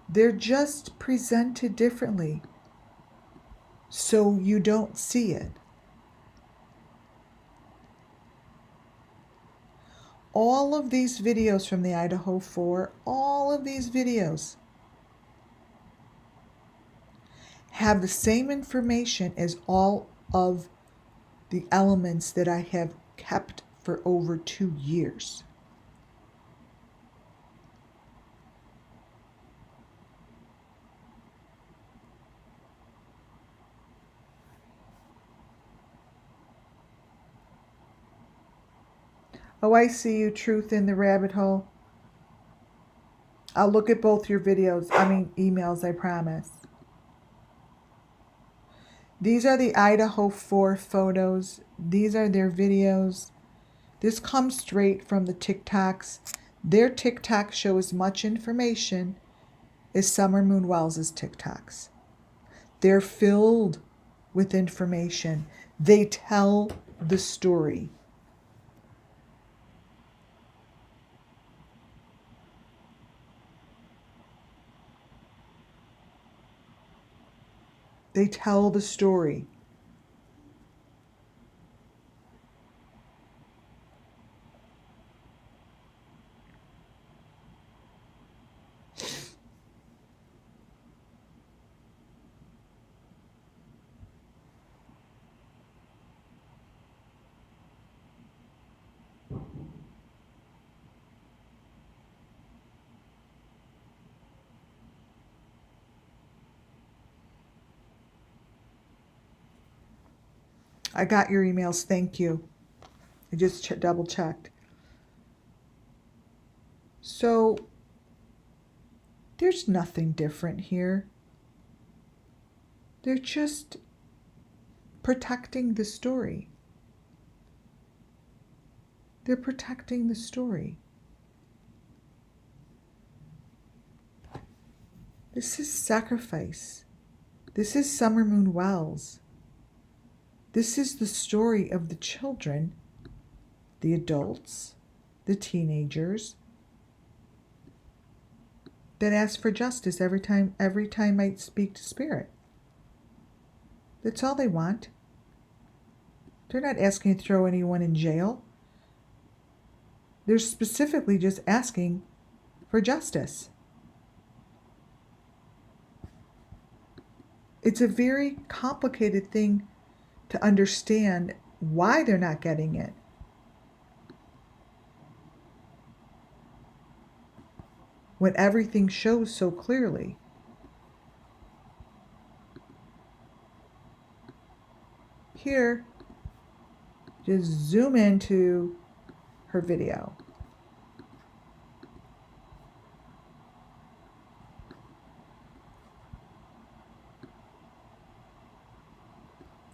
Speaker 2: They're just presented differently, so you don't see it. All of these videos from the Idaho 4, all of these videos have the same information as all of the elements that I have kept for over 2 years. Oh, I see you, Truth in the Rabbit Hole. I'll look at both your emails, I promise. These are the Idaho 4 photos. These are their videos. This comes straight from the TikToks. Their TikToks show as much information as SUMMERWELLS' TikToks. They're filled with information. They tell the story. They tell the story. I got your emails. Thank you. I just double checked. So there's nothing different here. They're just protecting the story. They're protecting the story. This is sacrifice. This is Summer Moon Wells. This is the story of the children, the adults, the teenagers that ask for justice every time I speak to spirit. That's all they want. They're not asking to throw anyone in jail. They're specifically just asking for justice. It's a very complicated thing to understand why they're not getting it. When everything shows so clearly. Here, just zoom into her video.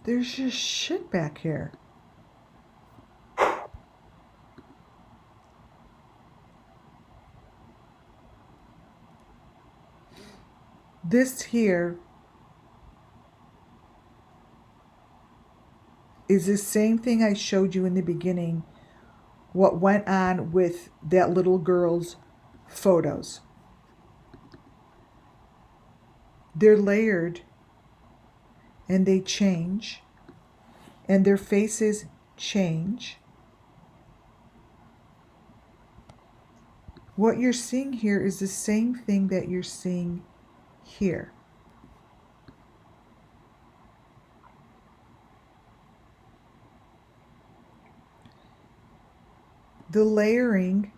Speaker 2: There's just shit back here. This here is the same thing I showed you in the beginning, what went on with that little girl's photos. They're layered and they change and their faces change. What you're seeing here is the same thing that you're seeing here. The layering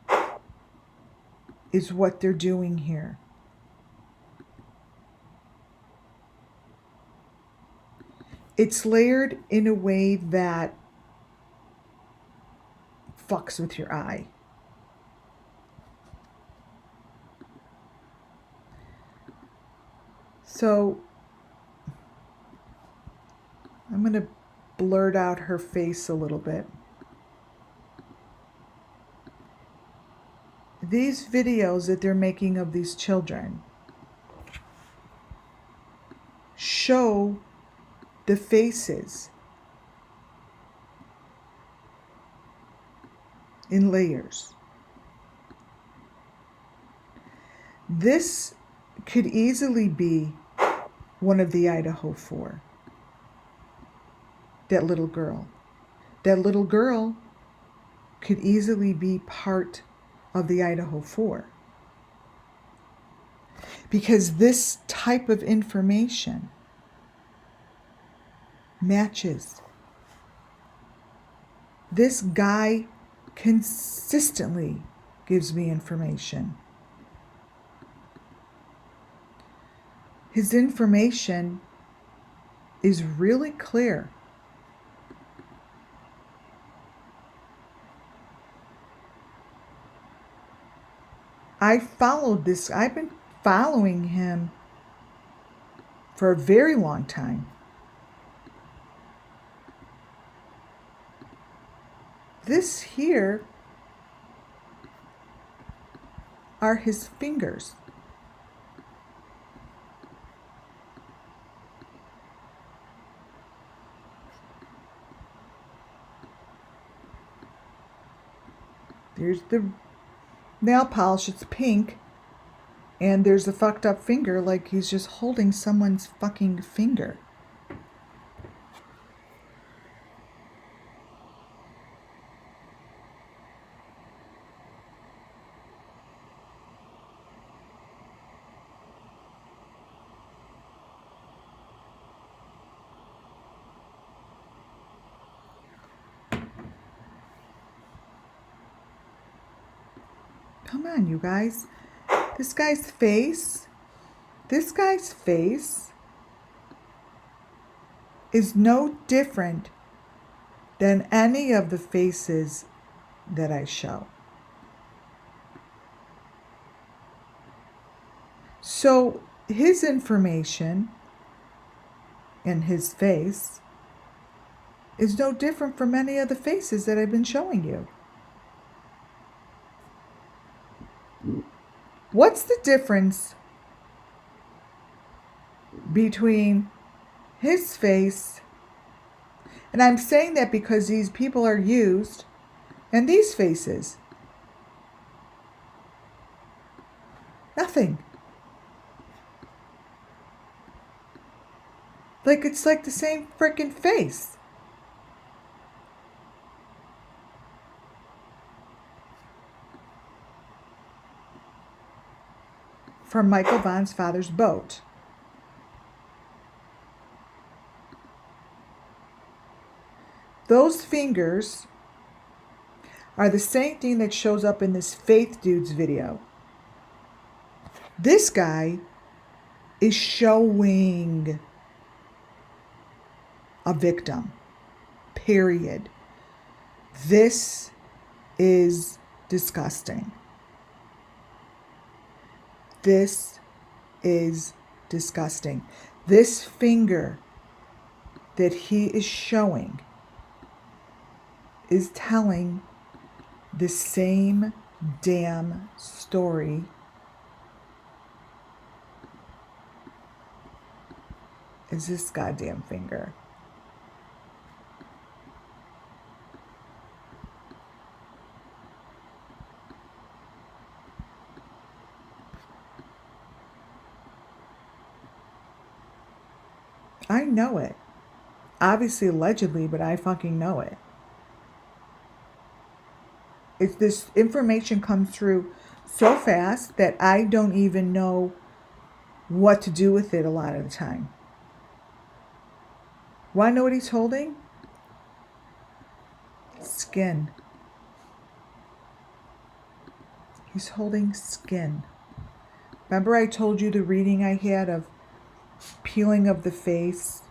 Speaker 2: is what they're doing here. It's layered in a way that fucks with your eye. So I'm going to blurt out her face a little bit. These videos that they're making of these children show the faces in layers. This could easily be one of the Idaho 4. That little girl. That little girl could easily be part of the Idaho 4. Because this type of information matches. This guy consistently gives me information. His information is really clear. I've been following him for a very long time. This here are his fingers. There's the nail polish, it's pink, and there's a fucked up finger like he's just holding someone's fucking finger. Come on, you guys. This guy's face is no different than any of the faces that I show. So his information and his face is no different from any of the faces that I've been showing you. What's the difference between his face, and I'm saying that because these people are used, and these faces? Nothing. Like, it's like the same freaking face. From Michael Vaughn's father's boat. Those fingers are the same thing that shows up in this Faith Dude's video. This guy is showing a victim. Period. This is disgusting. This is disgusting. This finger that he is showing is telling the same damn story as this goddamn finger. I know it. Obviously, allegedly, but I fucking know it. If this information comes through so fast that I don't even know what to do with it a lot of the time. Want to know what he's holding? Skin. He's holding skin. Remember I told you the reading I had of peeling of the face?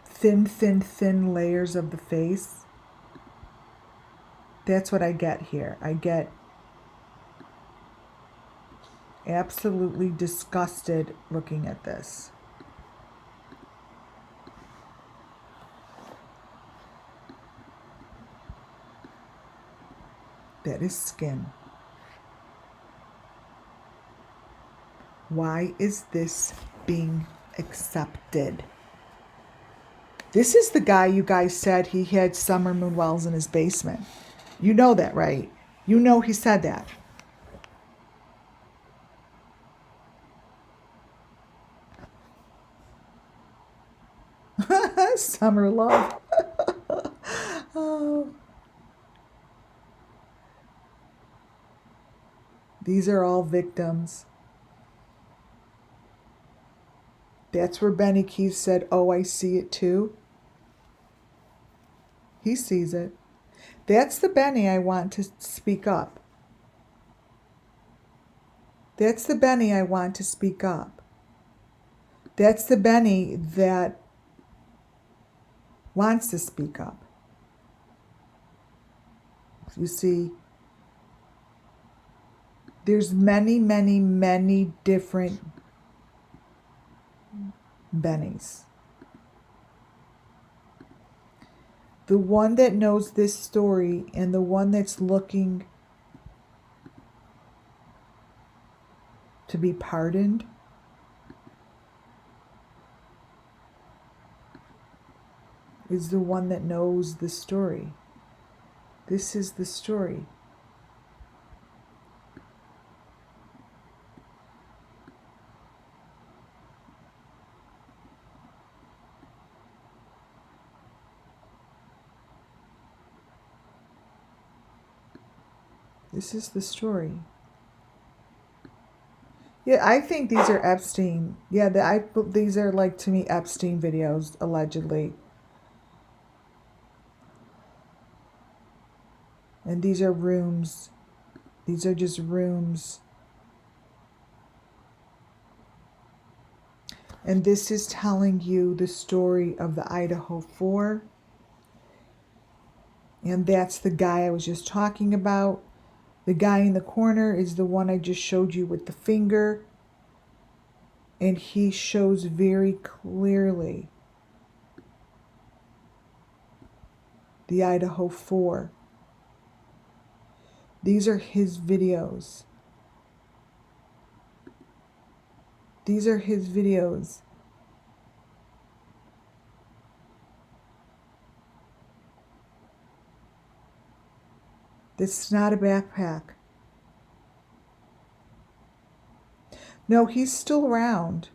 Speaker 2: Thin, thin, thin layers of the face. That's what I get here. I get absolutely disgusted looking at this. That is skin. Why is this being accepted? This is the guy you guys said he had SUMMERWELLS in his basement. You know that, right? You know he said that. Summer love. Oh. These are all victims. That's where Benny Keith said, "Oh, I see it too." He sees it. That's the Benny I want to speak up. That's the Benny I want to speak up. That's the Benny that wants to speak up. You see, there's many, many, many different Bennies. The one that knows this story and the one that's looking to be pardoned is the one that knows the story. This is the story. This is the story. Yeah, I think these are Epstein. Yeah, these are, like, to me, Epstein videos, allegedly. And these are rooms. These are just rooms. And this is telling you the story of the Idaho 4. And that's the guy I was just talking about. The guy in the corner is the one I just showed you with the finger. And he shows very clearly the Idaho 4. These are his videos. These are his videos. This is not a backpack. No, he's still around.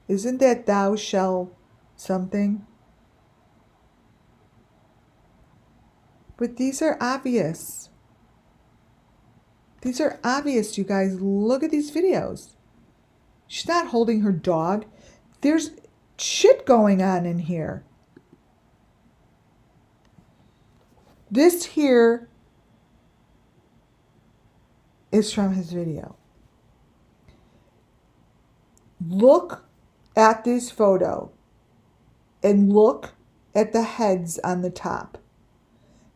Speaker 2: Isn't that thou shall something? But these are obvious. These are obvious, you guys. Look at these videos. She's not holding her dog. There's shit going on in here. This here is from his video. Look at this photo and look at the heads on the top.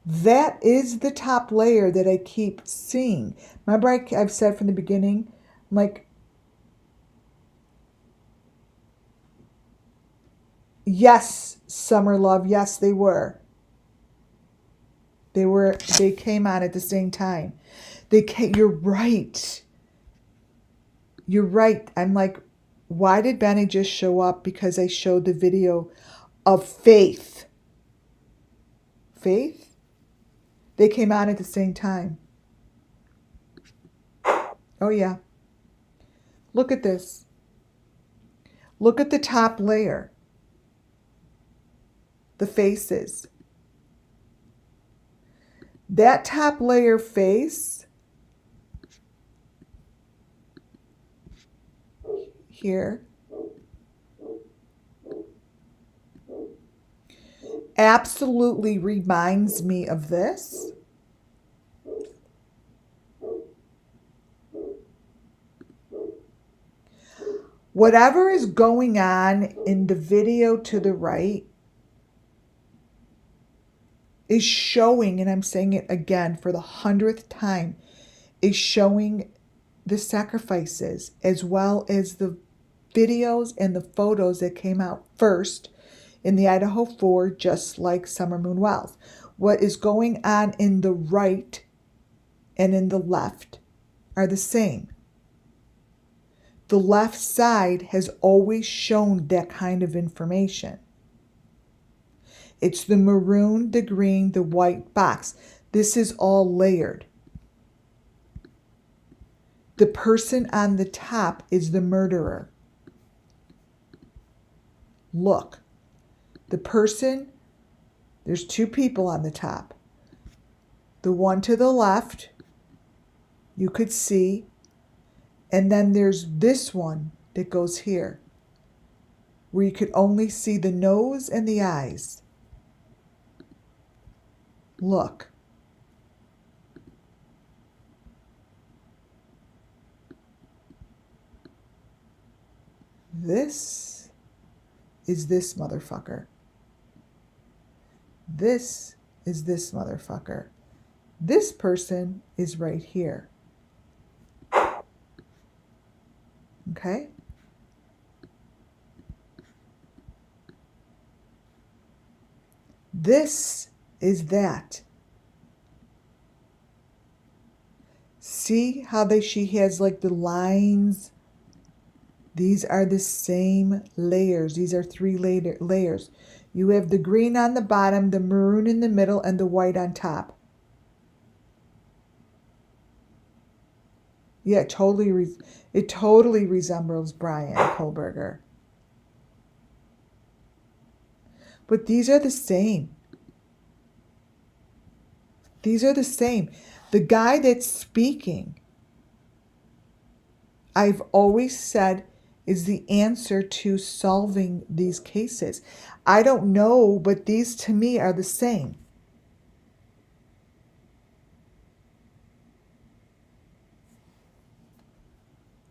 Speaker 2: That is the top layer that I keep seeing. Remember I've said from the beginning, like, yes, Summer Love, yes, they were. They came on at the same time. You're right. You're right. I'm like, why did Benny just show up? Because I showed the video of Faith. Faith? They came on at the same time. Oh, yeah. Look at this. Look at the top layer. The faces. That top layer face here absolutely reminds me of this. Whatever is going on in the video to the right is showing, and I'm saying it again for the 100th time, is showing the sacrifices as well as the videos and the photos that came out first in the Idaho 4, just like SUMMERWELLS. What is going on in the right and in the left are the same. The left side has always shown that kind of information. It's the maroon, the green, the white box. This is all layered. The person on the top is the murderer. Look. The person, there's two people on the top. The one to the left, you could see. And then there's this one that goes here, where you could only see the nose and the eyes. Look. This is this motherfucker. This is this motherfucker. This person is right here. Okay? This is that. See how she has like the lines? These are the same layers. These are 3 layers. You have the green on the bottom, the maroon in the middle, and the white on top. Yeah, it totally resembles Brian Kohlberger. But these are the same. These are the same. The guy that's speaking, I've always said, is the answer to solving these cases. I don't know, but these to me are the same.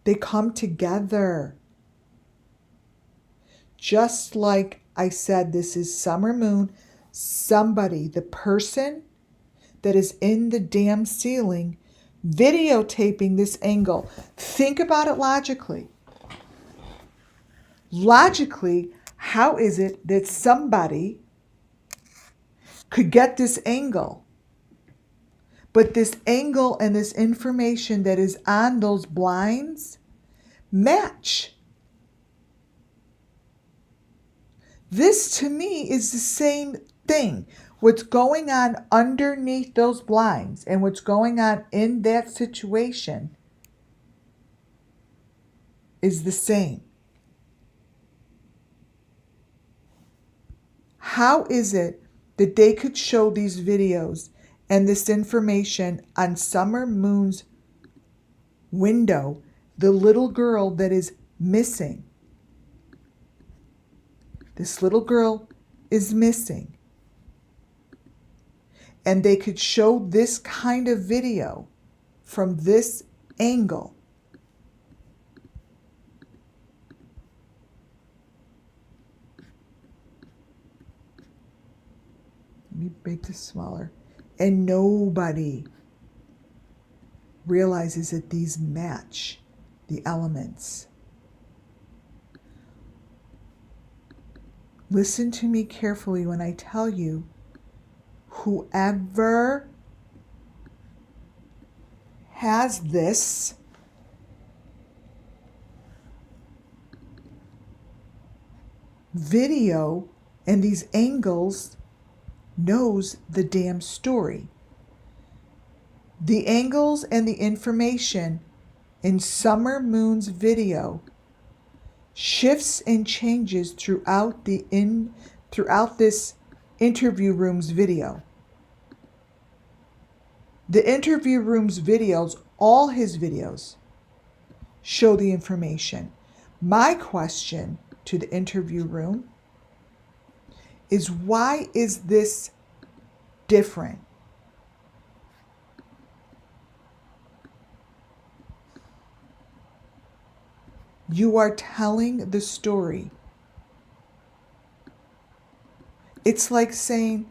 Speaker 2: They come together. Just like I said, this is Summer Moon. Somebody, the person that is in the damn ceiling, videotaping this angle. Think about it logically. Logically, how is it that somebody could get this angle, but this angle and this information that is on those blinds match? This to me is the same thing. What's going on underneath those blinds and what's going on in that situation is the same. How is it that they could show these videos and this information on Summer Moon's window, the little girl that is missing? This little girl is missing. And they could show this kind of video from this angle. Let me make this smaller. And nobody realizes that these match the elements. Listen to me carefully when I tell you, whoever has this video and these angles knows the damn story. The angles and the information in Summer Moon's video shifts and changes throughout this interview room's video. The interview room's videos, all his videos, show the information. My question to the interview room is, why is this different? You are telling the story. It's like saying,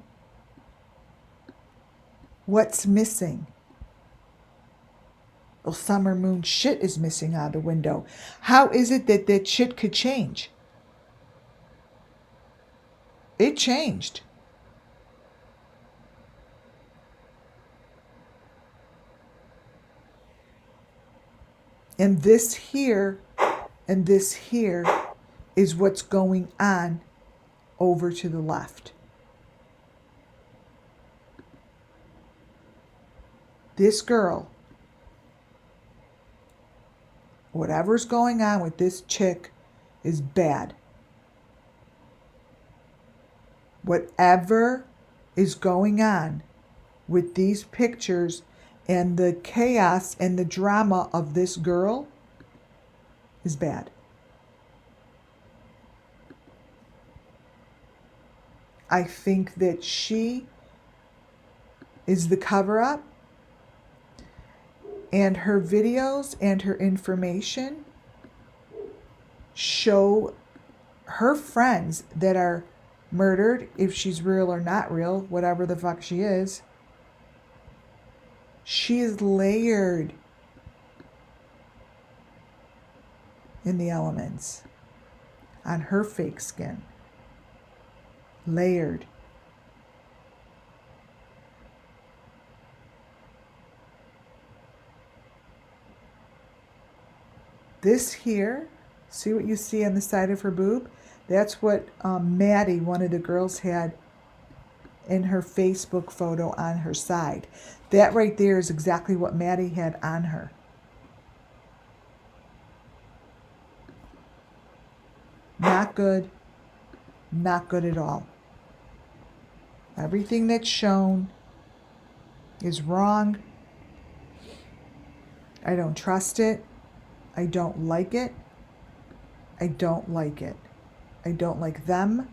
Speaker 2: what's missing? Well, Summer Moon shit is missing out the window. How is it that that shit could change? It changed. And this here and this here is what's going on over to the left. This girl, whatever's going on with this chick is bad. Whatever is going on with these pictures and the chaos and the drama of this girl is bad. I think that she is the cover-up, and her videos and her information show her friends that are murdered, if she's real or not real, whatever the fuck she is. She is layered in the elements on her fake skin. Layered. This here, see what you see on the side of her boob? That's what Maddie, one of the girls, had in her Facebook photo on her side. That right there is exactly what Maddie had on her. Not good. Not good at all. Everything that's shown is wrong. I don't trust it. I don't like it. I don't like it. I don't like them.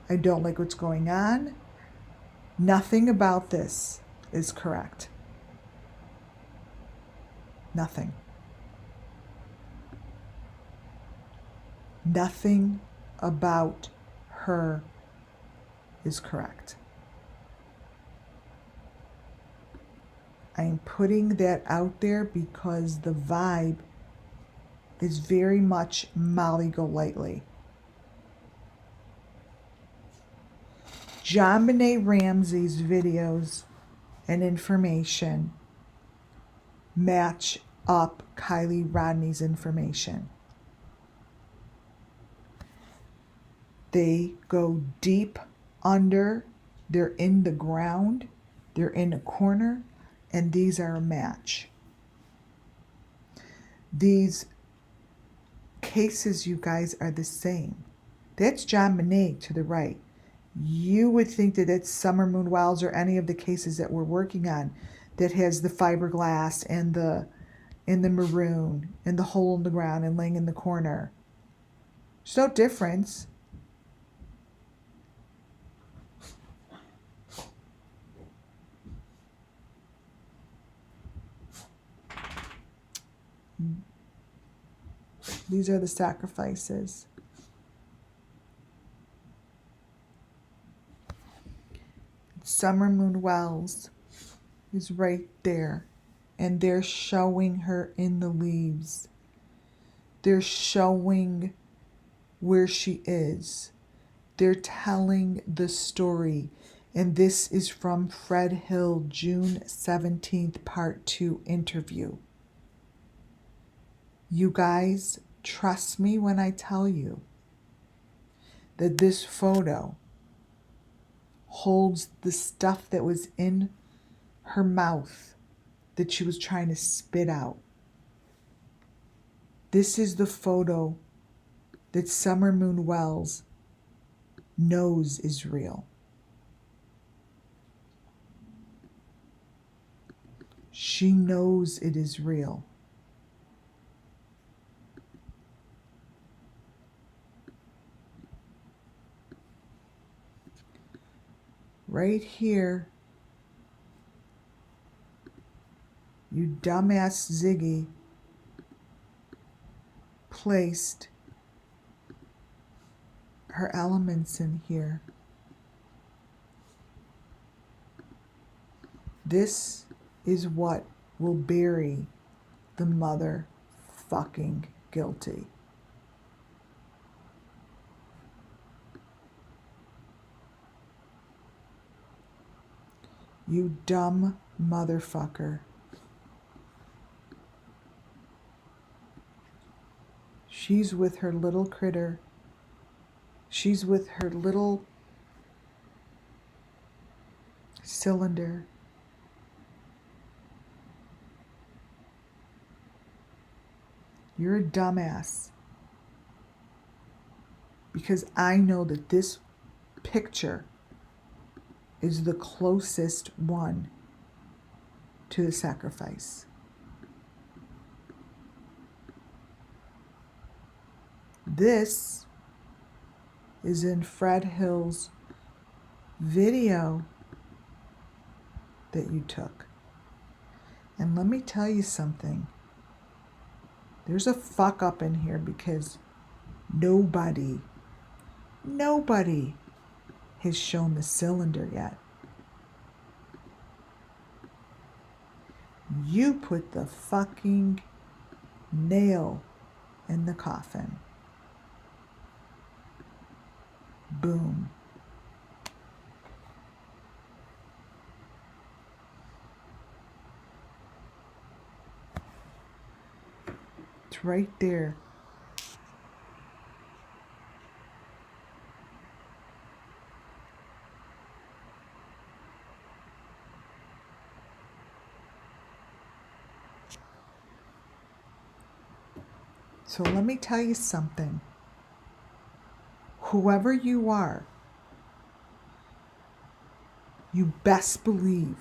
Speaker 2: I don't like what's going on. Nothing about this is correct. Nothing. Nothing about her is correct. I'm putting that out there because the vibe is very much Molly Golightly. JonBenet Ramsey's videos and information match up Kylie Rodney's information. They go deep under, they're in the ground, they're in a corner, and these are a match. These cases, you guys, are the same. That's JonBenet to the right. You would think that it's Summer Moon Wells or any of the cases that we're working on that has the fiberglass and the maroon and the hole in the ground and laying in the corner. There's no difference. These are the sacrifices. Summer Moon Wells is right there. And they're showing her in the leaves. They're showing where she is. They're telling the story. And this is from Fred Hill, June 17th, Part 2 interview. You guys, trust me when I tell you that this photo holds the stuff that was in her mouth that she was trying to spit out. This is the photo that Summer Moon Wells knows is real. She knows it is real. Right here, you dumbass Ziggy placed her elements in here. This is what will bury the motherfucking guilty. You dumb motherfucker. She's with her little critter. She's with her little cylinder. You're a dumbass. Because I know that this picture is the closest one to the sacrifice. This is in Fred Hill's video that you took. And let me tell you something. There's a fuck up in here because nobody has shown the cylinder yet. You put the fucking nail in the coffin. Boom. It's right there. So let me tell you something. Whoever you are, you best believe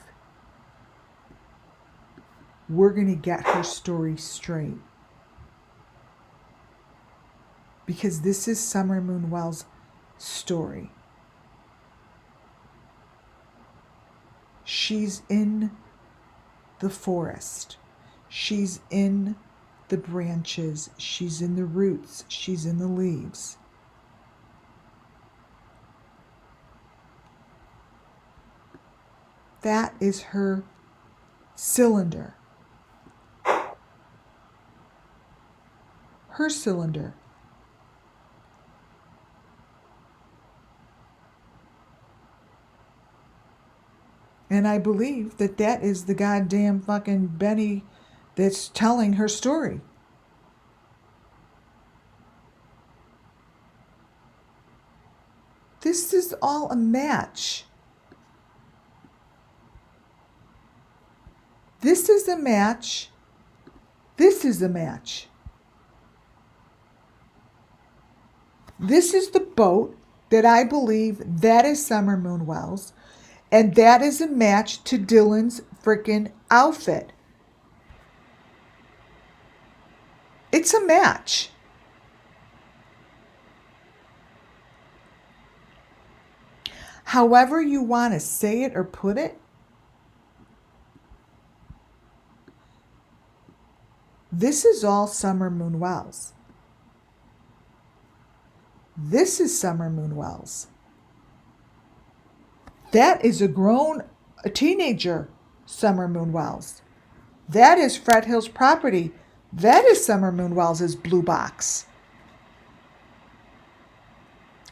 Speaker 2: we're going to get her story straight. Because this is Summer Moon Wells' story. She's in the forest. She's in the branches. She's in the roots. She's in the leaves. That is her cylinder. Her cylinder. And I believe that that is the goddamn fucking Benny that's telling her story. This is all a match. This is a match. This is a match. This is the boat that I believe that is Summer Moon Wells. And that is a match to Dylan's freaking outfit. It's a match. However you want to say it or put it, this is all Summer Moon Wells. This is Summer Moon Wells. That is a teenager, Summer Moon Wells. That is Fred Hill's property. That is Summer Moon Wells' blue box.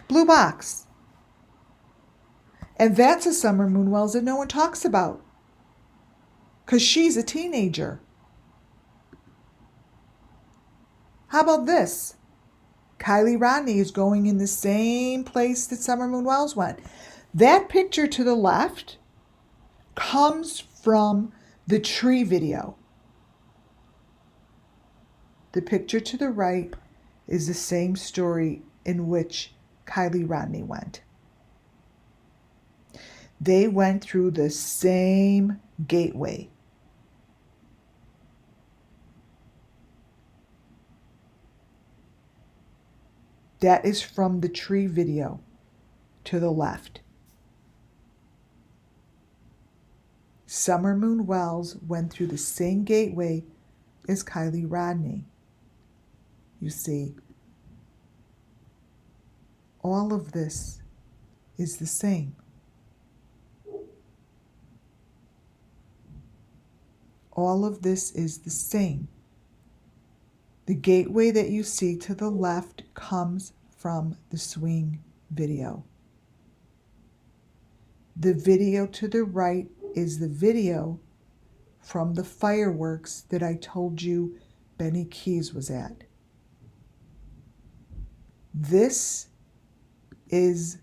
Speaker 2: Blue box. And that's a Summer Moon Wells that no one talks about. Because she's a teenager. How about this? Kylie Rodney is going in the same place that Summer Moon Wells went. That picture to the left comes from the tree video. The picture to the right is the same story in which Kylie Rodney went. They went through the same gateway. That is from the tree video to the left. Summer Moon Wells went through the same gateway as Kylie Rodney. You see, all of this is the same. All of this is the same. The gateway that you see to the left comes from the swing video. The video to the right is the video from the fireworks that I told you Benny Keys was at. This is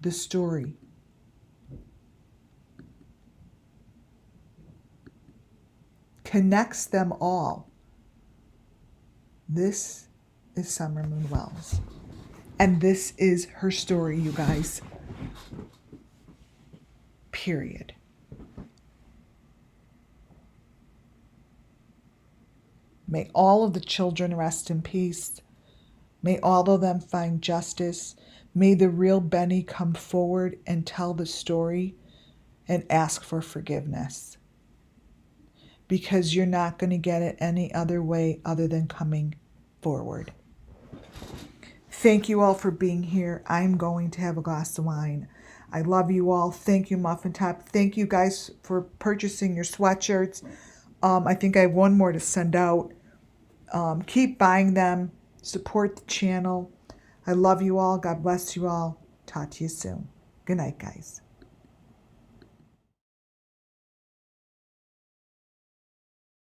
Speaker 2: the story. Connects them all. This is Summer Moon Wells. And this is her story, you guys. Period. May all of the children rest in peace. May all of them find justice. May the real Benny come forward and tell the story and ask for forgiveness. Because you're not going to get it any other way other than coming forward. Thank you all for being here. I'm going to have a glass of wine. I love you all. Thank you, Muffin Top. Thank you guys for purchasing your sweatshirts. I think I have one more to send out. Keep buying them. Support the channel. I love you all. God bless you all. Talk to you soon. Good night, guys.